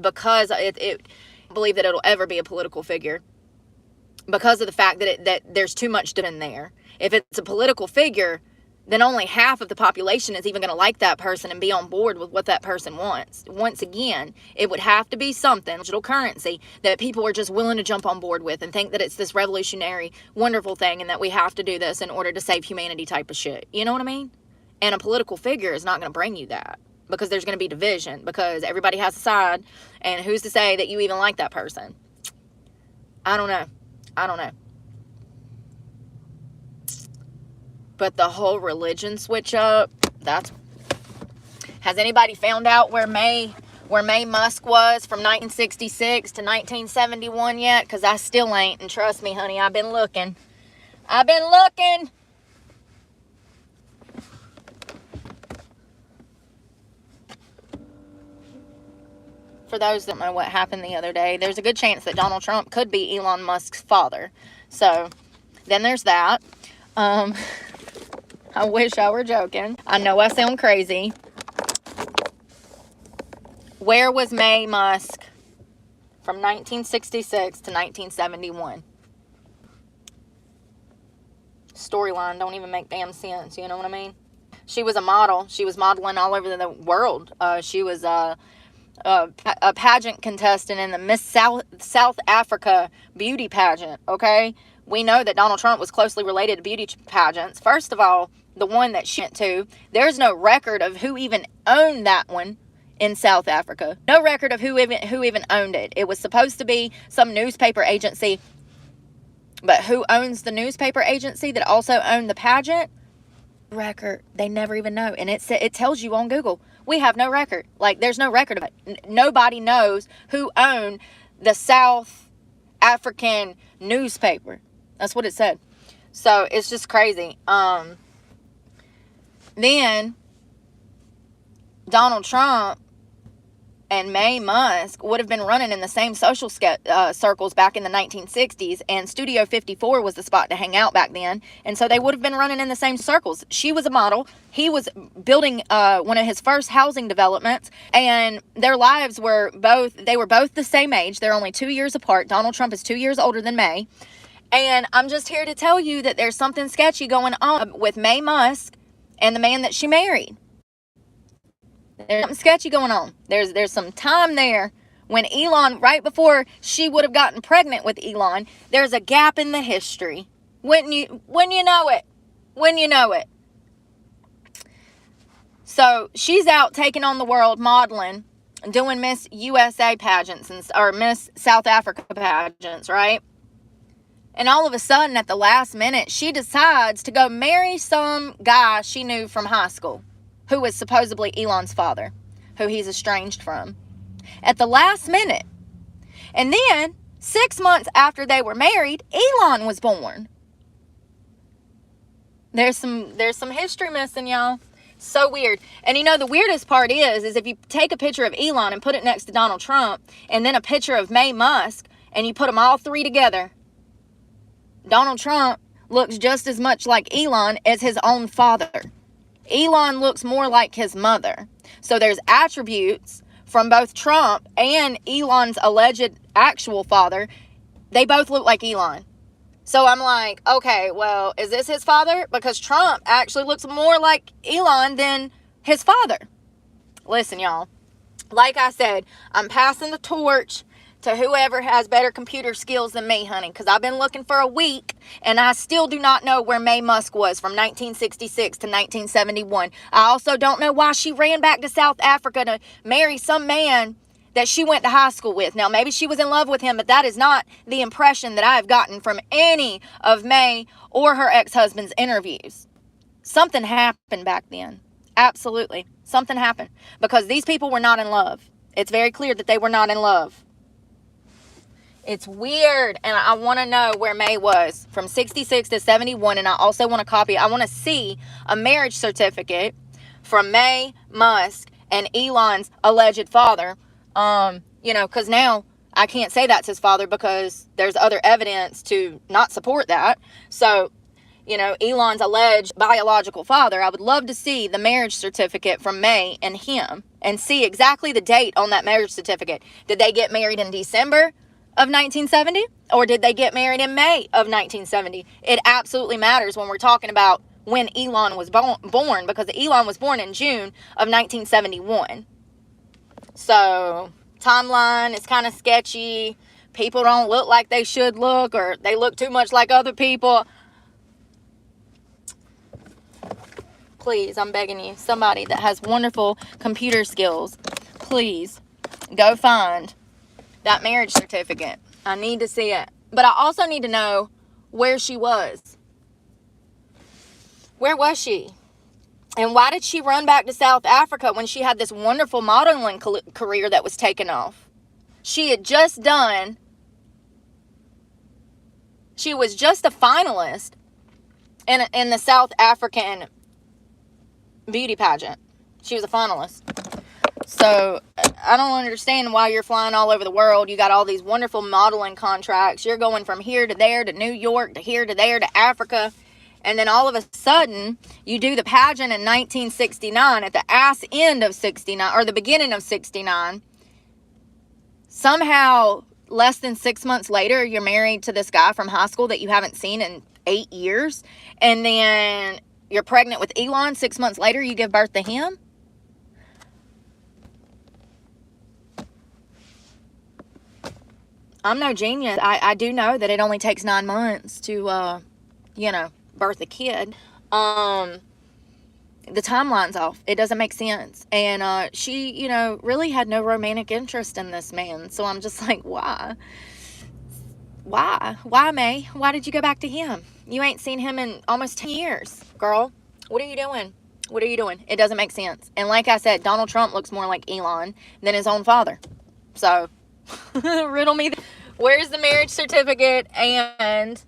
because it believe that it'll ever be a political figure because of the fact that that there's too much in there. If it's a political figure, then only half of the population is even going to like that person and be on board with what that person wants. Once again, it would have to be something, digital currency, that people are just willing to jump on board with and think that it's this revolutionary, wonderful thing and that we have to do this in order to save humanity type of shit. You know what I mean? And a political figure is not going to bring you that. Because there's going to be division. Because everybody has a side. And who's to say that you even like that person? I don't know. I don't know. But the whole religion switch up, that's... Has anybody found out where May Musk was from 1966 to 1971 yet? Because I still ain't. And trust me, honey, I've been looking. I've been looking. For those that don't know what happened the other day, there's a good chance that Donald Trump could be Elon Musk's father. So, then there's that. I wish I were joking. I know I sound crazy. Where was May Musk from 1966 to 1971? Storyline don't even make damn sense, you know what I mean? She was a model. She was modeling all over the world. She was a pageant contestant in the Miss South Africa beauty pageant, okay? We know that Donald Trump was closely related to beauty pageants. First of all, the one that she went to, there's no record of who even owned that one in South Africa. No record of who even owned it. It was supposed to be some newspaper agency But who owns the newspaper agency that also owned the pageant? Record. They never even know. And it tells you on Google, we have no record. Like, there's no record of it. Nobody knows who owned the South African newspaper. That's what it said. So it's just crazy. Then Donald Trump and May Musk would have been running in the same social circles back in the 1960s, and Studio 54 was the spot to hang out back then, and so they would have been running in the same circles. She was a model. He was building one of his first housing developments, and their lives were both the same age. They're only 2 years apart. Donald Trump is 2 years older than May, and I'm just here to tell you that there's something sketchy going on with May Musk and the man that she married. There's something sketchy going on. There's some time there when Elon, right before she would have gotten pregnant with Elon, there's a gap in the history. When you know it. When you know it. So she's out taking on the world, modeling, doing Miss USA pageants or Miss South Africa pageants, right? And all of a sudden, at the last minute, she decides to go marry some guy she knew from high school, who was supposedly Elon's father, who he's estranged from, at the last minute. And then, 6 months after they were married, Elon was born. There's some history missing, y'all. So weird. And you know, the weirdest part is if you take a picture of Elon and put it next to Donald Trump, and then a picture of May Musk, and you put them all three together, Donald Trump looks just as much like Elon as his own father. Elon looks more like his mother. So there's attributes from both Trump and Elon's alleged actual father. They both look like Elon. So I'm like, okay, well, is this his father? Because Trump actually looks more like Elon than his father. Listen, y'all. Like I said, I'm passing the torch to whoever has better computer skills than me, honey, because I've been looking for a week, and I still do not know where May Musk was from 1966 to 1971. I also don't know why she ran back to South Africa to marry some man that she went to high school with. Now, maybe she was in love with him, but that is not the impression that I've gotten from any of May or her ex-husband's interviews. Something happened back then. Absolutely. Something happened, because these people were not in love. It's very clear that they were not in love. It's weird, and I want to know where May was from 66 to 71, and I also want a copy. I want to see a marriage certificate from May Musk and Elon's alleged father, because now I can't say that's his father because there's other evidence to not support that. So, Elon's alleged biological father, I would love to see the marriage certificate from May and him and see exactly the date on that marriage certificate. Did they get married in December of 1970, or did they get married in May of 1970? It absolutely matters when we're talking about when Elon was born, because Elon was born in June of 1971. So, timeline is kind of sketchy. People don't look like they should look, or they look too much like other people. Please, I'm begging you, somebody that has wonderful computer skills, please go find that marriage certificate. I need to see it. But I also need to know where she was. Where was she? And why did she run back to South Africa when she had this wonderful modeling career that was taken off? She was just a finalist in the South African beauty pageant. She was a finalist. So, I don't understand why you're flying all over the world. You got all these wonderful modeling contracts. You're going from here to there to New York to here to there to Africa. And then all of a sudden, you do the pageant in 1969 at the ass end of 69, or the beginning of 69. Somehow, less than 6 months later, you're married to this guy from high school that you haven't seen in 8 years. And then you're pregnant with Elon. 6 months later, you give birth to him. I'm no genius. I do know that it only takes 9 months to, birth a kid. The timeline's off. It doesn't make sense. And she, really had no romantic interest in this man. So I'm just like, why? Why? Why, May? Why did you go back to him? You ain't seen him in almost 10 years. Girl, what are you doing? What are you doing? It doesn't make sense. And like I said, Donald Trump looks more like Elon than his own father. So, riddle me. Where's the marriage certificate? And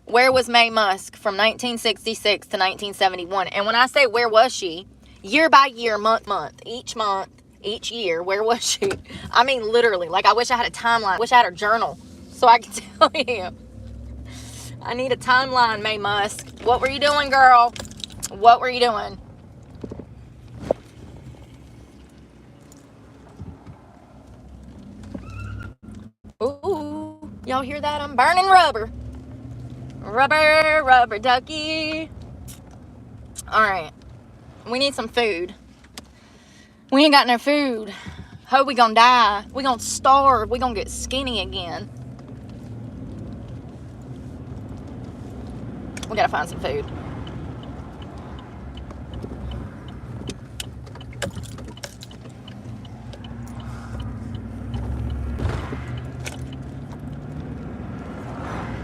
where was May Musk from 1966 to 1971? And when I say where was she, year by year, month, each year, where was she? I mean, literally. Like, I wish I had a timeline. I wish I had a journal so I could tell you. I need a timeline, May Musk. What were you doing, girl? What were you doing? Ooh, y'all hear that? I'm burning rubber. Rubber ducky. All right. We need some food. We ain't got no food. Ho, we gonna die. We gonna starve. We gonna get skinny again. We gotta find some food.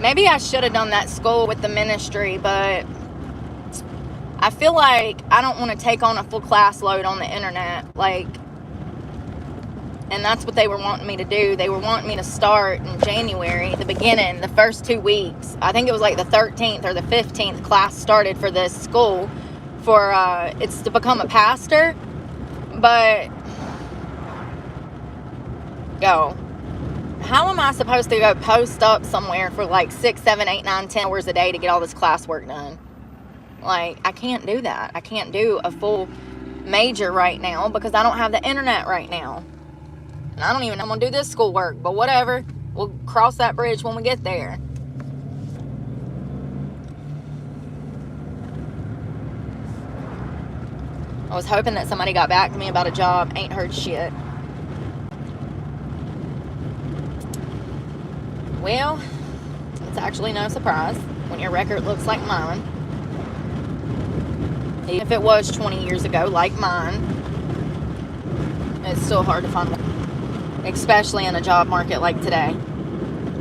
Maybe I should have done that school with the ministry, but I feel like I don't want to take on a full class load on the internet. Like, and that's what they were wanting me to do. They were wanting me to start in January, the beginning, the first 2 weeks. I think it was like the 13th or the 15th class started for this school for, it's to become a pastor. But, yo, how am I supposed to go post up somewhere for like 6, 7, 8, 9, 10 hours a day to get all this classwork done? Like, I can't do that. I can't do a full major right now because I don't have the internet right now. And I don't even know I'm going to do this schoolwork, but whatever. We'll cross that bridge when we get there. I was hoping that somebody got back to me about a job. Ain't heard shit. Well, it's actually no surprise when your record looks like mine. Even if it was 20 years ago, like mine, it's still hard to find one, especially in a job market like today.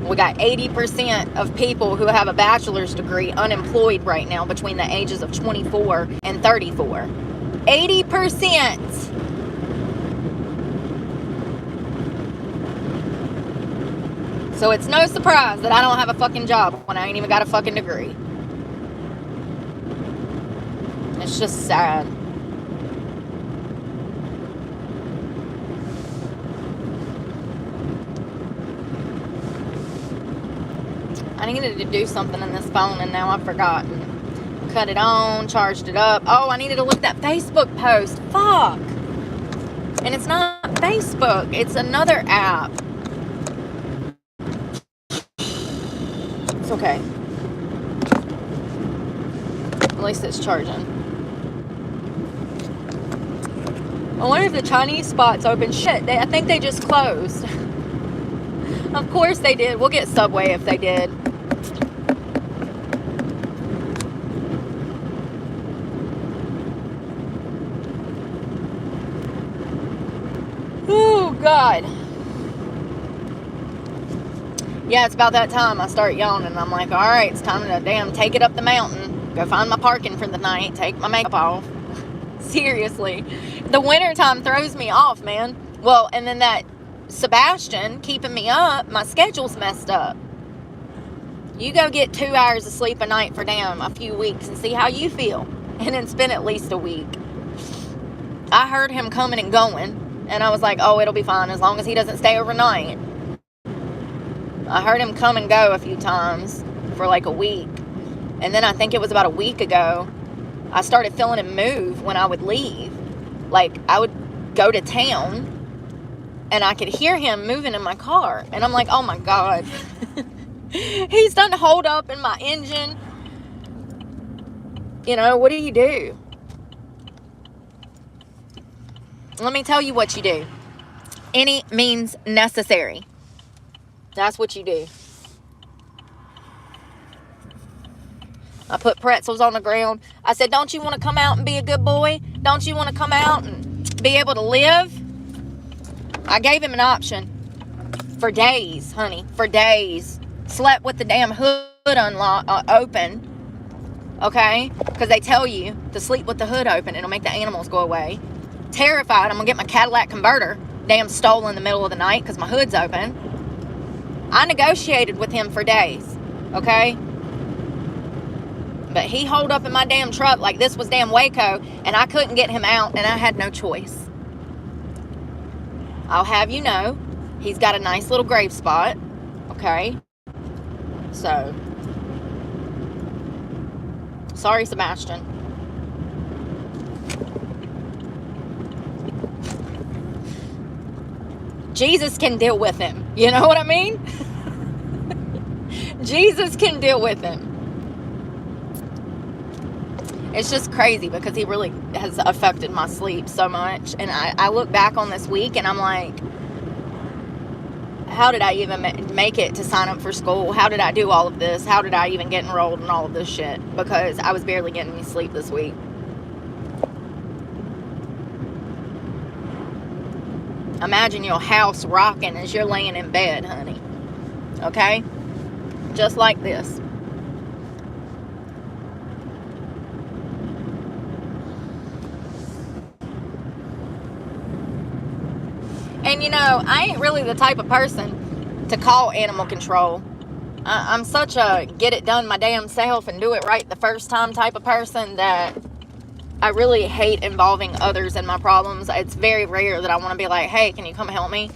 We got 80% of people who have a bachelor's degree unemployed right now between the ages of 24 and 34. 80%! So it's no surprise that I don't have a fucking job when I ain't even got a fucking degree. It's just sad. I needed to do something in this phone and now I've forgotten. Cut it on, charged it up. Oh, I needed to look at that Facebook post. Fuck. And it's not Facebook. It's another app. It's okay. At least it's charging. I wonder if the Chinese spot's open. Shit, I think they just closed. Of course they did. We'll get Subway if they did. Oh, God. Yeah, it's about that time I start yawning. I'm like, all right, it's time to damn take it up the mountain. Go find my parking for the night. Take my makeup off. Seriously. The wintertime throws me off, man. Well, and then that Sebastian keeping me up, my schedule's messed up. You go get 2 hours of sleep a night for damn a few weeks and see how you feel. And it's been at least a week. I heard him coming and going. And I was like, oh, it'll be fine as long as he doesn't stay overnight. I heard him come and go a few times for like a week. And then I think it was about a week ago, I started feeling him move when I would leave. Like, I would go to town and I could hear him moving in my car. And I'm like, oh my God. He's done hold up in my engine. You know, what do you do? Let me tell you what you do. Any means necessary. That's what you do. I put pretzels on the ground. I said, don't you want to come out and be a good boy? Don't you want to come out and be able to live? I gave him an option. For days, honey. For days. slept with the damn hood open, okay? Because they tell you to sleep with the hood open. It'll make the animals go away. Terrified I'm going to get my Cadillac converter damn stole in the middle of the night because my hood's open. I negotiated with him for days, okay? But he holed up in my damn truck like this was damn Waco, and I couldn't get him out, and I had no choice. I'll have you know, he's got a nice little grave spot, okay? So, sorry, Sebastian. Jesus can deal with him. You know what I mean? Jesus can deal with him. It's just crazy because he really has affected my sleep so much. And I look back on this week and I'm like, how did I even make it to sign up for school? How did I do all of this? How did I even get enrolled in all of this shit? Because I was barely getting any sleep this week. Imagine your house rocking as you're laying in bed, honey. Okay? Just like this. And you know, I ain't really the type of person to call animal control. I'm such a get it done my damn self and do it right the first time type of person that I really hate involving others in my problems. It's very rare that I want to be like, hey, can you come help me?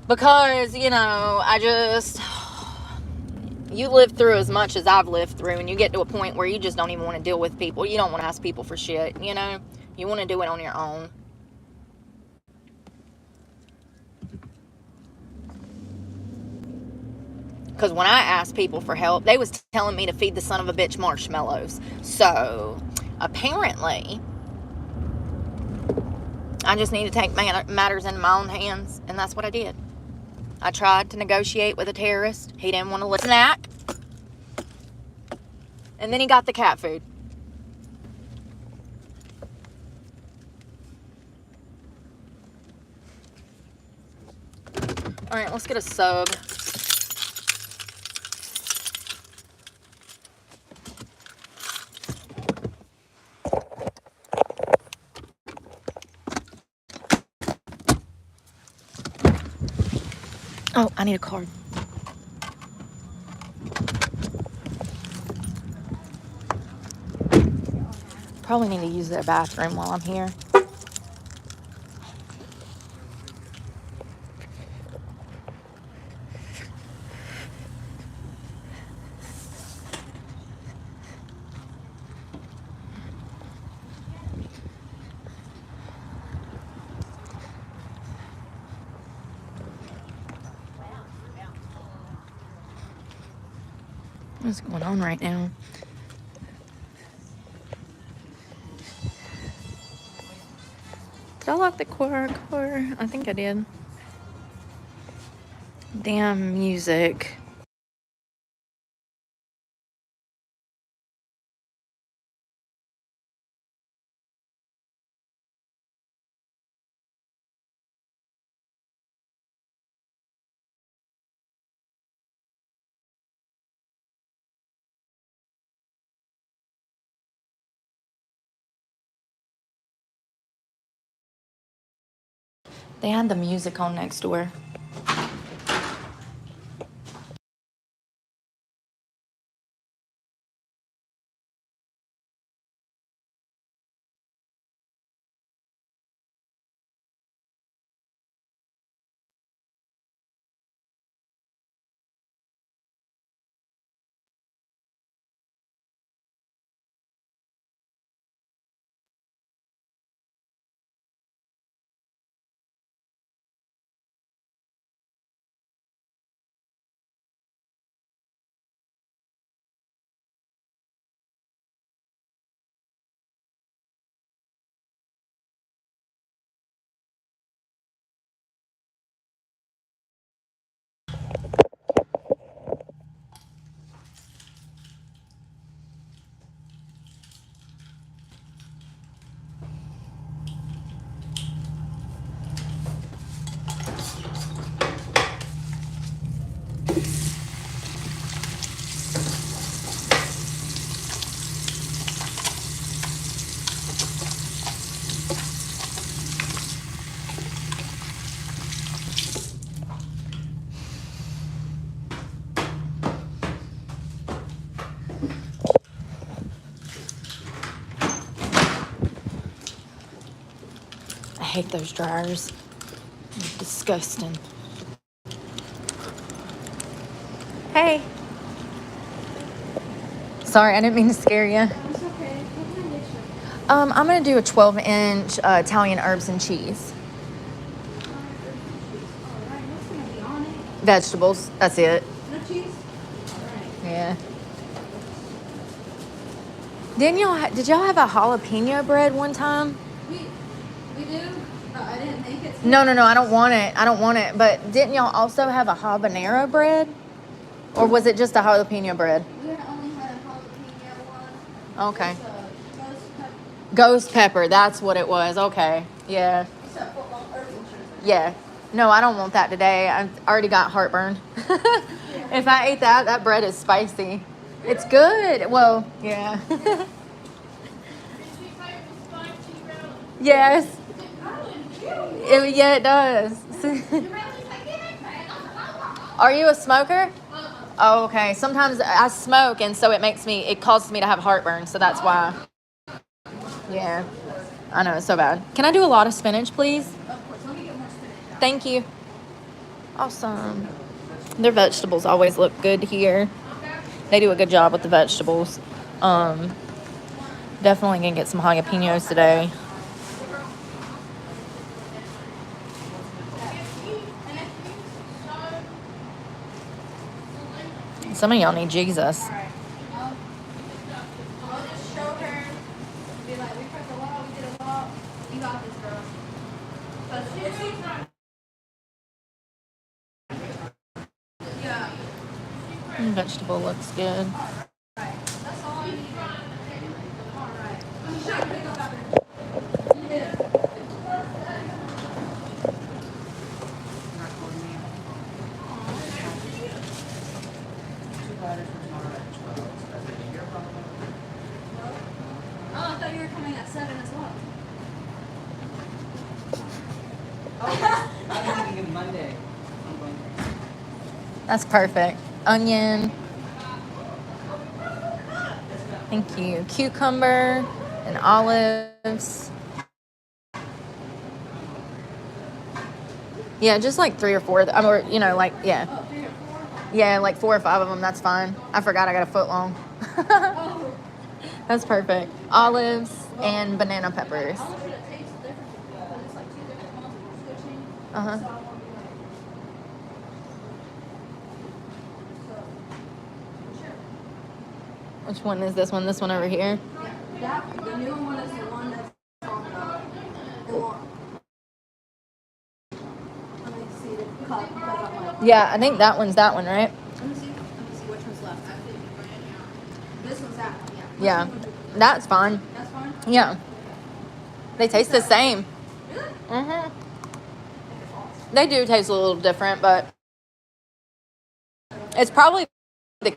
Because, you know, you live through as much as I've lived through, and you get to a point where you just don't even want to deal with people. You don't want to ask people for shit, you know? You want to do it on your own. Because when I asked people for help, they was telling me to feed the son of a bitch marshmallows. So, apparently, I just need to take matters into my own hands, and that's what I did. I tried to negotiate with a terrorist. He didn't want to listen. Snack. And then he got the cat food. All right, let's get a sub. Oh, I need a card. Probably need to use their bathroom while I'm here. What's going on right now? Did I lock the car? I think I did. Damn music. They had the music on next door. hate those dryers. They're disgusting. Hey. Sorry, I didn't mean to scare you. It's okay. What can I get you? I'm going to do a 12-inch Italian herbs and cheese. Alright, what's gonna be on it? Vegetables. That's it. No cheese? Alright. Yeah. Did y'all have a jalapeno bread one time? We do. I didn't make it. No, I don't want it. But didn't y'all also have a habanero bread? Or was it just a jalapeno bread? We only had a jalapeno one. Okay. It's a ghost pepper. Ghost pepper. That's what it was. Okay. Yeah. It's a football herbs and cheese. Yeah. No, I don't want that today. I've already got heartburn. If I ate that bread is spicy. It's good. Well, yeah. Yes. Yeah, it does. Are you a smoker? Oh, okay. Sometimes I smoke, and so it causes me to have heartburn, so that's why. Yeah. I know, it's so bad. Can I do a lot of spinach, please? Of course. Let me get more spinach. Thank you. Awesome. Their vegetables always look good here. They do a good job with the vegetables. Definitely gonna get some jalapenos today. Some of y'all need Jesus. Alright. I'll just show her. Be like, we prepped a lot, we did a lot. You got this, girl. Yeah. Vegetable looks good. That's all I need. Alright. Sure, pick up after. Yeah. Oh, I thought you were coming at 7 as well. I'm leaving Monday. I'm going there. That's perfect. Onion. Thank you. Cucumber and olives. Yeah, just like 3 or 4. Or, yeah. Oh, 3 or 4? Yeah, like 4 or 5 of them. That's fine. I forgot I got a foot long. Oh. That's perfect. Olives and banana peppers. I want you to taste the difference because it's like 2 different ones that you're switching. Uh-huh. So I want to be like. So. Sure. Which one is this one? This one over here? Yeah. The newer one is the one that's on the door. Let me see the cup because I'm like. Yeah, I think that one's that one, right? Let me see which one's left. This one's that one, yeah. Yeah. Which one would you- That's fine. That's fine? Yeah. They taste the same. Really? Mm-hmm. They do taste a little different, but it's probably the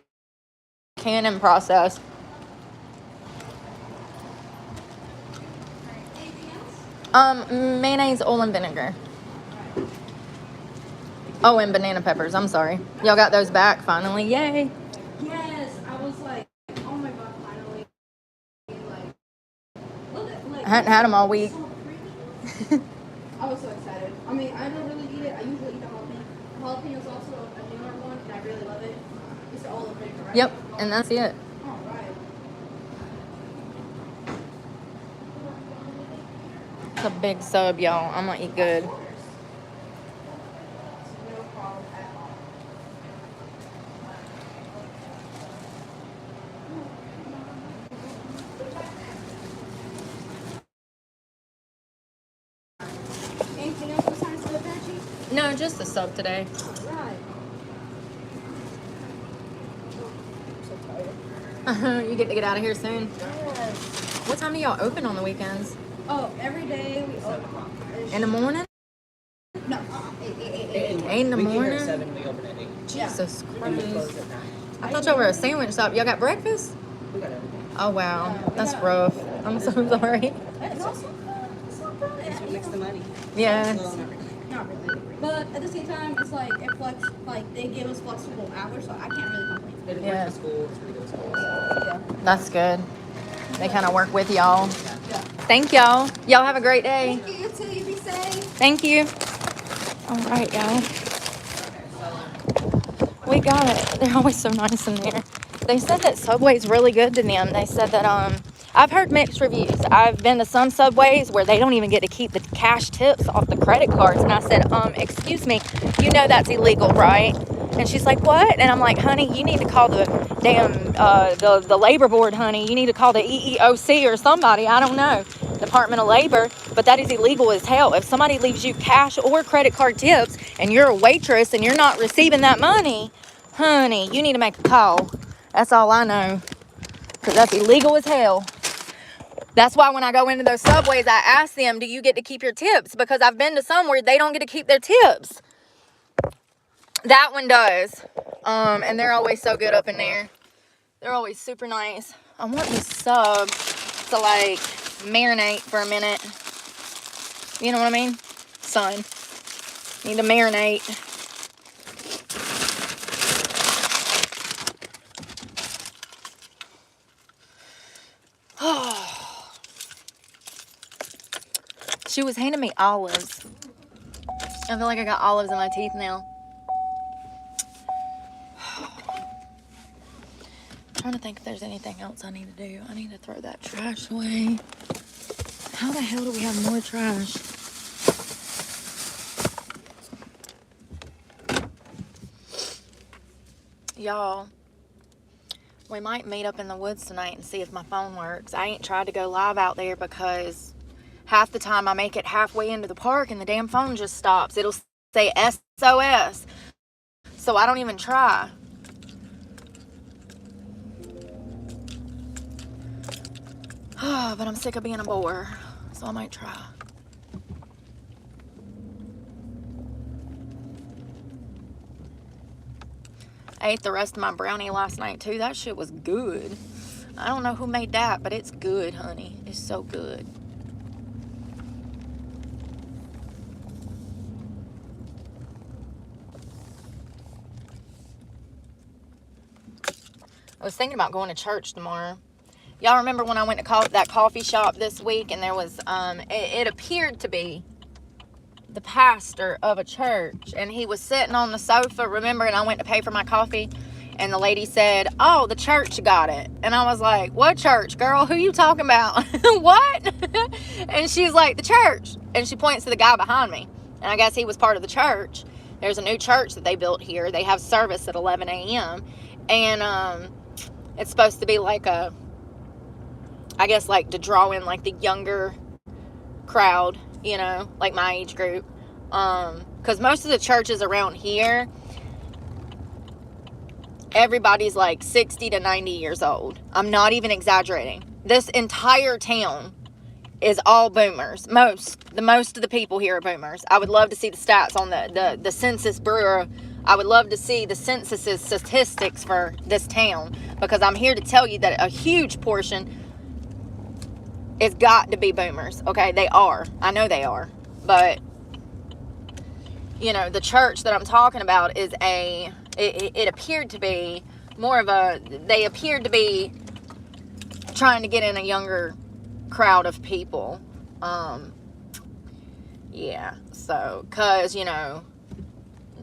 canning process. Anything else? Mayonnaise, oil, and vinegar. Oh, and banana peppers. I'm sorry. Y'all got those back finally. Yay. Yes, I was like, oh my god, finally. Like, look at like. I hadn't had them all week. So pretty. I was so excited. I mean, I don't really eat it. I usually eat the jalapeno. Jalapeno is also a newer one, and I really love it. It's the olive vinegar, right? Yep, and that's it. All right. It's a big sub, y'all. I'm gonna eat good. No problem at all. Anything else besides the veggie? No, just the sub today. Right. You get to get out of here soon. Yes. What time do y'all open on the weekends? Oh, every day we open. In the morning? No, 8. 8 in the We get here morning? at 7, we open at 8. Jesus And we close Christ. at 9. I thought y'all were a sandwich shop. Y'all got breakfast? We got everything. Oh, wow. That's rough. I'm so sorry. It's also it's not bad. That's what makes the money. Yeah. Well, not really. Not really. But at the same time, it's like they give us flexible hours, so I can't really complain. They didn't Yeah. work for school. It's really good school. Yeah. That's good. They kind of work with y'all. Yeah. Thank y'all. Y'all have a great day. Thank you. You too. You be safe. say. Thank you. All right, y'all. We got it. They're always so nice in there. They said that Subway's really good to them. They said that, I've heard mixed reviews. I've been to some Subways where they don't even get to keep the cash tips off the credit cards. And I said, excuse me, you know that's illegal, right? And she's like, what? And I'm like, honey, you need to call the damn, the labor board, honey. You need to call the EEOC or somebody. I don't know. Department of Labor. But that is illegal as hell. If somebody leaves you cash or credit card tips and you're a waitress and you're not receiving that money, honey, you need to make a call. That's all I know. Because that's illegal as hell. That's why when I go into those Subways, I ask them, do you get to keep your tips? Because I've been to some where they don't get to keep their tips. That one does. And they're always so good up in there. They're always super nice. I want this sub to like marinate for a minute. You know what I mean? Son. Need to marinate. She was handing me olives. I feel like I got olives in my teeth now. I'm trying to think if there's anything else I need to do. I need to throw that trash away. How the hell do we have more trash? Y'all, we might meet up in the woods tonight and see if my phone works. I ain't tried to go live out there because half the time I make it halfway into the park and the damn phone just stops. It'll say SOS. So I don't even try. But I'm sick of being a bore, so I might try. I ate the rest of my brownie last night too. That shit was good. I don't know who made that, but it's good, honey. It's so good. I was thinking about going to church tomorrow. Y'all remember when I went to that coffee shop this week and there was, it appeared to be the pastor of a church and he was sitting on the sofa, remember, and I went to pay for my coffee and the lady said, oh, the church got it. And I was like, what church, girl? Who you talking about? What? And she's like, the church. And she points to the guy behind me. And I guess he was part of the church. There's a new church that they built here. They have service at 11 a.m. And it's supposed to be like a, I guess like to draw in like the younger crowd, you know, like my age group. Because most of the churches around here, everybody's like 60 to 90 years old. I'm not even exaggerating. This entire town is all boomers. Most of the people here are boomers. I would love to see the stats on the Census Bureau. I would love to see the census's statistics for this town, because I'm here to tell you that a huge portion it's got to be boomers. Okay, they are. I know they are. But, you know, the church that I'm talking about is it appeared to be more of they appeared to be trying to get in a younger crowd of people. Yeah, so, because, you know,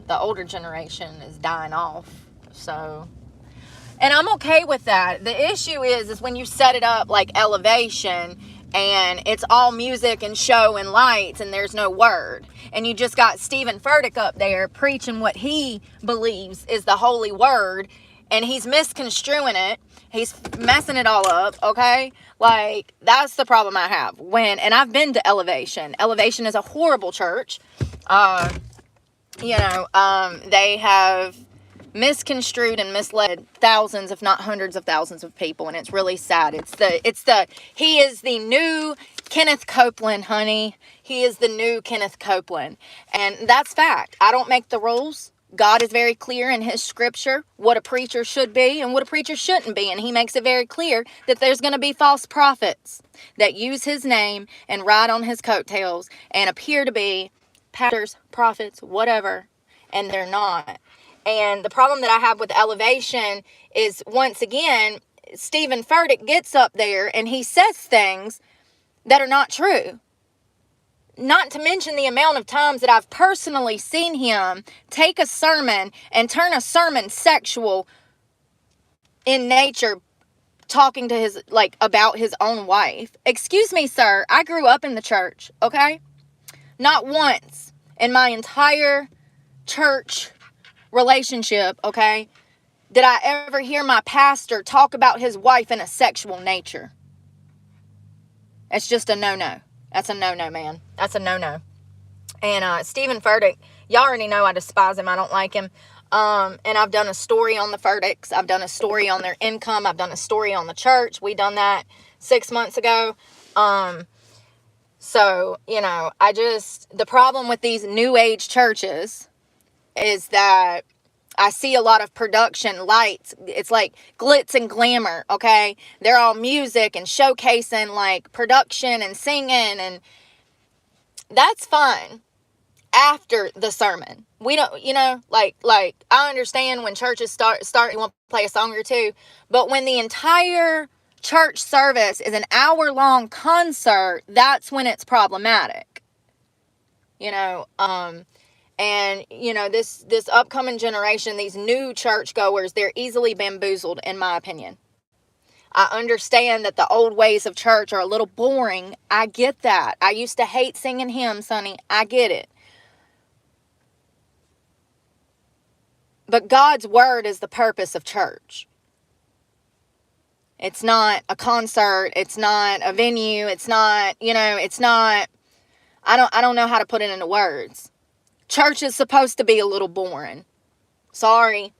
the older generation is dying off. So, and I'm okay with that. The issue is when you set it up like Elevation and it's all music and show and lights and there's no word. And you just got Stephen Furtick up there preaching what he believes is the holy word. And he's misconstruing it. He's messing it all up, okay? Like, that's the problem I have. And I've been to Elevation. Elevation is a horrible church. They have misconstrued and misled thousands, if not hundreds of thousands of people, and it's really sad. He is the new Kenneth Copeland, honey. He is the new Kenneth Copeland, and that's fact. I don't make the rules. God is very clear in his scripture what a preacher should be and what a preacher shouldn't be, and he makes it very clear that there's going to be false prophets that use his name and ride on his coattails and appear to be pastors, prophets, whatever, and they're not. And the problem that I have with Elevation is, once again, Stephen Furtick gets up there and he says things that are not true. not to mention the amount of times that I've personally seen him take a sermon and turn a sermon sexual in nature, talking to his, like, about his own wife. Excuse me, sir. I grew up in the church, okay? Not once in my entire church relationship, okay, did I ever hear my pastor talk about his wife in a sexual nature. It's just a no-no. That's a no-no, man. That's a no-no. And Stephen Furtick, y'all already know I despise him. I don't like him. And I've done a story on the Furticks. I've done a story on their income. I've done a story on the church. We done that 6 months ago. So, you know, the problem with these new age churches is that I see a lot of production lights. It's like glitz and glamour, okay? They're all music and showcasing, like, production and singing, and that's fine after the sermon. We don't, you know, like I understand when churches start, you want to play a song or two, but when the entire church service is an hour-long concert, that's when it's problematic. You know, and, you know, this upcoming generation, these new churchgoers, they're easily bamboozled, in my opinion. I understand that the old ways of church are a little boring. I get that. I used to hate singing hymns, honey. I get it. But God's word is the purpose of church. It's not a concert. It's not a venue. It's not, you know, it's not, I don't know how to put it into words. Church is supposed to be a little boring. Sorry.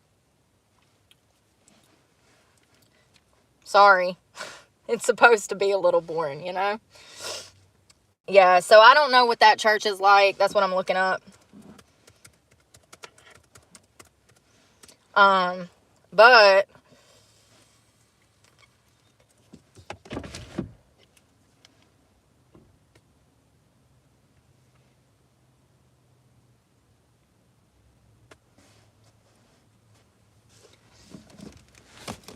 It's supposed to be a little boring, you know? Yeah, so I don't know what that church is like. That's what I'm looking up. But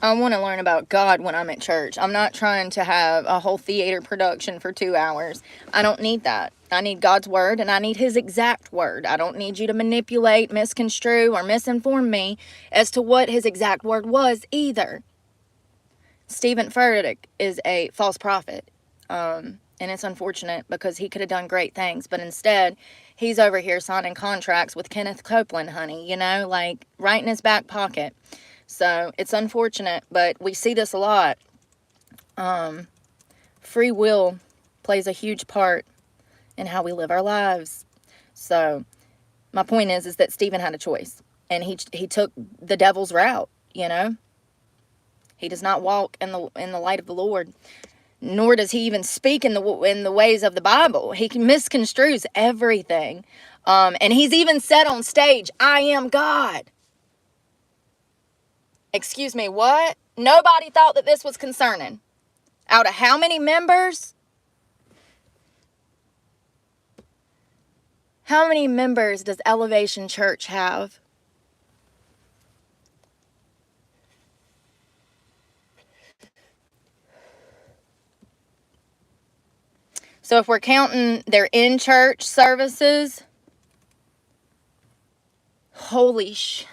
I want to learn about God when I'm at church. I'm not trying to have a whole theater production for 2 hours. I don't need that. I need God's word, and I need his exact word. I don't need you to manipulate, misconstrue, or misinform me as to what his exact word was either. Stephen Furtick is a false prophet. And it's unfortunate because he could have done great things. But instead, he's over here signing contracts with Kenneth Copeland, honey. You know, like right in his back pocket. So it's unfortunate, but we see this a lot. Free will plays a huge part in how we live our lives. So my point is that Stephen had a choice, and he took the devil's route. You know, he does not walk in the light of the Lord, nor does he even speak in the ways of the Bible. He misconstrues everything, and he's even said on stage, "I am God." Excuse me, what? Nobody thought that this was concerning. Out of how many members? How many members does Elevation Church have? So if we're counting their in-church services, holy sh...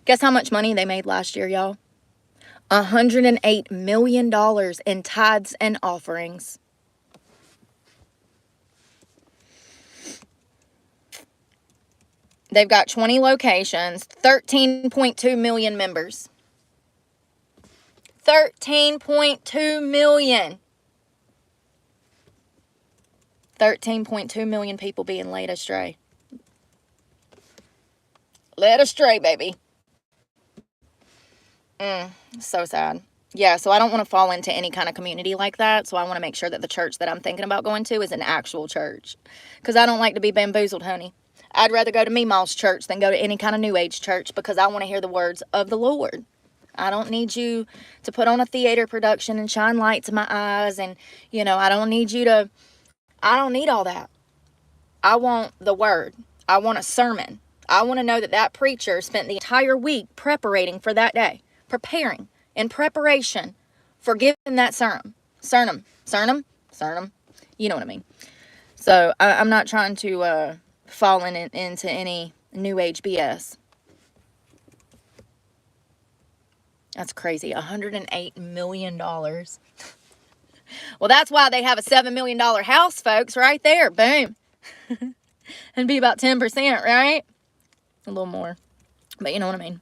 Guess how much money they made last year, y'all? $108 million in tithes and offerings. They've got 20 locations, 13.2 million members. 13.2 million. 13.2 million people being led astray. Led astray, baby. So sad. Yeah, so I don't want to fall into any kind of community like that. So I want to make sure that the church that I'm thinking about going to is an actual church. Because I don't like to be bamboozled, honey. I'd rather go to Meemaw's church than go to any kind of New Age church, because I want to hear the words of the Lord. I don't need you to put on a theater production and shine lights in my eyes. And, you know, I don't need all that. I want the word. I want a sermon. I want to know that that preacher spent the entire week preparing for that day. Preparing. In preparation for giving that sermon. You know what I mean? So I'm not trying to fall into any new age BS. That's crazy. $108 million. Well, that's why they have a $7 million house, folks, right there. Boom. It'd be about 10%, right? A little more. But you know what I mean.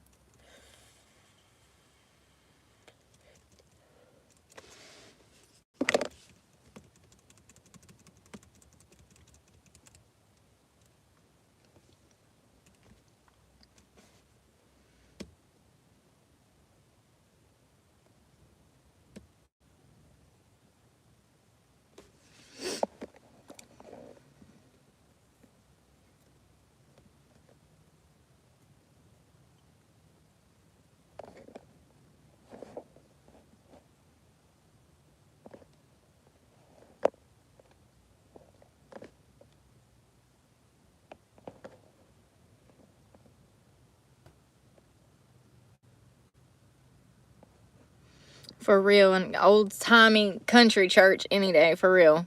For real. An old-timey country church any day. For real.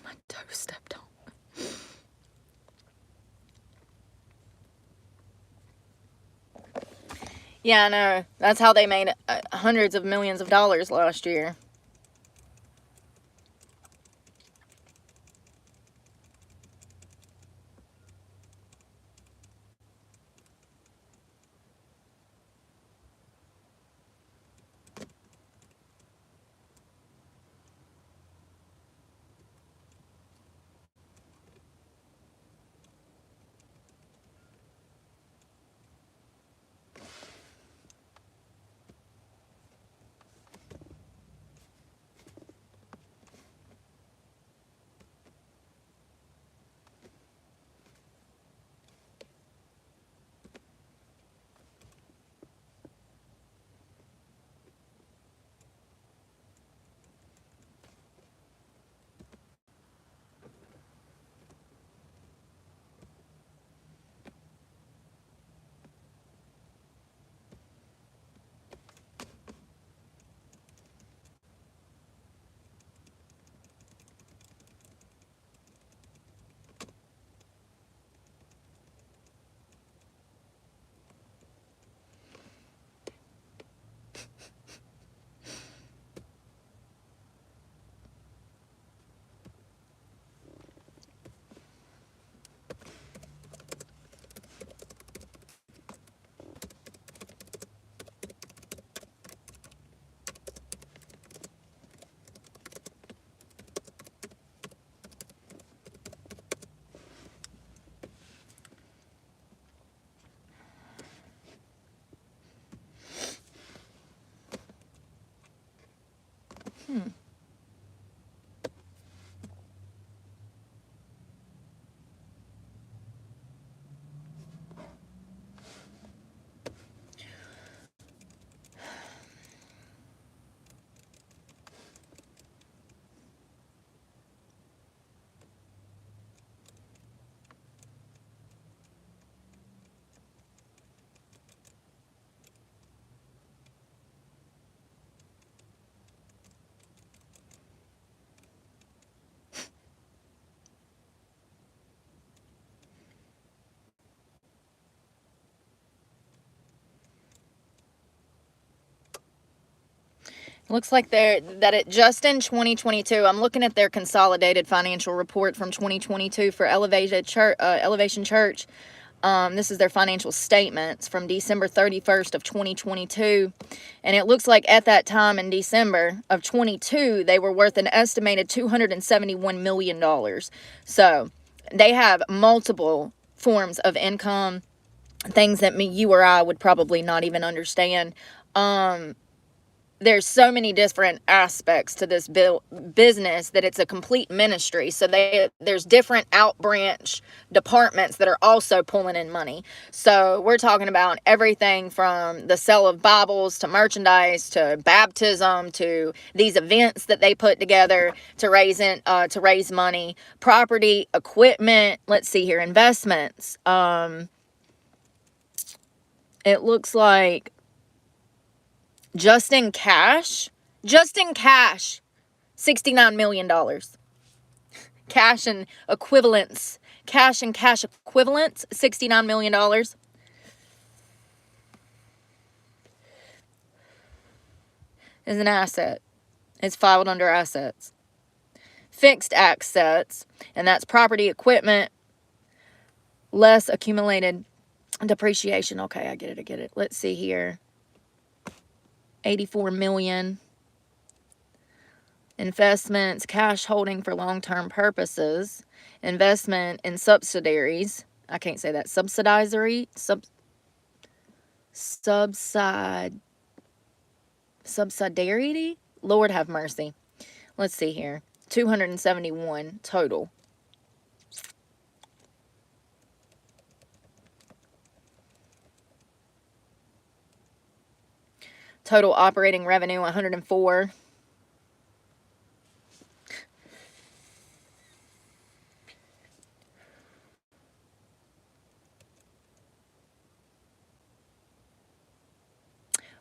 My toe stepped on. Yeah, I know. That's how they made hundreds of millions of dollars last year. Looks like just in 2022, I'm looking at their consolidated financial report from 2022 for Elevation Church. This is their financial statements from December 31st of 2022. And it looks like at that time in December of 22, they were worth an estimated $271 million. So they have multiple forms of income, things that you or I would probably not even understand. there's so many different aspects to this business that it's a complete ministry. So there's different out branch departments that are also pulling in money. So we're talking about everything from the sale of Bibles to merchandise to baptism to these events that they put together to raise money, property, equipment. Let's see here, investments. It looks like just in cash, $69 million. Cash and equivalents, $69 million. Is an asset. It's filed under assets. Fixed assets, and that's property, equipment, less accumulated depreciation. Okay, I get it. Let's see here. 84 million. Investments, cash holding for long-term purposes. Investment in subsidiaries. I can't say that. Subsidiary. Subsidiarity? Lord have mercy. Let's see here. 271 total. Total operating revenue, 104.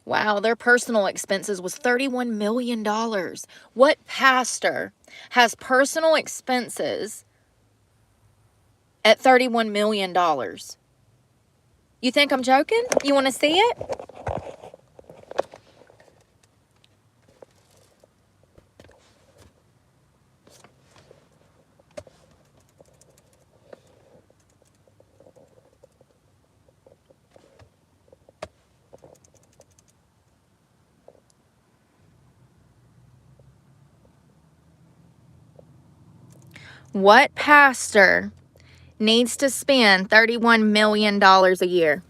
Wow, their personal expenses was $31 million. What pastor has personal expenses at $31 million? You think I'm joking? You want to see it? What pastor needs to spend $31 million a year?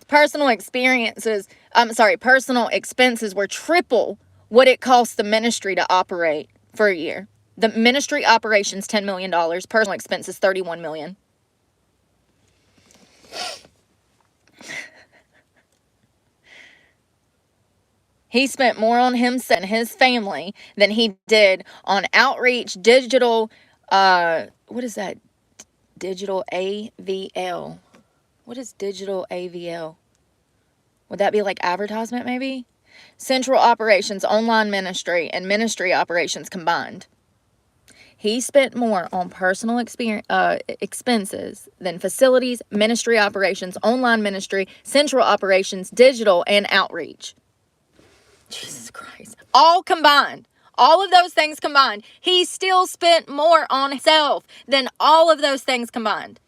Personal expenses were triple what it cost the ministry to operate for a year. The ministry operations, $10 million. Personal expenses, $31 million. He spent more on himself and his family than he did on outreach, digital, what is that? Digital AVL. What is digital AVL? Would that be like advertisement maybe? Central operations, online ministry, and ministry operations combined. He spent more on personal expenses than facilities, ministry operations, online ministry, central operations, digital, and outreach. Jesus Christ. All combined. All of those things combined. He still spent more on himself than all of those things combined.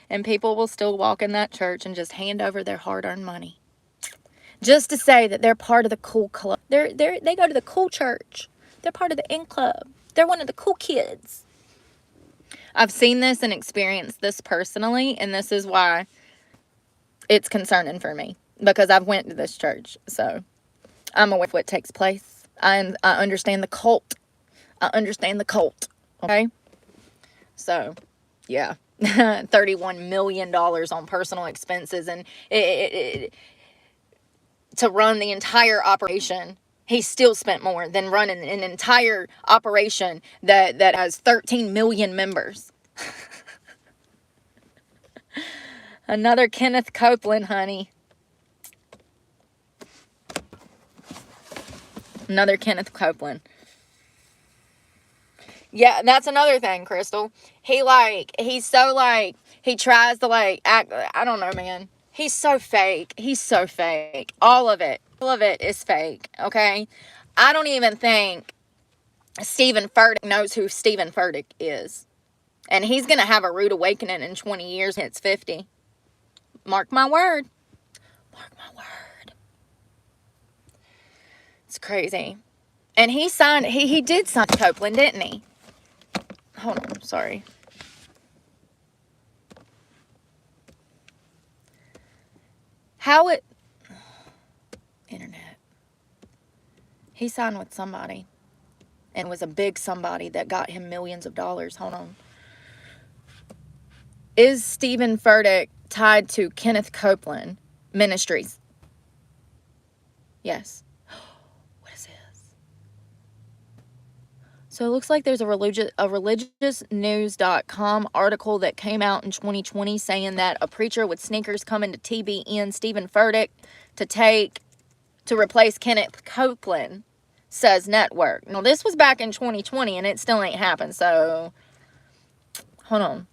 And people will still walk in that church and just hand over their hard-earned money. Just to say that they're part of the cool club. They go to the cool church. They're part of the in club. They're one of the cool kids. I've seen this and experienced this personally, and this is why it's concerning for me, because I've went to this church, so I'm aware of what takes place. I understand the cult. Okay? So, yeah. $31 million on personal expenses, and to run the entire operation, he still spent more than running an entire operation that has 13 million members. Another Kenneth Copeland, honey. Another Kenneth Copeland. Yeah, that's another thing, Crystal. He tries to act, I don't know, man. He's so fake. All of it is fake, okay? I don't even think Stephen Furtick knows who Stephen Furtick is. And he's going to have a rude awakening in 20 years. It's 50. Mark my word. It's crazy. And he signed, he did sign Copeland, didn't he? Hold on, sorry. How it, internet. He signed with somebody. And was a big somebody that got him millions of dollars. Hold on. Is Stephen Furtick tied to Kenneth Copeland Ministries? Yes. What is this? So it looks like there's a religiousnews.com article that came out in 2020 saying that a preacher with sneakers coming to TBN Stephen Furtick to replace Kenneth Copeland, says network. Now this was back in 2020 and it still ain't happened. So hold on.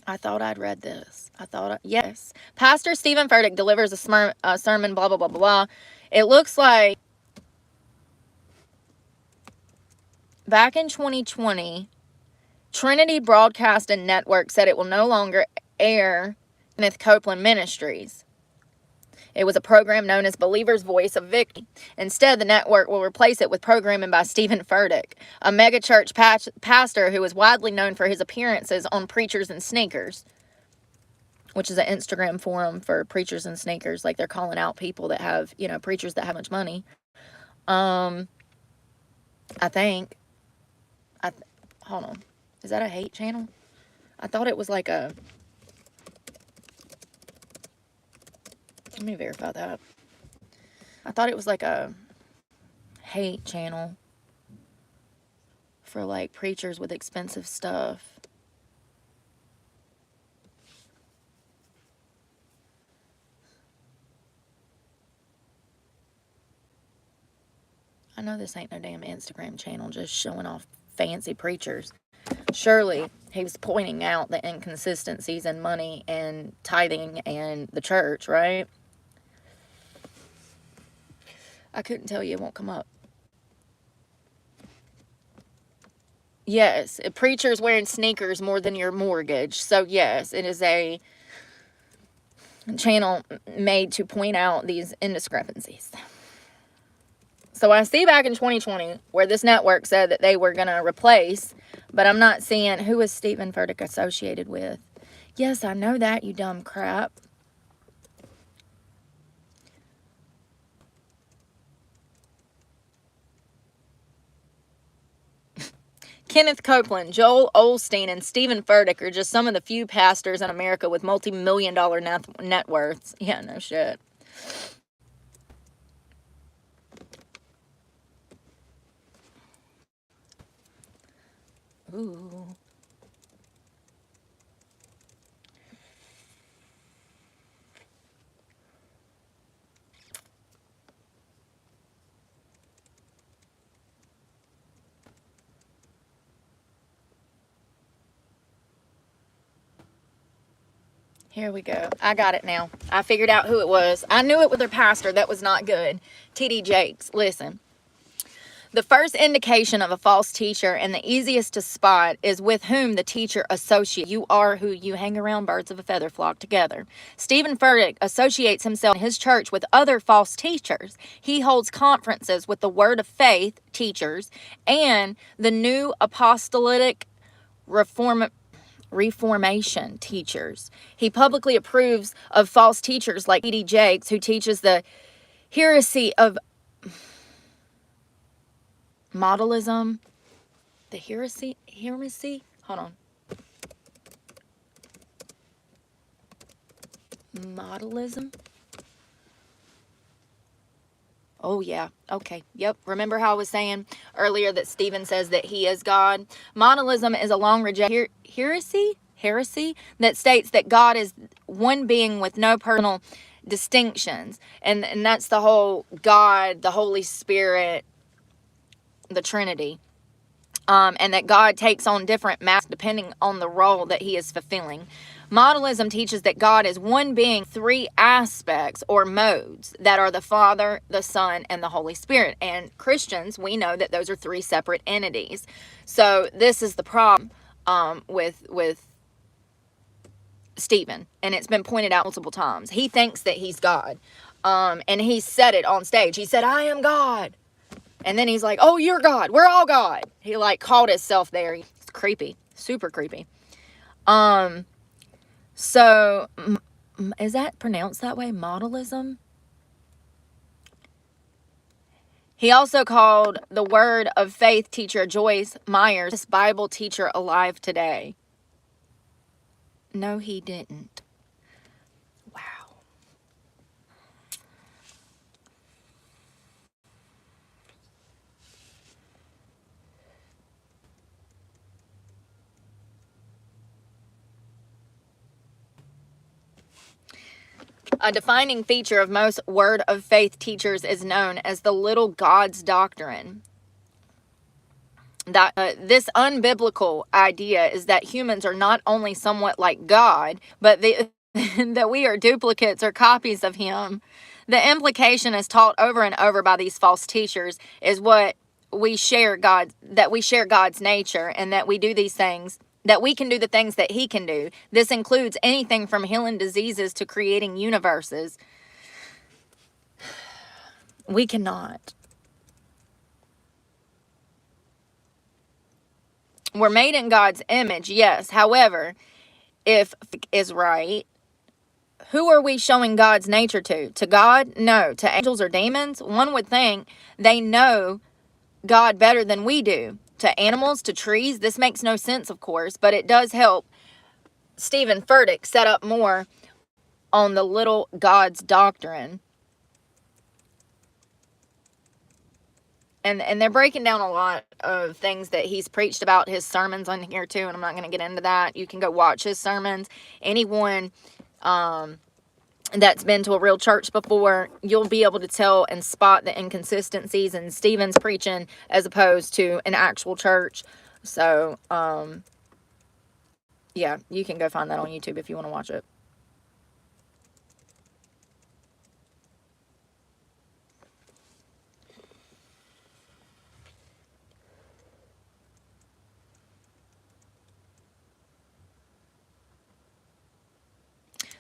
I thought I'd read this. Yes. Pastor Stephen Furtick delivers a sermon, blah, blah, blah, blah, blah. It looks like back in 2020, Trinity Broadcast and Network said it will no longer air Kenneth Copeland Ministries. It was a program known as Believer's Voice of Victory. Instead, the network will replace it with programming by Stephen Furtick, a megachurch pastor who is widely known for his appearances on Preachers and Sneakers, which is an Instagram forum for preachers and sneakers. Like, they're calling out people that have, preachers that have much money. I think. Hold on. Is that a hate channel? I thought it was like a... Let me verify that. I thought it was like a hate channel for like preachers with expensive stuff. I know this ain't no damn Instagram channel just showing off fancy preachers. Surely he was pointing out the inconsistencies in money and tithing and the church, right? I couldn't tell you, it won't come up. Yes, preachers wearing sneakers more than your mortgage. So yes, it is a channel made to point out these indiscrepancies. So I see back in 2020 where this network said that they were going to replace, but I'm not seeing who is Stephen Furtick associated with. Yes, I know that, you dumb crap. Kenneth Copeland, Joel Osteen, and Stephen Furtick are just some of the few pastors in America with multi-million-dollar net worths. Yeah, no shit. Ooh. Here we go. I got it now. I figured out who it was. I knew it was their pastor. That was not good. T.D. Jakes. Listen. The first indication of a false teacher and the easiest to spot is with whom the teacher associates. You are who you hang around, birds of a feather flock together. Stephen Furtick associates himself in his church with other false teachers. He holds conferences with the Word of Faith teachers and the New Apostolic Reformation teachers. He publicly approves of false teachers like T.D. Jakes, who teaches the heresy of modalism. The heresy? Hold on. Modalism? Oh, yeah. Okay. Yep. Remember how I was saying earlier that Stephen says that he is God? Modalism is a long rejected heresy that states that God is one being with no personal distinctions. And that's the whole God, the Holy Spirit, the Trinity. And that God takes on different masks depending on the role that he is fulfilling. Modalism teaches that God is one being, three aspects or modes that are the Father, the Son, and the Holy Spirit. And Christians, we know that those are three separate entities. So this is the problem with Stephen, and it's been pointed out multiple times. He thinks that he's God. And he said it on stage. He said, I am God. And then he's like, oh, you're God. We're all God. He like called himself there. It's creepy. Super creepy. So is that pronounced that way? Modelism? He also called the Word of Faith teacher Joyce Myers this Bible teacher alive today. No, he didn't. Wow. A defining feature of most Word of Faith teachers is known as the little God's doctrine. That this unbiblical idea is that humans are not only somewhat like God, but that we are duplicates or copies of him. The implication is taught over and over by these false teachers is that we share God's nature, and that we do these things, that we can do the things that he can do. This includes anything from healing diseases to creating universes. We cannot. We're made in God's image, yes. However, if is right, who are we showing God's nature to? To God? No. To angels or demons? One would think they know God better than we do. To animals, to trees? This makes no sense, of course, but it does help Stephen Furtick set up more on the little God's doctrine. And they're breaking down a lot of things that he's preached about, his sermons on here too, and I'm not going to get into that. You can go watch his sermons. Anyone that's been to a real church before, you'll be able to tell and spot the inconsistencies in Stephen's preaching as opposed to an actual church. So, yeah, you can go find that on YouTube if you want to watch it.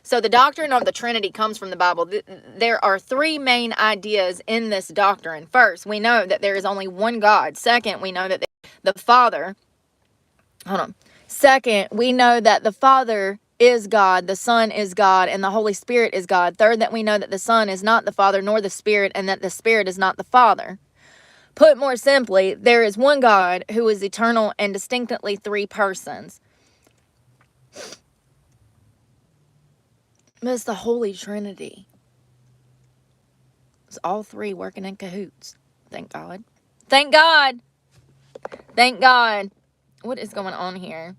So the doctrine of the Trinity comes from the Bible. There are three main ideas in this doctrine. First, we know that there is only one God. Second, we know that the Father, Second, we know that the Father is God, the Son is God, and the Holy Spirit is God. Third, that we know that the Son is not the Father nor the Spirit, and that the Spirit is not the Father. Put more simply, there is one God who is eternal and distinctly three persons. But it's the Holy Trinity. It's all three working in cahoots. Thank God. Thank God. Thank God. What is going on here?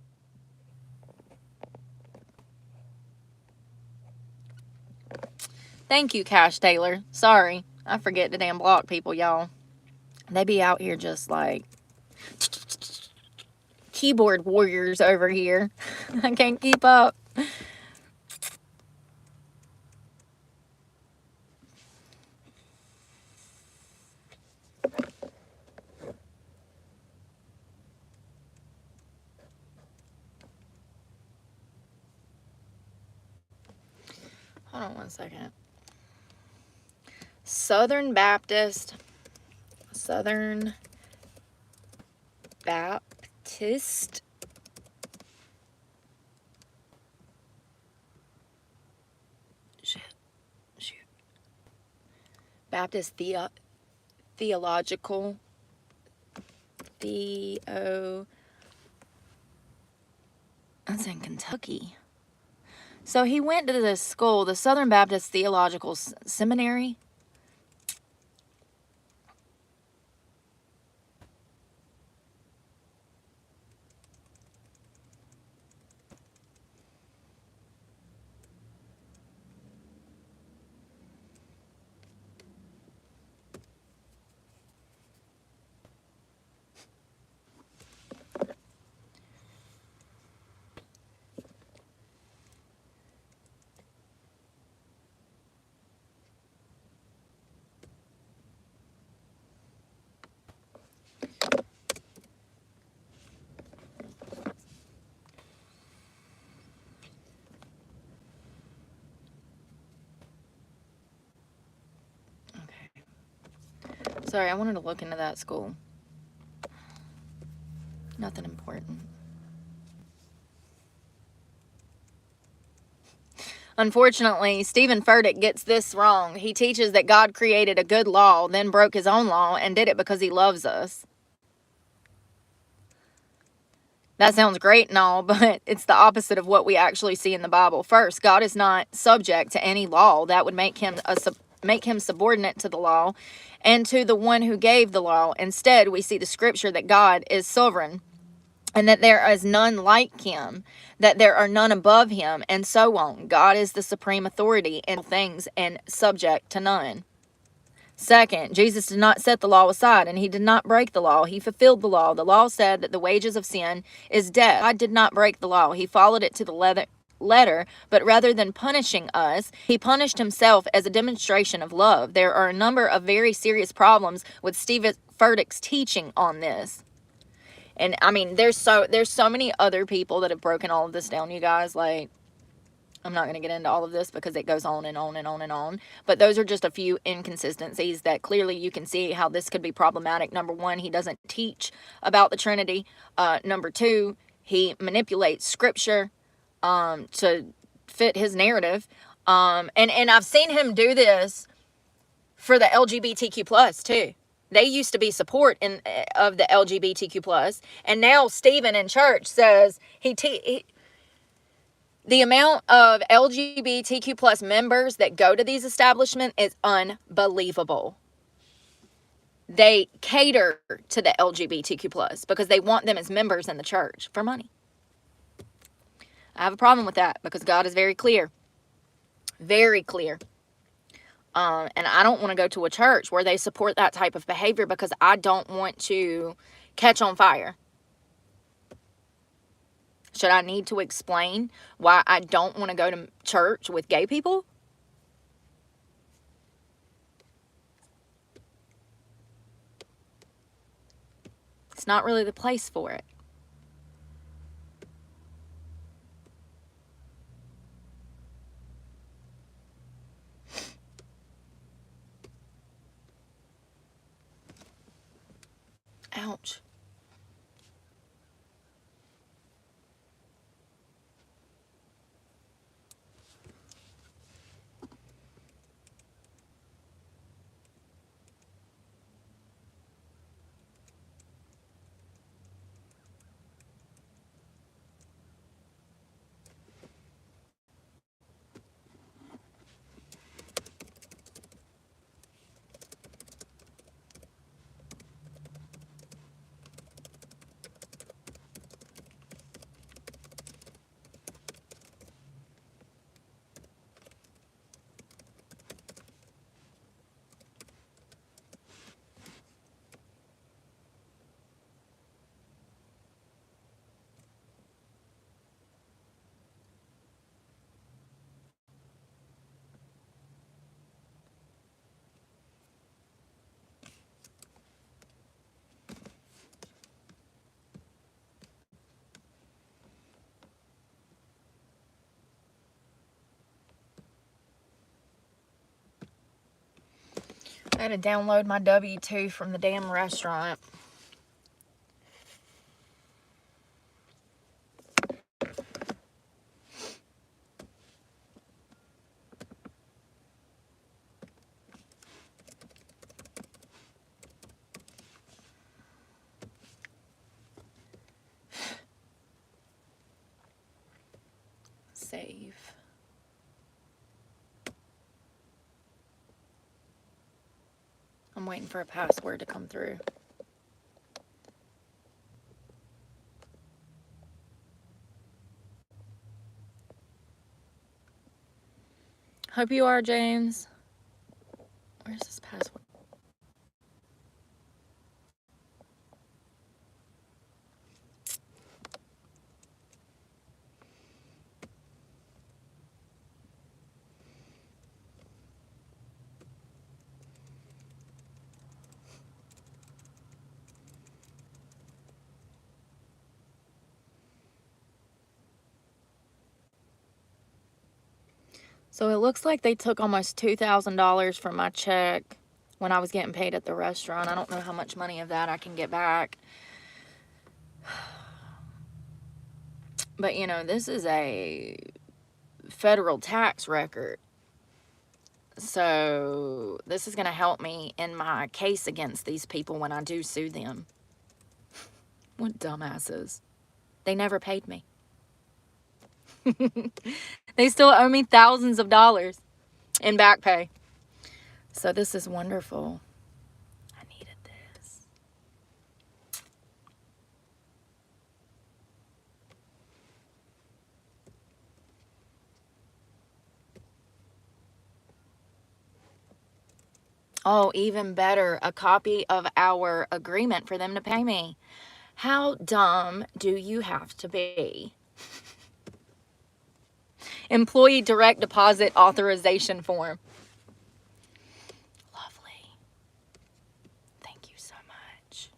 Thank you, Cash Taylor. Sorry. I forget to damn block people, y'all. They be out here just like keyboard warriors over here. I can't keep up. Hold on one second. Southern Baptist. Baptist Theological. That's in Kentucky. So he went to this school, the Southern Baptist Theological Seminary. Sorry, I wanted to look into that school. Nothing important. Unfortunately, Stephen Furtick gets this wrong. He teaches that God created a good law, then broke his own law, and did it because he loves us. That sounds great and all, but it's the opposite of what we actually see in the Bible. First, God is not subject to any law. That would make him subordinate to the law and to the one who gave the law. Instead, we see the scripture that God is sovereign and that there is none like him, that there are none above him, and so on. God is the supreme authority in things and subject to none. Second, Jesus did not set the law aside, and he did not break the law. He fulfilled the law. The law said that the wages of sin is death. God did not break the law. He followed it to the letter, but rather than punishing us, he punished himself as a demonstration of love. There are a number of very serious problems with Stephen Furtick's teaching on this. And I mean, there's so many other people that have broken all of this down, you guys. Like, I'm not going to get into all of this because it goes on and on and on and on. But those are just a few inconsistencies that clearly you can see how this could be problematic. Number one, he doesn't teach about the Trinity. Number two, he manipulates scripture to fit his narrative. And I've seen him do this for the LGBTQ plus too. They used to be support of the LGBTQ plus, and now Stephen in church says the amount of LGBTQ plus members that go to these establishments is unbelievable. They cater to the LGBTQ plus because they want them as members in the church for money. I have a problem with that because God is very clear. Very clear. And I don't want to go to a church where they support that type of behavior because I don't want to catch on fire. Should I need to explain why I don't want to go to church with gay people? It's not really the place for it. Ouch. I had to download my W-2 from the damn restaurant. Save. I'm waiting for a password to come through. Hope you are, James. Where's this password? So it looks like they took almost $2,000 from my check when I was getting paid at the restaurant. I don't know how much money of that I can get back. But, you know, this is a federal tax record. So this is going to help me in my case against these people when I do sue them. What dumbasses. They never paid me. They still owe me thousands of dollars in back pay. So this is wonderful. I needed this. Oh, even better, a copy of our agreement for them to pay me. How dumb do you have to be? Employee direct deposit authorization form. Lovely. Thank you so much.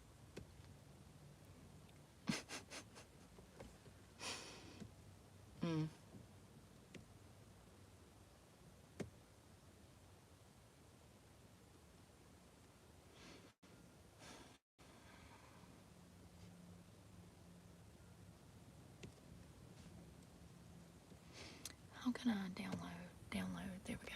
How can I download? There we go.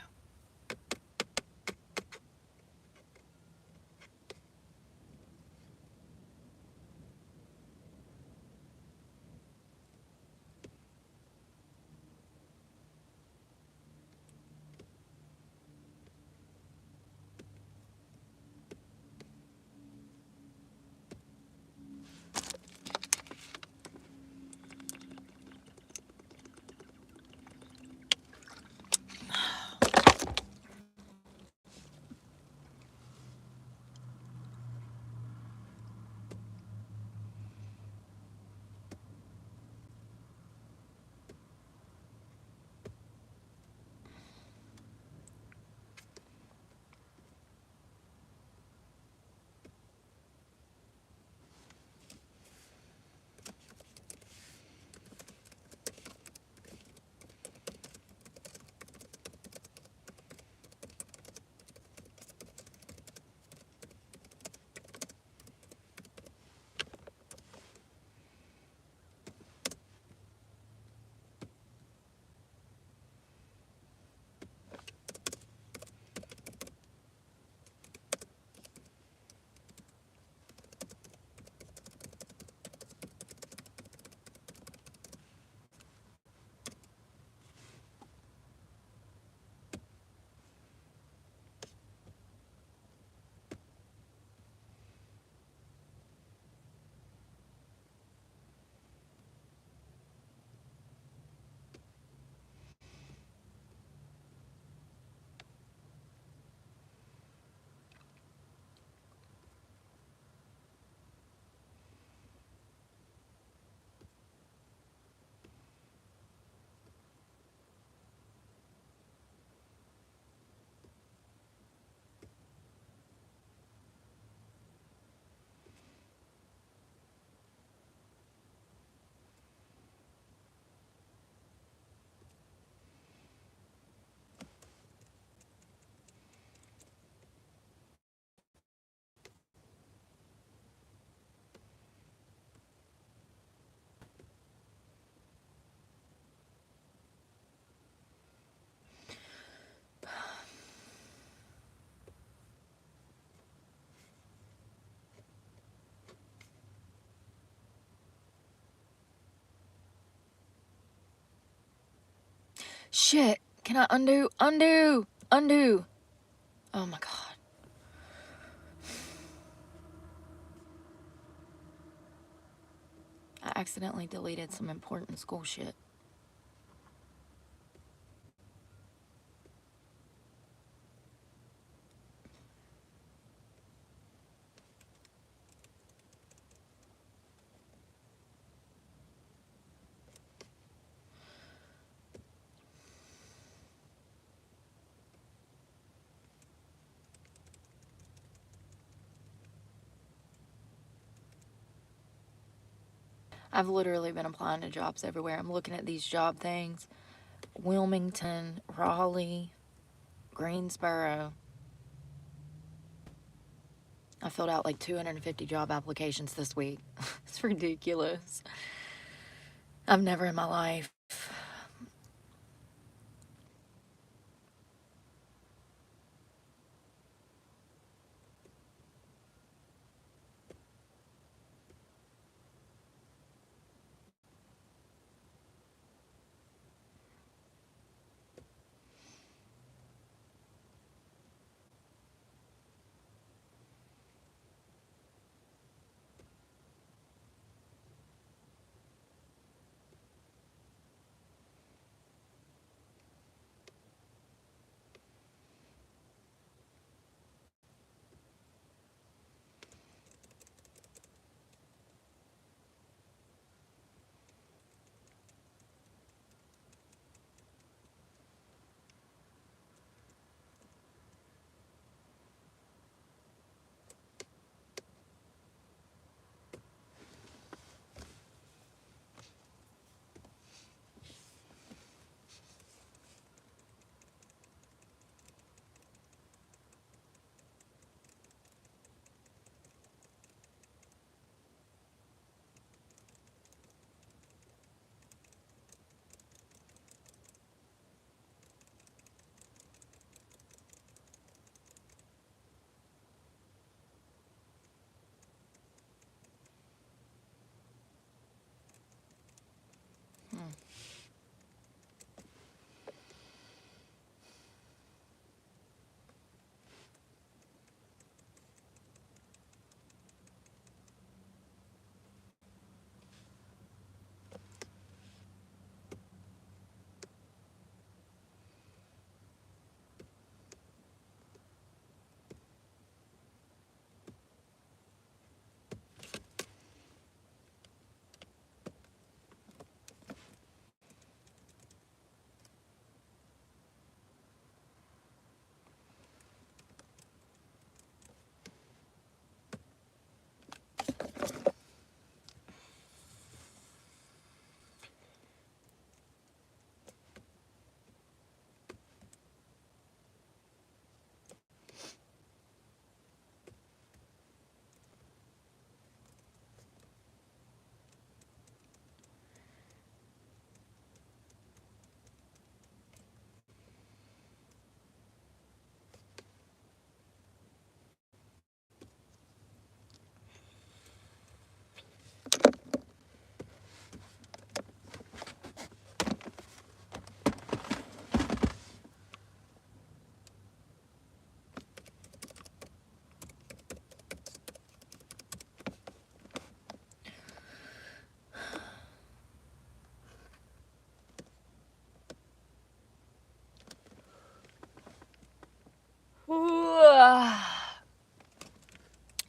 Shit. Can I undo? Undo. Oh my God. I accidentally deleted some important school shit. I've literally been applying to jobs everywhere. I'm looking at these job things. Wilmington, Raleigh, Greensboro. I filled out like 250 job applications this week. It's ridiculous. I've never in my life.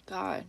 God.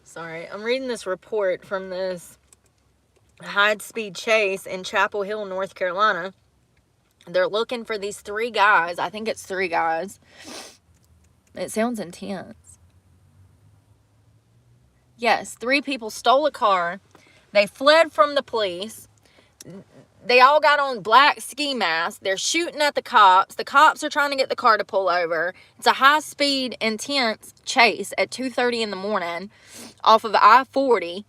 Sorry, I'm reading this report from this high-speed chase in Chapel Hill, North Carolina. They're looking for these 3 guys. I think it's 3 guys. It sounds intense. Yes, 3 people stole a car. They fled from the police. They all got on black ski masks. They're shooting at the cops. The cops are trying to get the car to pull over. It's a high-speed, intense chase at 2:30 in the morning off of I-40.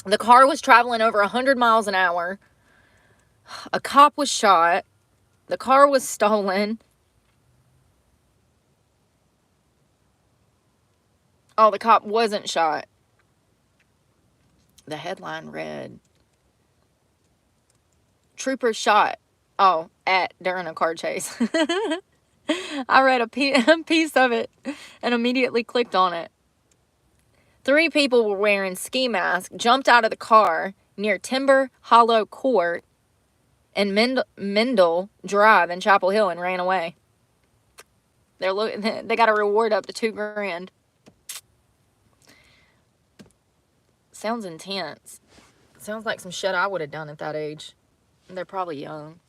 The car was traveling over 100 miles an hour. A cop was shot. The car was stolen. Oh, the cop wasn't shot. The headline read, Trooper shot. Oh, during a car chase. I read a piece of it and immediately clicked on it. 3 people were wearing ski masks, jumped out of the car near Timber Hollow Court and Mendel Drive in Chapel Hill and ran away. They got a reward up to $2,000. Sounds intense. Sounds like some shit I would have done at that age. They're probably young.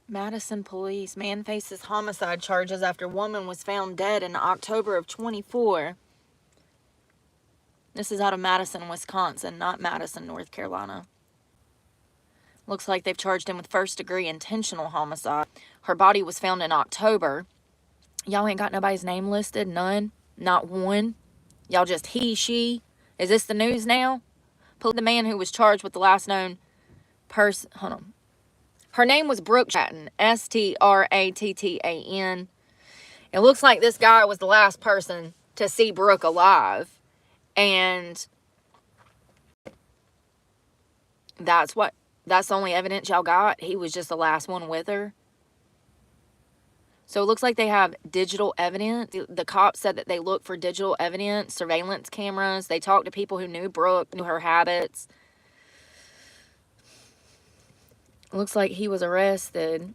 Madison police. Man faces homicide charges after woman was found dead in October of 24. This is out of Madison, Wisconsin, not Madison, North Carolina. Looks like they've charged him with first-degree intentional homicide. Her body was found in October. Y'all ain't got nobody's name listed? None? Not one? Y'all just he, she? Is this the news now? Pull the man who was charged with the last known person. Hold on. Her name was Brooke Stratton, Strattan. It looks like this guy was the last person to see Brooke alive. And that's the only evidence y'all got. He was just the last one with her. So it looks like they have digital evidence. The cops said that they looked for digital evidence, surveillance cameras. They talked to people who knew Brooke, knew her habits. Looks like he was arrested.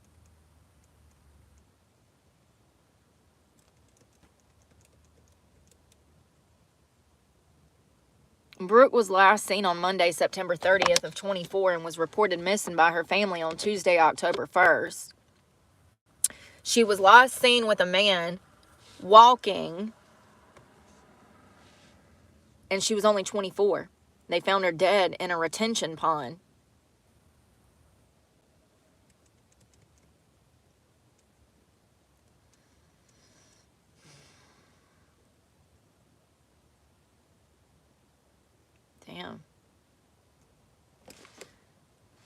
Brooke was last seen on Monday, September 30th of 24 and was reported missing by her family on Tuesday, October 1st. She was last seen with a man walking, and she was only 24. They found her dead in a retention pond. Damn.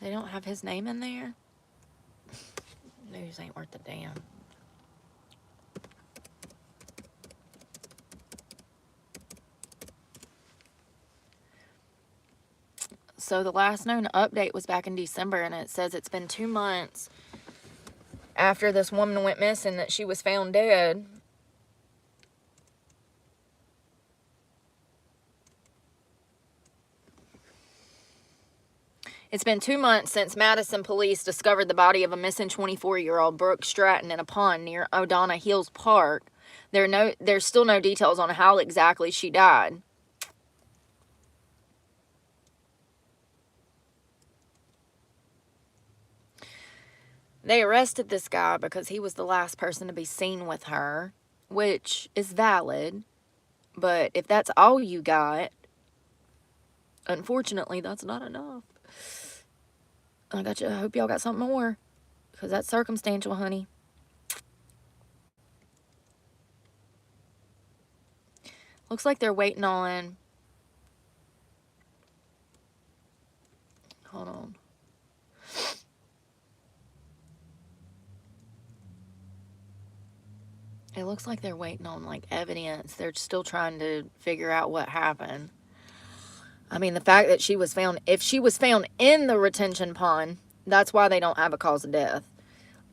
They don't have his name in there? News ain't worth a damn. So the last known update was back in December, and it says it's been 2 months after this woman went missing that she was found dead. It's been 2 months since Madison police discovered the body of a missing 24-year-old Brooke Stratton in a pond near O'Donnell Hills Park. There's still no details on how exactly she died. They arrested this guy because he was the last person to be seen with her, which is valid. But if that's all you got, unfortunately, that's not enough. I hope y'all got something more, because that's circumstantial, honey. Looks like they're waiting on... Hold on. It looks like they're waiting on, like, evidence. They're still trying to figure out what happened. I mean, the fact that she was found... If she was found in the retention pond, that's why they don't have a cause of death.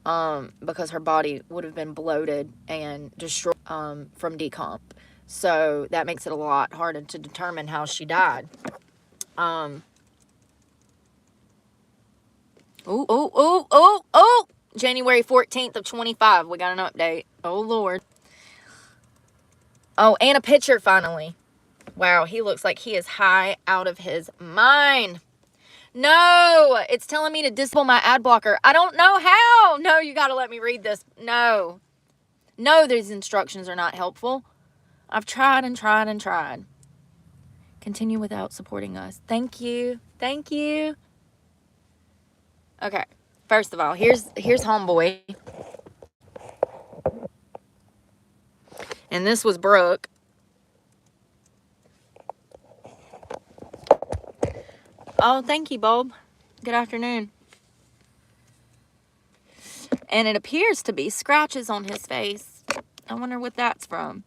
Because her body would have been bloated and destroyed from decomp. So, that makes it a lot harder to determine how she died. Ooh. January 14th of 25. We got an update. Oh, Lord. Oh, and a picture finally. Wow, he looks like he is high out of his mind. No, it's telling me to disable my ad blocker. I don't know how. No, you got to let me read this. No. No, these instructions are not helpful. I've tried and tried and tried. Continue without supporting us. Thank you. Thank you. Okay. First of all, here's homeboy. And this was Brooke. Oh, thank you, Bob. Good afternoon. And it appears to be scratches on his face. I wonder what that's from.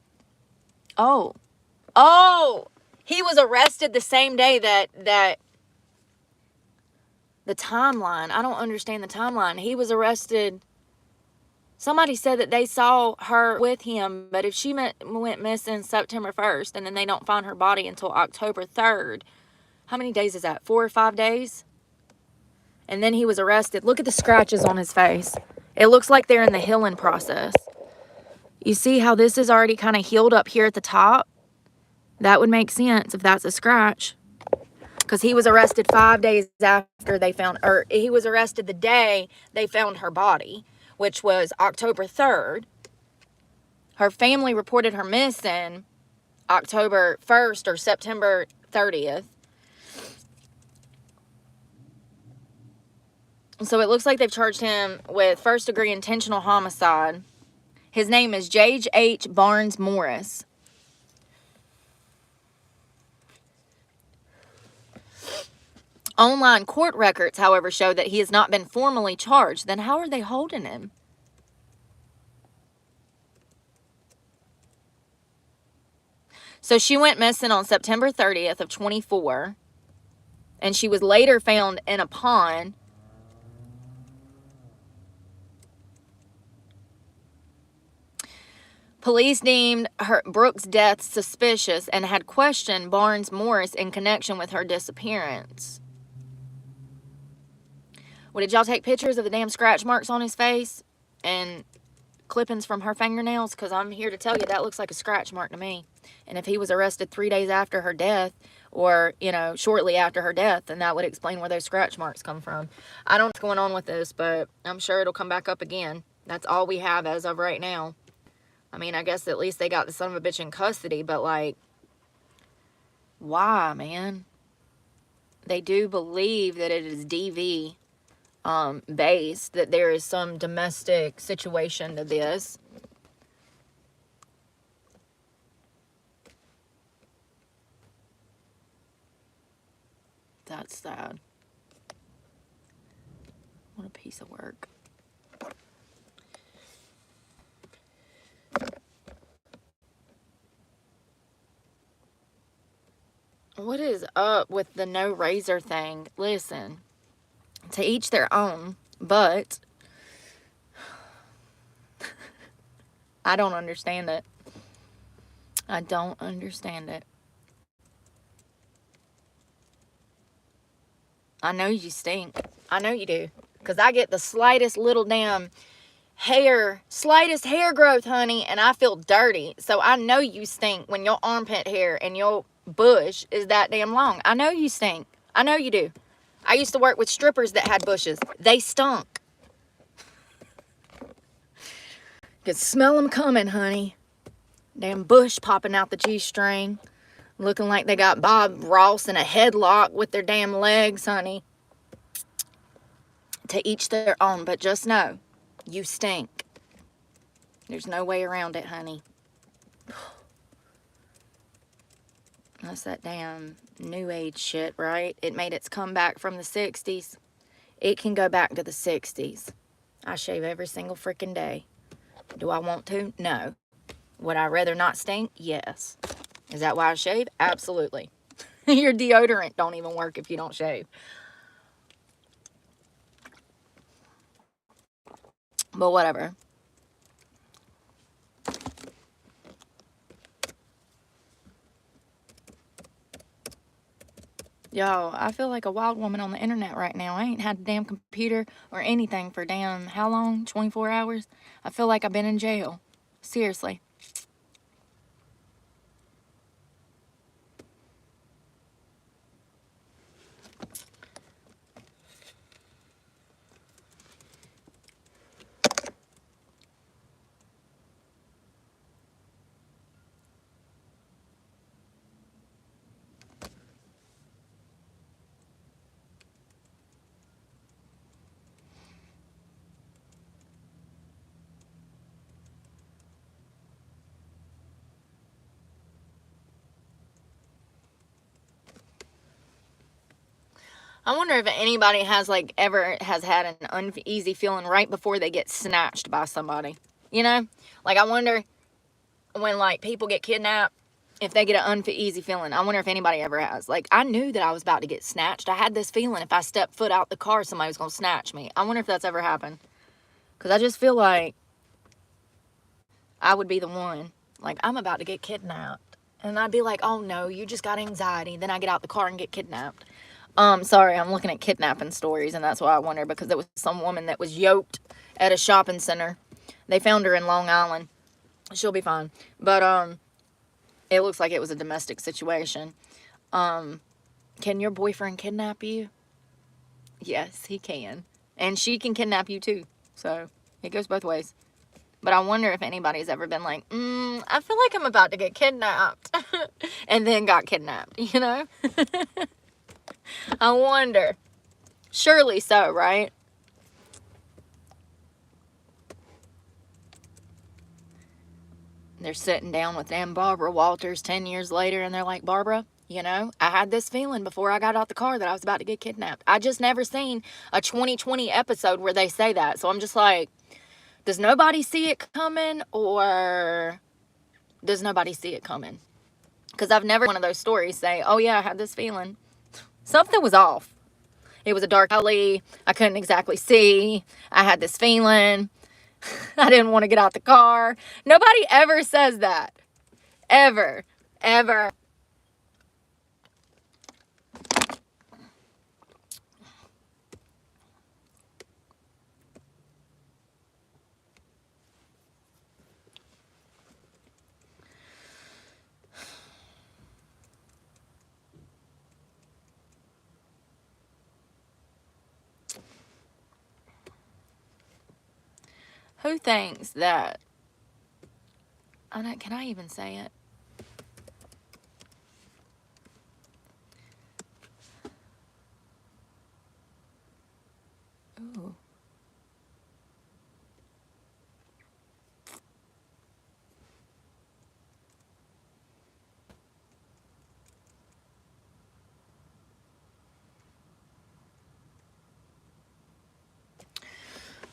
Oh. Oh! He was arrested the same day that the timeline. I don't understand the timeline. He was arrested. Somebody said that they saw her with him, but if she went missing September 1st and then they don't find her body until October 3rd, how many days is that? 4 or 5 days? And then he was arrested. Look at the scratches on his face. It looks like they're in the healing process. You see how this is already kind of healed up here at the top? That would make sense if that's a scratch. Because he was arrested 5 days after they found, or he was arrested the day they found her body, which was October 3rd. Her family reported her missing October 1st or September 30th. So it looks like they've charged him with first-degree intentional homicide. His name is J.H. Barnes Morris. Online court records, however, show that he has not been formally charged. Then how are they holding him? So she went missing on September 30th of 24, and she was later found in a pond. Police deemed Brooke's death suspicious and had questioned Barnes Morris in connection with her disappearance. Well, did y'all take pictures of the damn scratch marks on his face and clippings from her fingernails? Because I'm here to tell you that looks like a scratch mark to me. And if he was arrested 3 days after her death, or, you know, shortly after her death, then that would explain where those scratch marks come from. I don't know what's going on with this, but I'm sure it'll come back up again. That's all we have as of right now. I mean, I guess at least they got the son of a bitch in custody, but, like, why, man? They do believe that it is DV based, that there is some domestic situation to this. That's sad. What a piece of work. What is up with the no razor thing? Listen, to each their own, but I don't understand it. I don't understand it. I know you stink. I know you do. Because I get the slightest little damn slightest hair growth, honey, and I feel dirty. So I know you stink when your armpit hair and your bush is that damn long. I know you stink. I know you do. I used to work with strippers that had bushes. They stunk. Could smell them coming, honey. Damn bush popping out the G-string. Looking like they got Bob Ross in a headlock with their damn legs, honey. To each their own, but just know, you stink. There's no way around it, honey. That's that damn new age shit, right? It made its comeback from the 60s. It can go back to the 60s. I shave every single freaking day. Do I want to? No. Would I rather not stink? Yes. Is that why I shave? Absolutely. Your deodorant don't even work if you don't shave. But whatever. Yo, I feel like a wild woman on the internet right now. I ain't had a damn computer or anything for damn, how long? 24 hours? I feel like I've been in jail. Seriously. I wonder if anybody has like ever has had an uneasy feeling right before they get snatched by somebody. You know? Like I wonder when like people get kidnapped, if they get an uneasy feeling. I wonder if anybody ever has. Like I knew that I was about to get snatched. I had this feeling if I stepped foot out the car, somebody was going to snatch me. I wonder if that's ever happened. Because I just feel like I would be the one. Like I'm about to get kidnapped. And I'd be like, oh no, you just got anxiety. Then I get out the car and get kidnapped. Sorry, I'm looking at kidnapping stories, and that's why I wonder, because there was some woman that was yoked at a shopping center. They found her in Long Island. She'll be fine. But, it looks like it was a domestic situation. Can your boyfriend kidnap you? Yes, he can. And she can kidnap you too. So, it goes both ways. But I wonder if anybody's ever been like, I feel like I'm about to get kidnapped. And then got kidnapped, you know? I wonder. Surely so, right? They're sitting down with damn Barbara Walters 10 years later, and they're like, Barbara, you know, I had this feeling before I got out the car that I was about to get kidnapped. I just never seen a 2020 episode where they say that. So I'm just like, does nobody see it coming, or does nobody see it coming? Because I've never one of those stories say, oh yeah, I had this feeling. Something was off. It was a dark alley. I couldn't exactly see. I had this feeling. I didn't want to get out the car. Nobody ever says that. Ever. Ever. Who thinks that? Can I even say it? Ooh.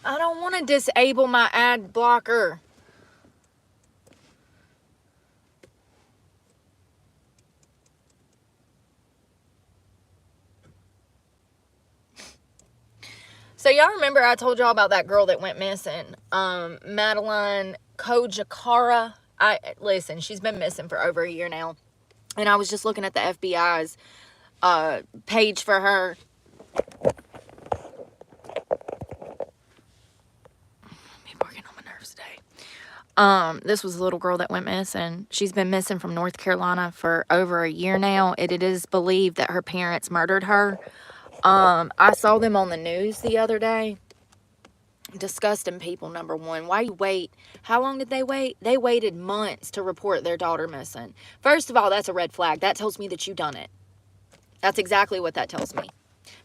I don't want to disable my ad blocker. So y'all remember I told y'all about that girl that went missing, Madeline Kojakara. Listen, she's been missing for over a year now, and I was just looking at the FBI's page for her. People are getting on my nerves today. This was a little girl that went missing. She's been missing from North Carolina for over a year now. It is believed that her parents murdered her. I saw them on the news the other day. Disgusting people, number one. Why you wait? How long did they wait? They waited months to report their daughter missing. First of all, that's a red flag. That tells me that you done it. That's exactly what that tells me.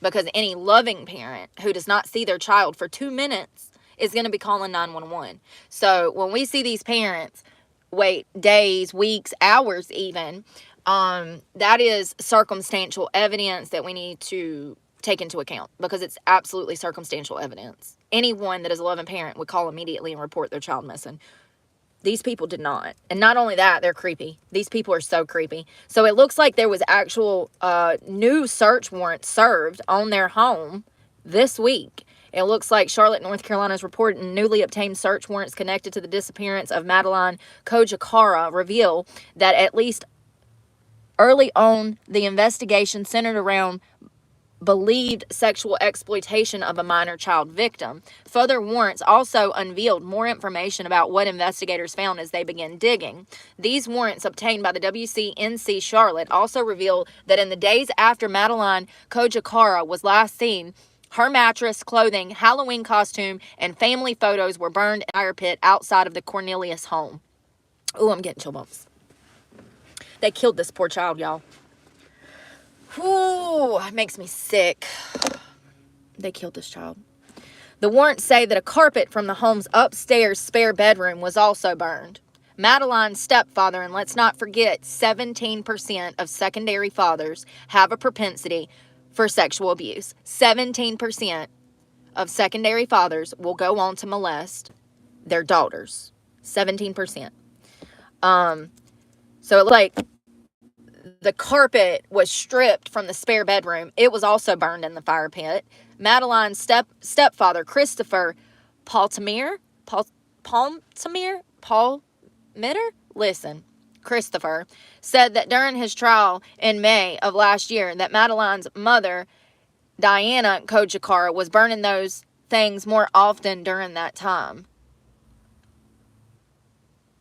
Because any loving parent who does not see their child for 2 minutes is going to be calling 911. So when we see these parents wait days, weeks, hours even, that is circumstantial evidence that we need to take into account, because it's absolutely circumstantial evidence. Anyone that is a loving parent would call immediately and report their child missing. These people did not. And not only that, they're creepy. These people are so creepy. So it looks like there was actual new search warrants served on their home this week. It looks like Charlotte, North Carolina's reporting newly obtained search warrants connected to the disappearance of Madeline Kojakara reveal that at least Early on, the investigation centered around believed sexual exploitation of a minor child victim. Further warrants also unveiled more information about what investigators found as they began digging. These warrants obtained by the WCNC Charlotte also revealed that in the days after Madeline Kojakara was last seen, her mattress, clothing, Halloween costume, and family photos were burned in a fire pit outside of the Cornelius home. Ooh, I'm getting chill bumps. They killed this poor child, y'all. Ooh, it makes me sick. They killed this child. The warrants say that a carpet from the home's upstairs spare bedroom was also burned. Madeline's stepfather, and let's not forget, 17% of secondary fathers have a propensity for sexual abuse. 17% of secondary fathers will go on to molest their daughters. 17%. So it looked like the carpet was stripped from the spare bedroom. It was also burned in the fire pit. Madeline's stepfather, Christopher Palmitter? Listen, Christopher said that during his trial in May of last year that Madeline's mother, Diana Kojakara, was burning those things more often during that time.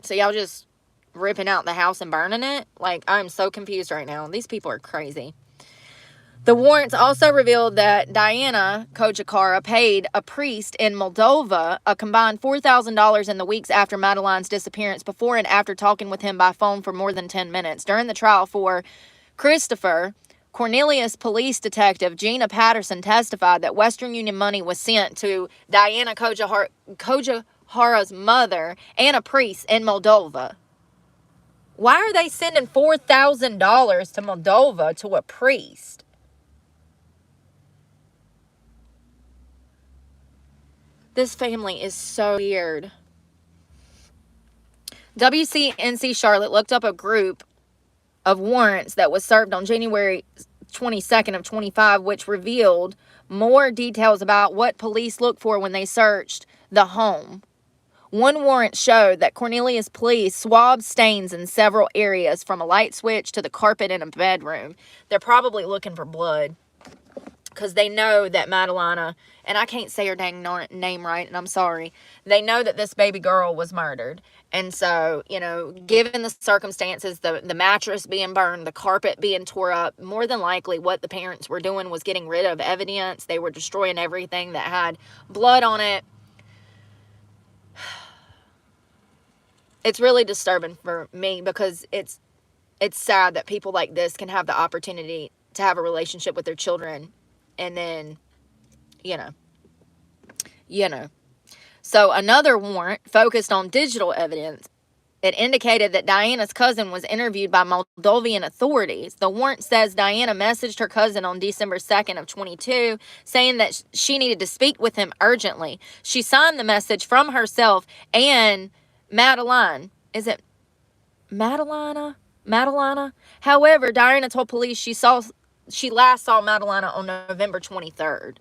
So y'all just ripping out the house and burning it? Like, I'm so confused right now. These people are crazy. The warrants also revealed that Diana Kojakara paid a priest in Moldova a combined $4,000 in the weeks after Madeline's disappearance, before and after talking with him by phone for more than 10 minutes. During the trial for Christopher, Cornelius police detective Gina Patterson testified that Western Union money was sent to Diana Kojakara's mother and a priest in Moldova. Why are they sending $4,000 to Moldova to a priest? This family is so weird. WCNC Charlotte looked up a group of warrants that was served on January 22nd of 25, which revealed more details about what police looked for when they searched the home. One warrant showed that Cornelius police swabbed stains in several areas, from a light switch to the carpet in a bedroom. They're probably looking for blood, because they know that Madeline, and I can't say her dang name right, and I'm sorry. They know that this baby girl was murdered. And so, you know, given the circumstances, the mattress being burned, the carpet being tore up, more than likely what the parents were doing was getting rid of evidence. They were destroying everything that had blood on it. It's really disturbing for me, because it's sad that people like this can have the opportunity to have a relationship with their children, and then, you know. So another warrant focused on digital evidence. It indicated that Diana's cousin was interviewed by Moldovan authorities. The warrant says Diana messaged her cousin on December 2nd of 22, saying that she needed to speak with him urgently. She signed the message from herself and Madeline. Is it Madelina? However, Diana told police she last saw Madelina on November 23rd.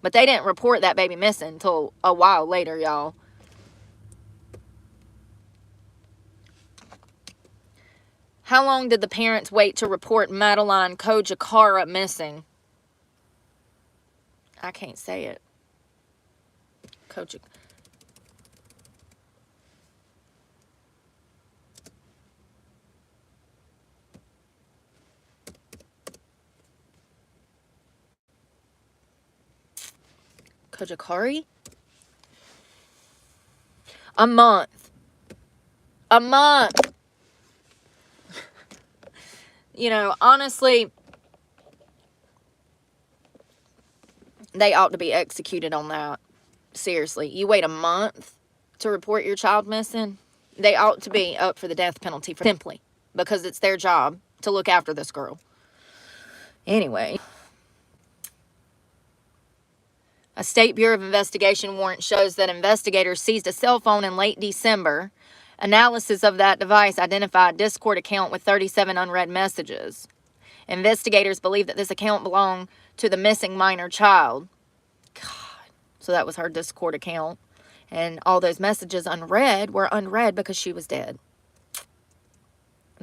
But they didn't report that baby missing until a while later, y'all. How long did the parents wait to report Madeline Kojakara missing? I can't say it. Kojakari? A month. You know, honestly, they ought to be executed on that. Seriously, you wait a month to report your child missing? They ought to be up for the death penalty, simply because it's their job to look after this girl. Anyway. A State Bureau of Investigation warrant shows that investigators seized a cell phone in late December. Analysis of that device identified a Discord account with 37 unread messages. Investigators believe that this account belonged to the missing minor child. God. So that was her Discord account. And all those messages unread were unread because she was dead.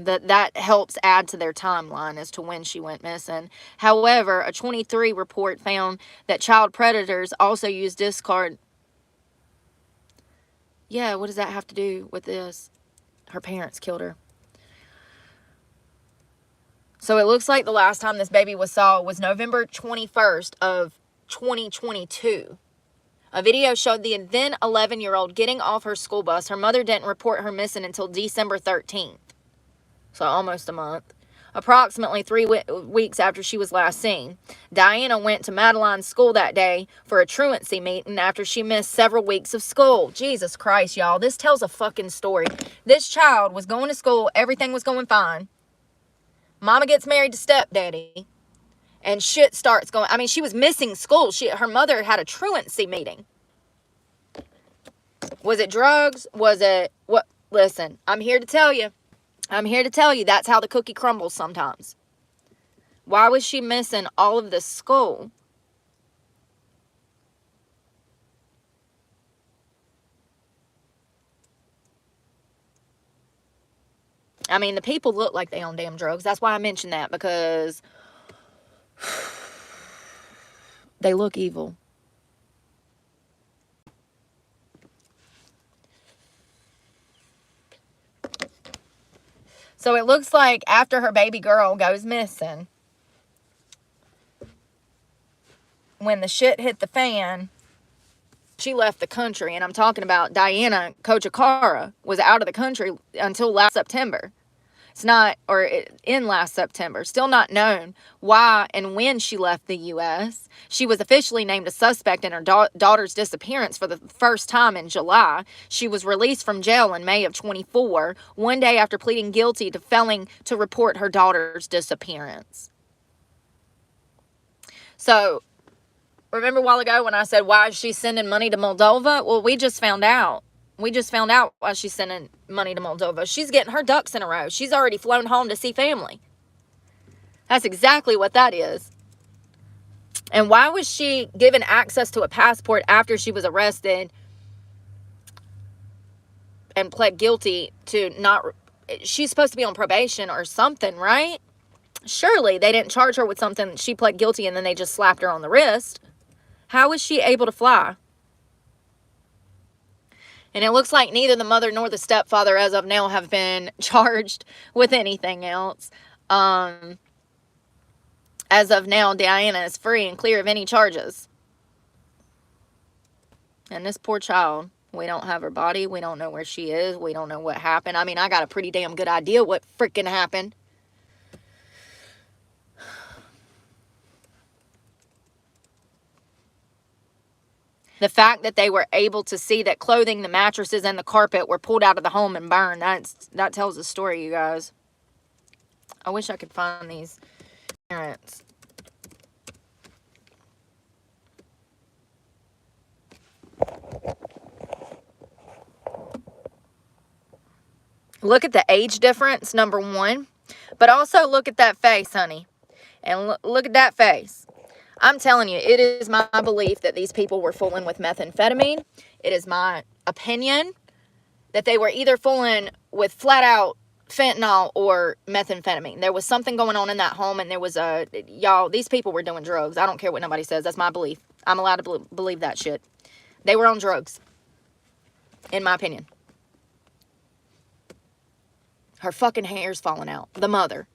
That helps add to their timeline as to when she went missing. However, a 23 report found that child predators also use discard. Yeah, what does that have to do with this? Her parents killed her. So it looks like the last time this baby was saw was November 21st of 2022. A video showed the then 11-year-old getting off her school bus. Her mother didn't report her missing until December 13th. So almost a month. Approximately 3 weeks after she was last seen. Diana went to Madeline's school that day for a truancy meeting after she missed several weeks of school. Jesus Christ, y'all. This tells a fucking story. This child was going to school. Everything was going fine. Mama gets married to stepdaddy. And shit starts going. I mean, she was missing school. Her mother had a truancy meeting. Was it drugs? Was it what? Listen, I'm here to tell you. That's how the cookie crumbles sometimes. Why was she missing all of this school? I mean, the people look like they on damn drugs. That's why I mentioned that, because they look evil. So it looks like after her baby girl goes missing, when the shit hit the fan, she left the country. And I'm talking about Diana Kochikara was out of the country until last September. It's not, or in last September. Still not known why and when she left the U.S. She was officially named a suspect in her daughter's disappearance for the first time in July. She was released from jail in May of 24, one day after pleading guilty to failing to report her daughter's disappearance. So, remember a while ago when I said, why is she sending money to Moldova? Well, we just found out. Why she's sending money to Moldova. She's getting her ducks in a row. She's already flown home to see family. That's exactly what that is. And why was she given access to a passport after she was arrested and pled guilty to not... She's supposed to be on probation or something, right? Surely they didn't charge her with something. She pled guilty and then they just slapped her on the wrist. How was she able to fly? And it looks like neither the mother nor the stepfather as of now have been charged with anything else. As of now, Diana is free and clear of any charges. And this poor child, we don't have her body. We don't know where she is. We don't know what happened. I mean, I got a pretty damn good idea what freaking happened. The fact that they were able to see that clothing, the mattresses, and the carpet were pulled out of the home and burned, that tells a story, you guys. I wish I could find these parents. Look at the age difference, number one. But also look at that face, honey. And look at that face. I'm telling you, it is my belief that these people were fooling with methamphetamine. It is my opinion that they were either fooling with flat out fentanyl or methamphetamine. There was something going on in that home, and there was y'all, these people were doing drugs. I don't care what nobody says. That's my belief. I'm allowed to believe that shit. They were on drugs, in my opinion. Her fucking hair's falling out. The mother.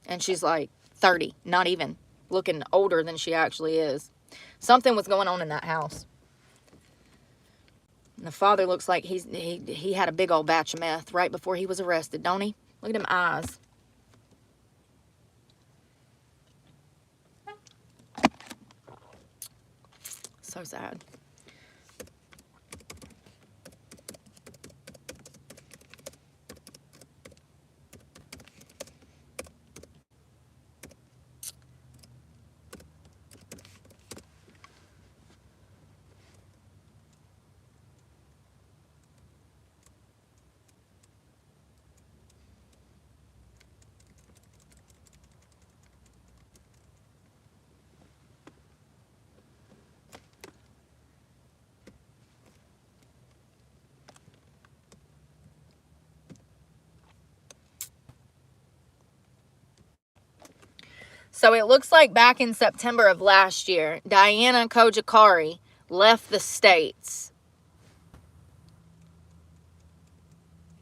And she's like 30, not even. Looking older than she actually is. Something was going on in that house. And the father looks like he had a big old batch of meth right before he was arrested, don't he? Look at them eyes. So sad. So it looks like back in September of last year, Diana Kojakari left the States.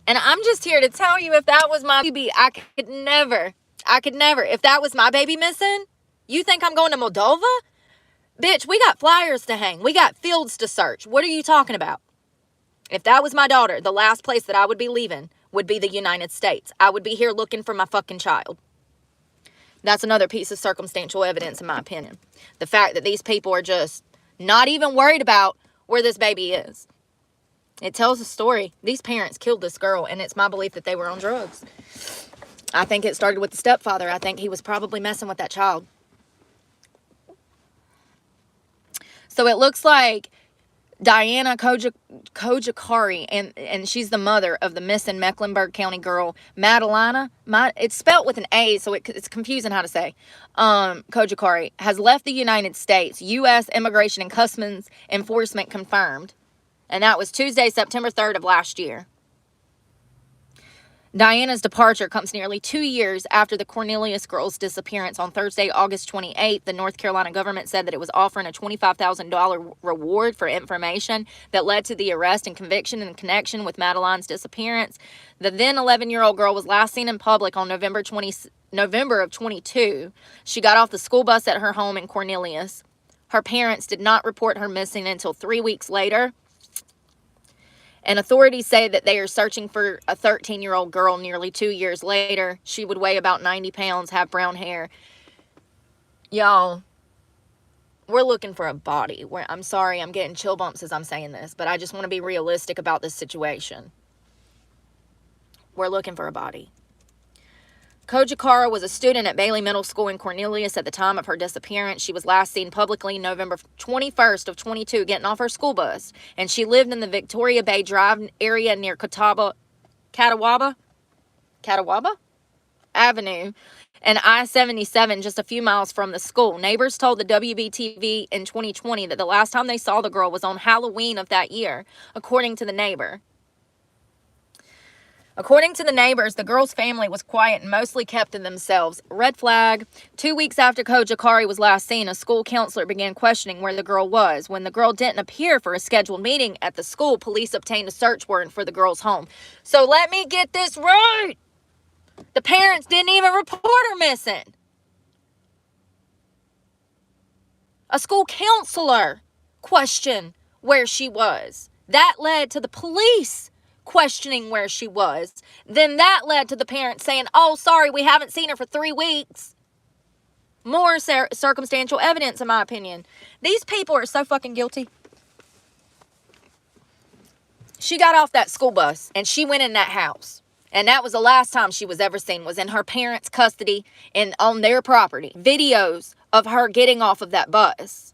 And I'm just here to tell you, if that was my baby, I could never. If that was my baby missing, you think I'm going to Moldova? Bitch, we got flyers to hang. We got fields to search. What are you talking about? If that was my daughter, the last place that I would be leaving would be the United States. I would be here looking for my fucking child. That's another piece of circumstantial evidence, in my opinion. The fact that these people are just not even worried about where this baby is. It tells a story. These parents killed this girl, and it's my belief that they were on drugs. I think it started with the stepfather. I think he was probably messing with that child. So it looks like Diana Kojakari, and she's the mother of the missing Mecklenburg County girl, Madalena. It's spelt with an A, so it's confusing how to say. Kojakari has left the United States. U.S. Immigration and Customs Enforcement confirmed. And that was Tuesday, September 3rd of last year. Diana's departure comes nearly 2 years after the Cornelius girl's disappearance. On Thursday, August 28th, the North Carolina government said that it was offering a $25,000 reward for information that led to the arrest and conviction in connection with Madeline's disappearance. The then 11-year-old girl was last seen in public on November of 22. She got off the school bus at her home in Cornelius. Her parents did not report her missing until 3 weeks later. And authorities say that they are searching for a 13-year-old girl nearly 2 years later. She would weigh about 90 pounds, have brown hair. Y'all, we're looking for a body. I'm sorry, I'm getting chill bumps as I'm saying this, but I just want to be realistic about this situation. We're looking for a body. Kojakara was a student at Bailey Middle School in Cornelius at the time of her disappearance. She was last seen publicly November 21st of 22 getting off her school bus, and she lived in the Victoria Bay Drive area near Catawba Avenue and I-77, just a few miles from the school. Neighbors told the WBTV in 2020 that the last time they saw the girl was on Halloween of that year, according to the neighbor. According to the neighbors, the girl's family was quiet and mostly kept to themselves. Red flag. 2 weeks after Kojakari was last seen, a school counselor began questioning where the girl was. When the girl didn't appear for a scheduled meeting at the school, police obtained a search warrant for the girl's home. So let me get this right. The parents didn't even report her missing. A school counselor questioned where she was. That led to the police questioning where she was. Then that led to the parents saying, oh, sorry, we haven't seen her for 3 weeks. More circumstantial evidence, in my opinion. These people are so fucking guilty. She got off that school bus and she went in that house. And that was the last time she was ever seen, was in her parents' custody and on their property. Videos of her getting off of that bus.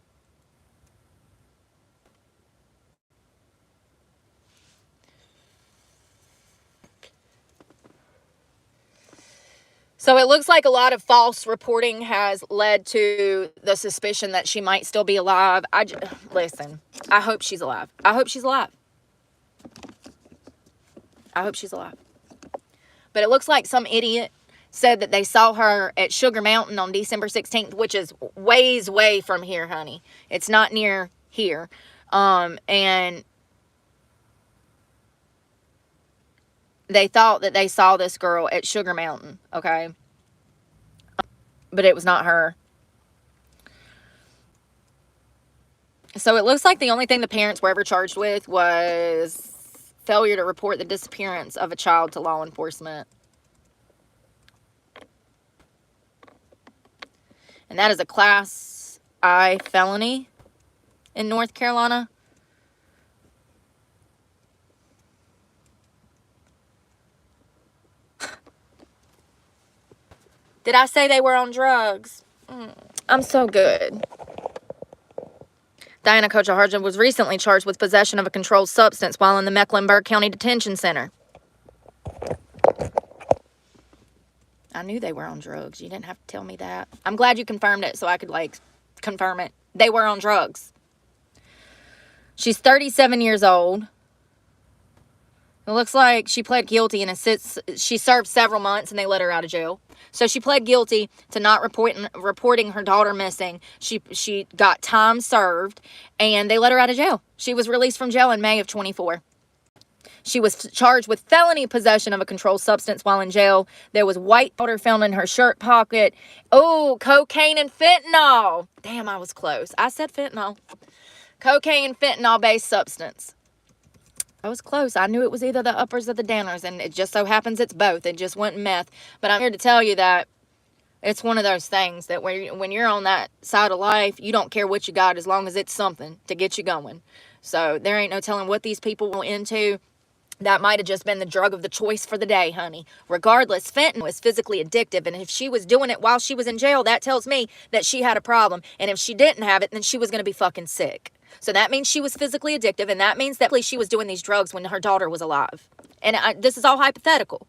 So it looks like a lot of false reporting has led to the suspicion that she might still be alive. Listen, I hope she's alive. I hope she's alive. I hope she's alive. But it looks like some idiot said that they saw her at Sugar Mountain on December 16th, which is ways away from here, honey. It's not near here. And they thought that they saw this girl at Sugar Mountain, okay? But it was not her. So it looks like the only thing the parents were ever charged with was failure to report the disappearance of a child to law enforcement. And that is a Class I felony in North Carolina. Did I say they were on drugs? I'm so good. Diana Kojakari was recently charged with possession of a controlled substance while in the Mecklenburg County Detention Center. I knew they were on drugs. You didn't have to tell me that. I'm glad you confirmed it so I could, confirm it. They were on drugs. She's 37 years old. It looks like she pled guilty and she served several months and they let her out of jail. So she pled guilty to not reporting her daughter missing. She got time served and they let her out of jail. She was released from jail in May of 24. She was charged with felony possession of a controlled substance while in jail. There was white powder found in her shirt pocket. Oh, cocaine and fentanyl. Damn, I was close. I said fentanyl. Cocaine, fentanyl-based substance. I was close. I knew it was either the uppers or the downers, and it just so happens it's both. It just wasn't meth. But I'm here to tell you that it's one of those things that when you're on that side of life, you don't care what you got as long as it's something to get you going. So there ain't no telling what these people were into. That might have just been the drug of the choice for the day, honey. Regardless, fentanyl is physically addictive, and if she was doing it while she was in jail, that tells me that she had a problem. And if she didn't have it, then she was going to be fucking sick. So that means she was physically addictive, and that means that she was doing these drugs when her daughter was alive. And this is all hypothetical,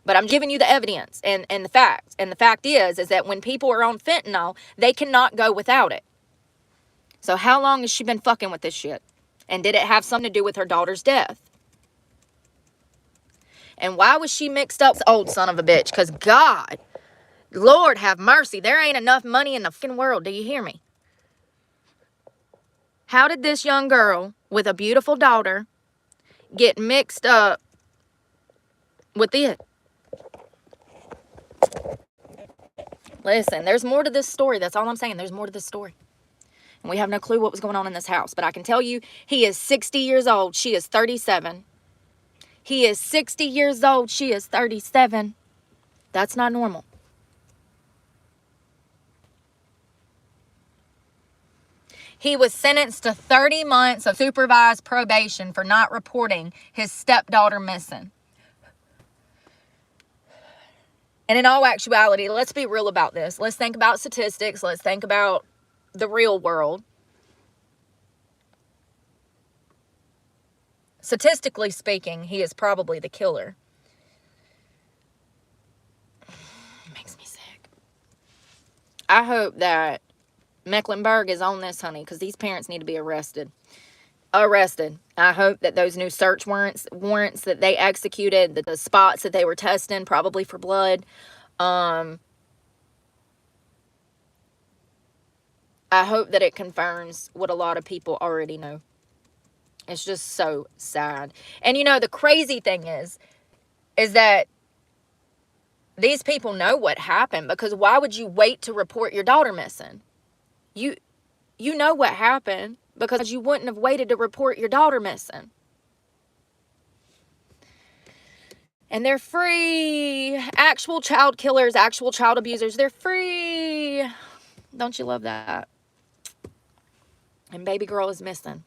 but I'm giving you the evidence and the facts. And the fact is that when people are on fentanyl, they cannot go without it. So how long has she been fucking with this shit? And did it have something to do with her daughter's death? And why was she mixed up with this old son of a bitch? Because God, Lord have mercy, there ain't enough money in the fucking world. Do you hear me? How did this young girl with a beautiful daughter get mixed up with it? Listen, there's more to this story. That's all I'm saying. There's more to this story. And we have no clue what was going on in this house. But I can tell you, he is 60 years old. She is 37. He is 60 years old. She is 37. That's not normal. He was sentenced to 30 months of supervised probation for not reporting his stepdaughter missing. And in all actuality, let's be real about this. Let's think about statistics. Let's think about the real world. Statistically speaking, he is probably the killer. It makes me sick. I hope that Mecklenburg is on this, honey, because these parents need to be arrested. I hope that those new search warrants that they executed, the spots that they were testing, probably for blood, I hope that it confirms what a lot of people already know. It's just so sad. And you know, the crazy thing is that these people know what happened, because why would you wait to report your daughter missing? You know what happened, because you wouldn't have waited to report your daughter missing. And they're free. Actual child killers, actual child abusers, they're free. Don't you love that? And baby girl is missing.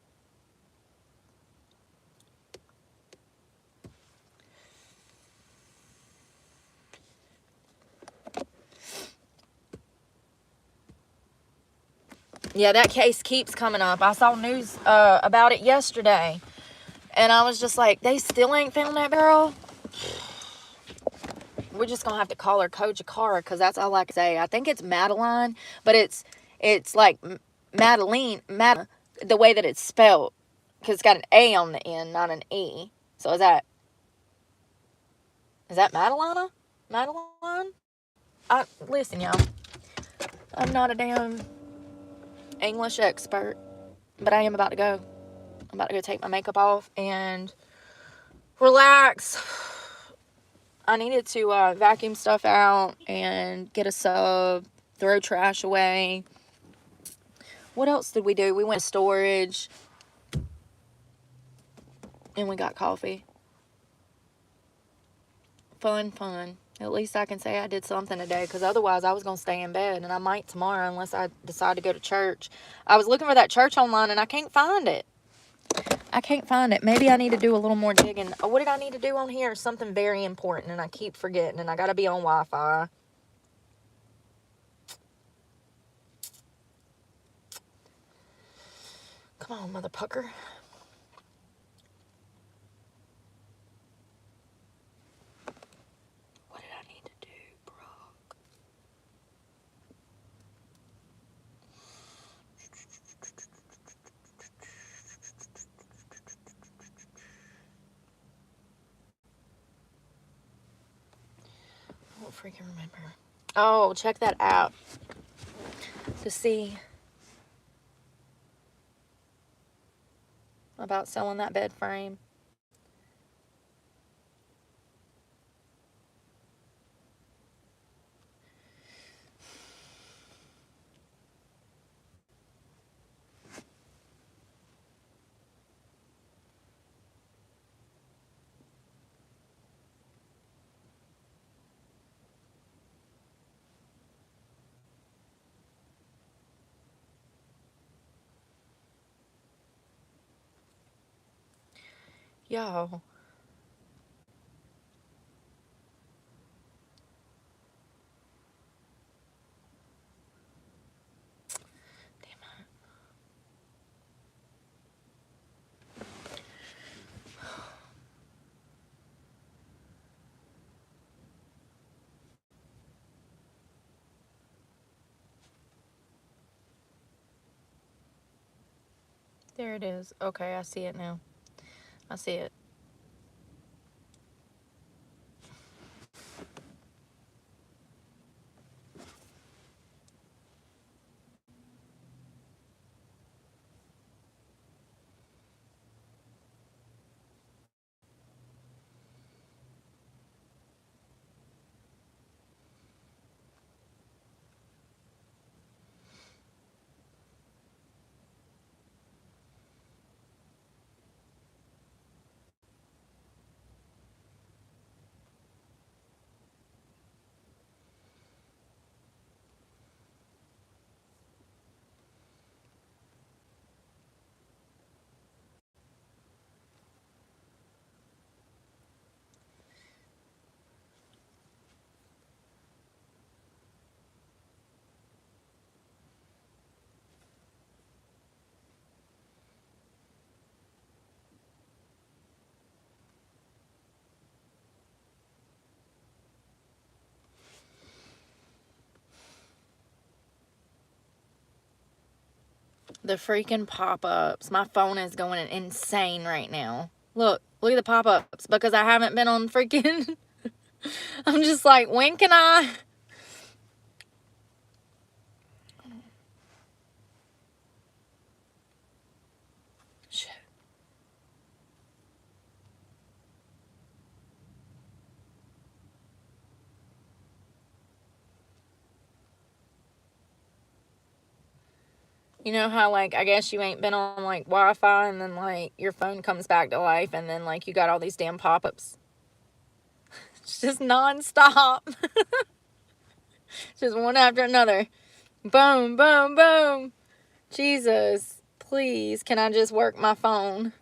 Yeah, that case keeps coming up. I saw news about it yesterday. And I was just like, they still ain't found that girl? We're just going to have to call her Coach Akara, because that's all I can say. I think it's Madeline, but it's like Madeline, the way that it's spelled. Because it's got an A on the end, not an E. So is that Madeline? Madeline? Listen, y'all. I'm not a damn English expert, but I am about to go. I'm about to go take my makeup off and relax. I needed to vacuum stuff out and get a sub, throw trash away. What else did we do? We went to storage and we got coffee. Fun. At least I can say I did something today, because otherwise I was going to stay in bed, and I might tomorrow unless I decide to go to church. I was looking for that church online and I can't find it. Maybe I need to do a little more digging. What did I need to do on here? Something very important, and I keep forgetting, and I got to be on Wi-Fi. Come on, mother pucker. What did I need to do, Brooke? freaking remember. Oh, check that app to see about selling that bed frame. Yo. There it is. Okay, I see it now. I see it. The freaking pop-ups. My phone is going insane right now. Look at the pop-ups because I haven't been on freaking... I'm just like, when can I... Shit. You know how, like, I guess you ain't been on, like, Wi-Fi and then, like, your phone comes back to life and then, like, you got all these damn pop-ups. It's just non-stop. Just one after another. Boom, boom, boom. Jesus, please, can I just work my phone?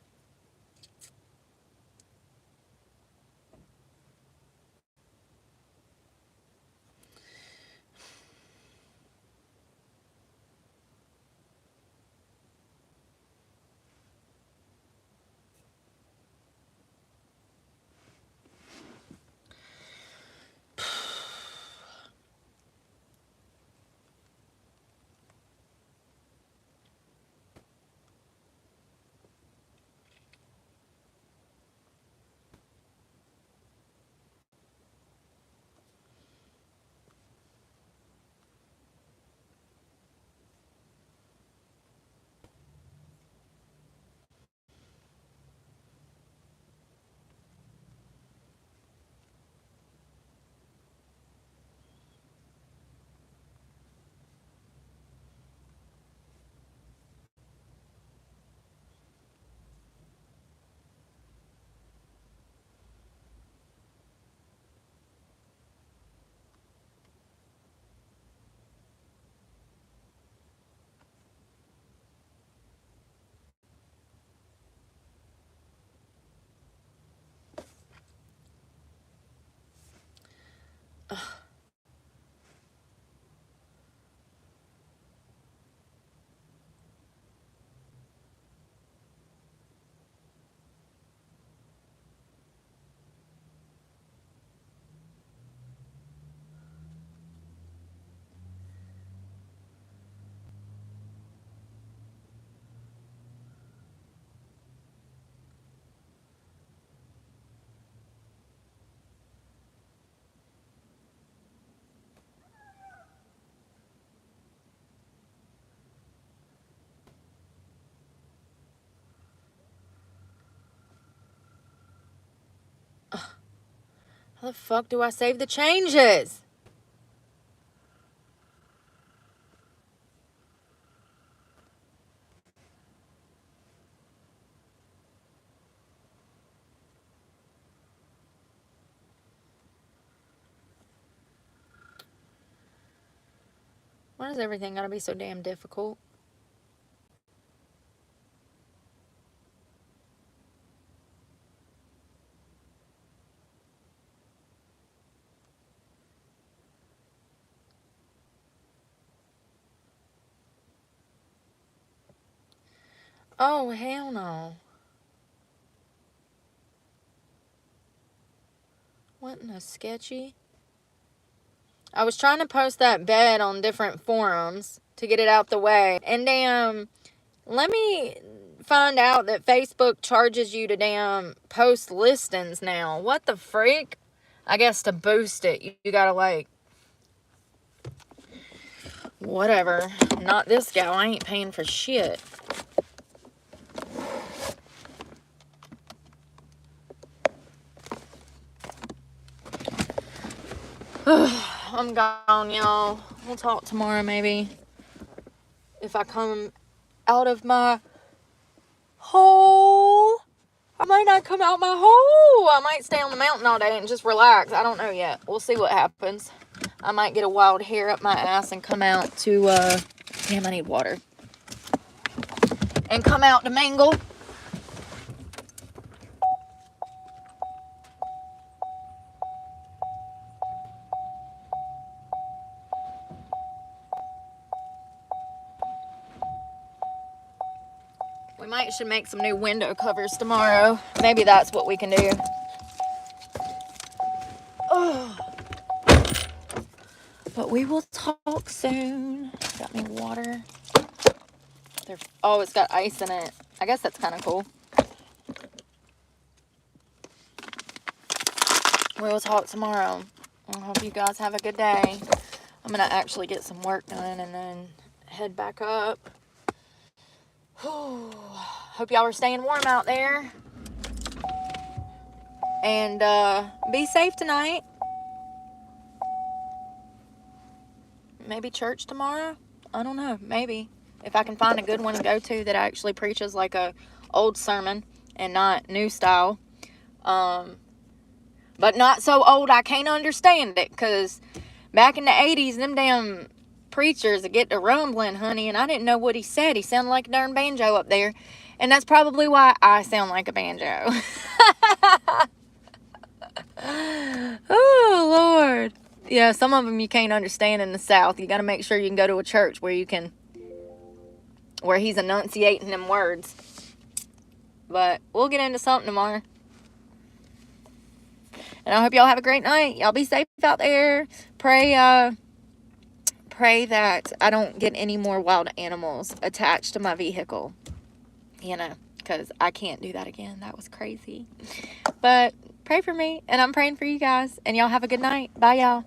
How the fuck do I save the changes? Why is everything gotta be so damn difficult? Oh, hell no. What in the sketchy? I was trying to post that bed on different forums to get it out the way. And damn, let me find out that Facebook charges you to damn post listings now. What the freak? I guess to boost it, you gotta like... Whatever. Not this gal. I ain't paying for shit. I'm gone, y'all. We'll talk tomorrow, maybe. If I come out of my hole. I might not come out my hole. I might stay on the mountain all day and just relax. I don't know yet. We'll see what happens. I might get a wild hair up my ass and come out to, damn, I need water. And come out to mingle. We might should make some new window covers tomorrow. Maybe that's what we can do. Oh. But we will talk soon. Got me water. Oh, it's got ice in it. I guess that's kind of cool. We will talk tomorrow. I hope you guys have a good day. I'm going to actually get some work done and then head back up. Hope y'all are staying warm out there. And be safe tonight. Maybe church tomorrow? I don't know. Maybe. If I can find a good one to go to that actually preaches like a old sermon and not new style. But not so old I can't understand it. Because back in the 80s, them damn preachers that get to rumbling, honey, and I didn't know what he said. He sounded like a darn banjo up there. And that's probably why I sound like a banjo. Oh, Lord. Yeah, some of them you can't understand in the South. You got to make sure you can go to a church where he's enunciating them words. But we'll get into something tomorrow. And I hope y'all have a great night. Y'all be safe out there. Pray that I don't get any more wild animals attached to my vehicle. You know, because I can't do that again. That was crazy. But pray for me, and I'm praying for you guys. And y'all have a good night. Bye, y'all.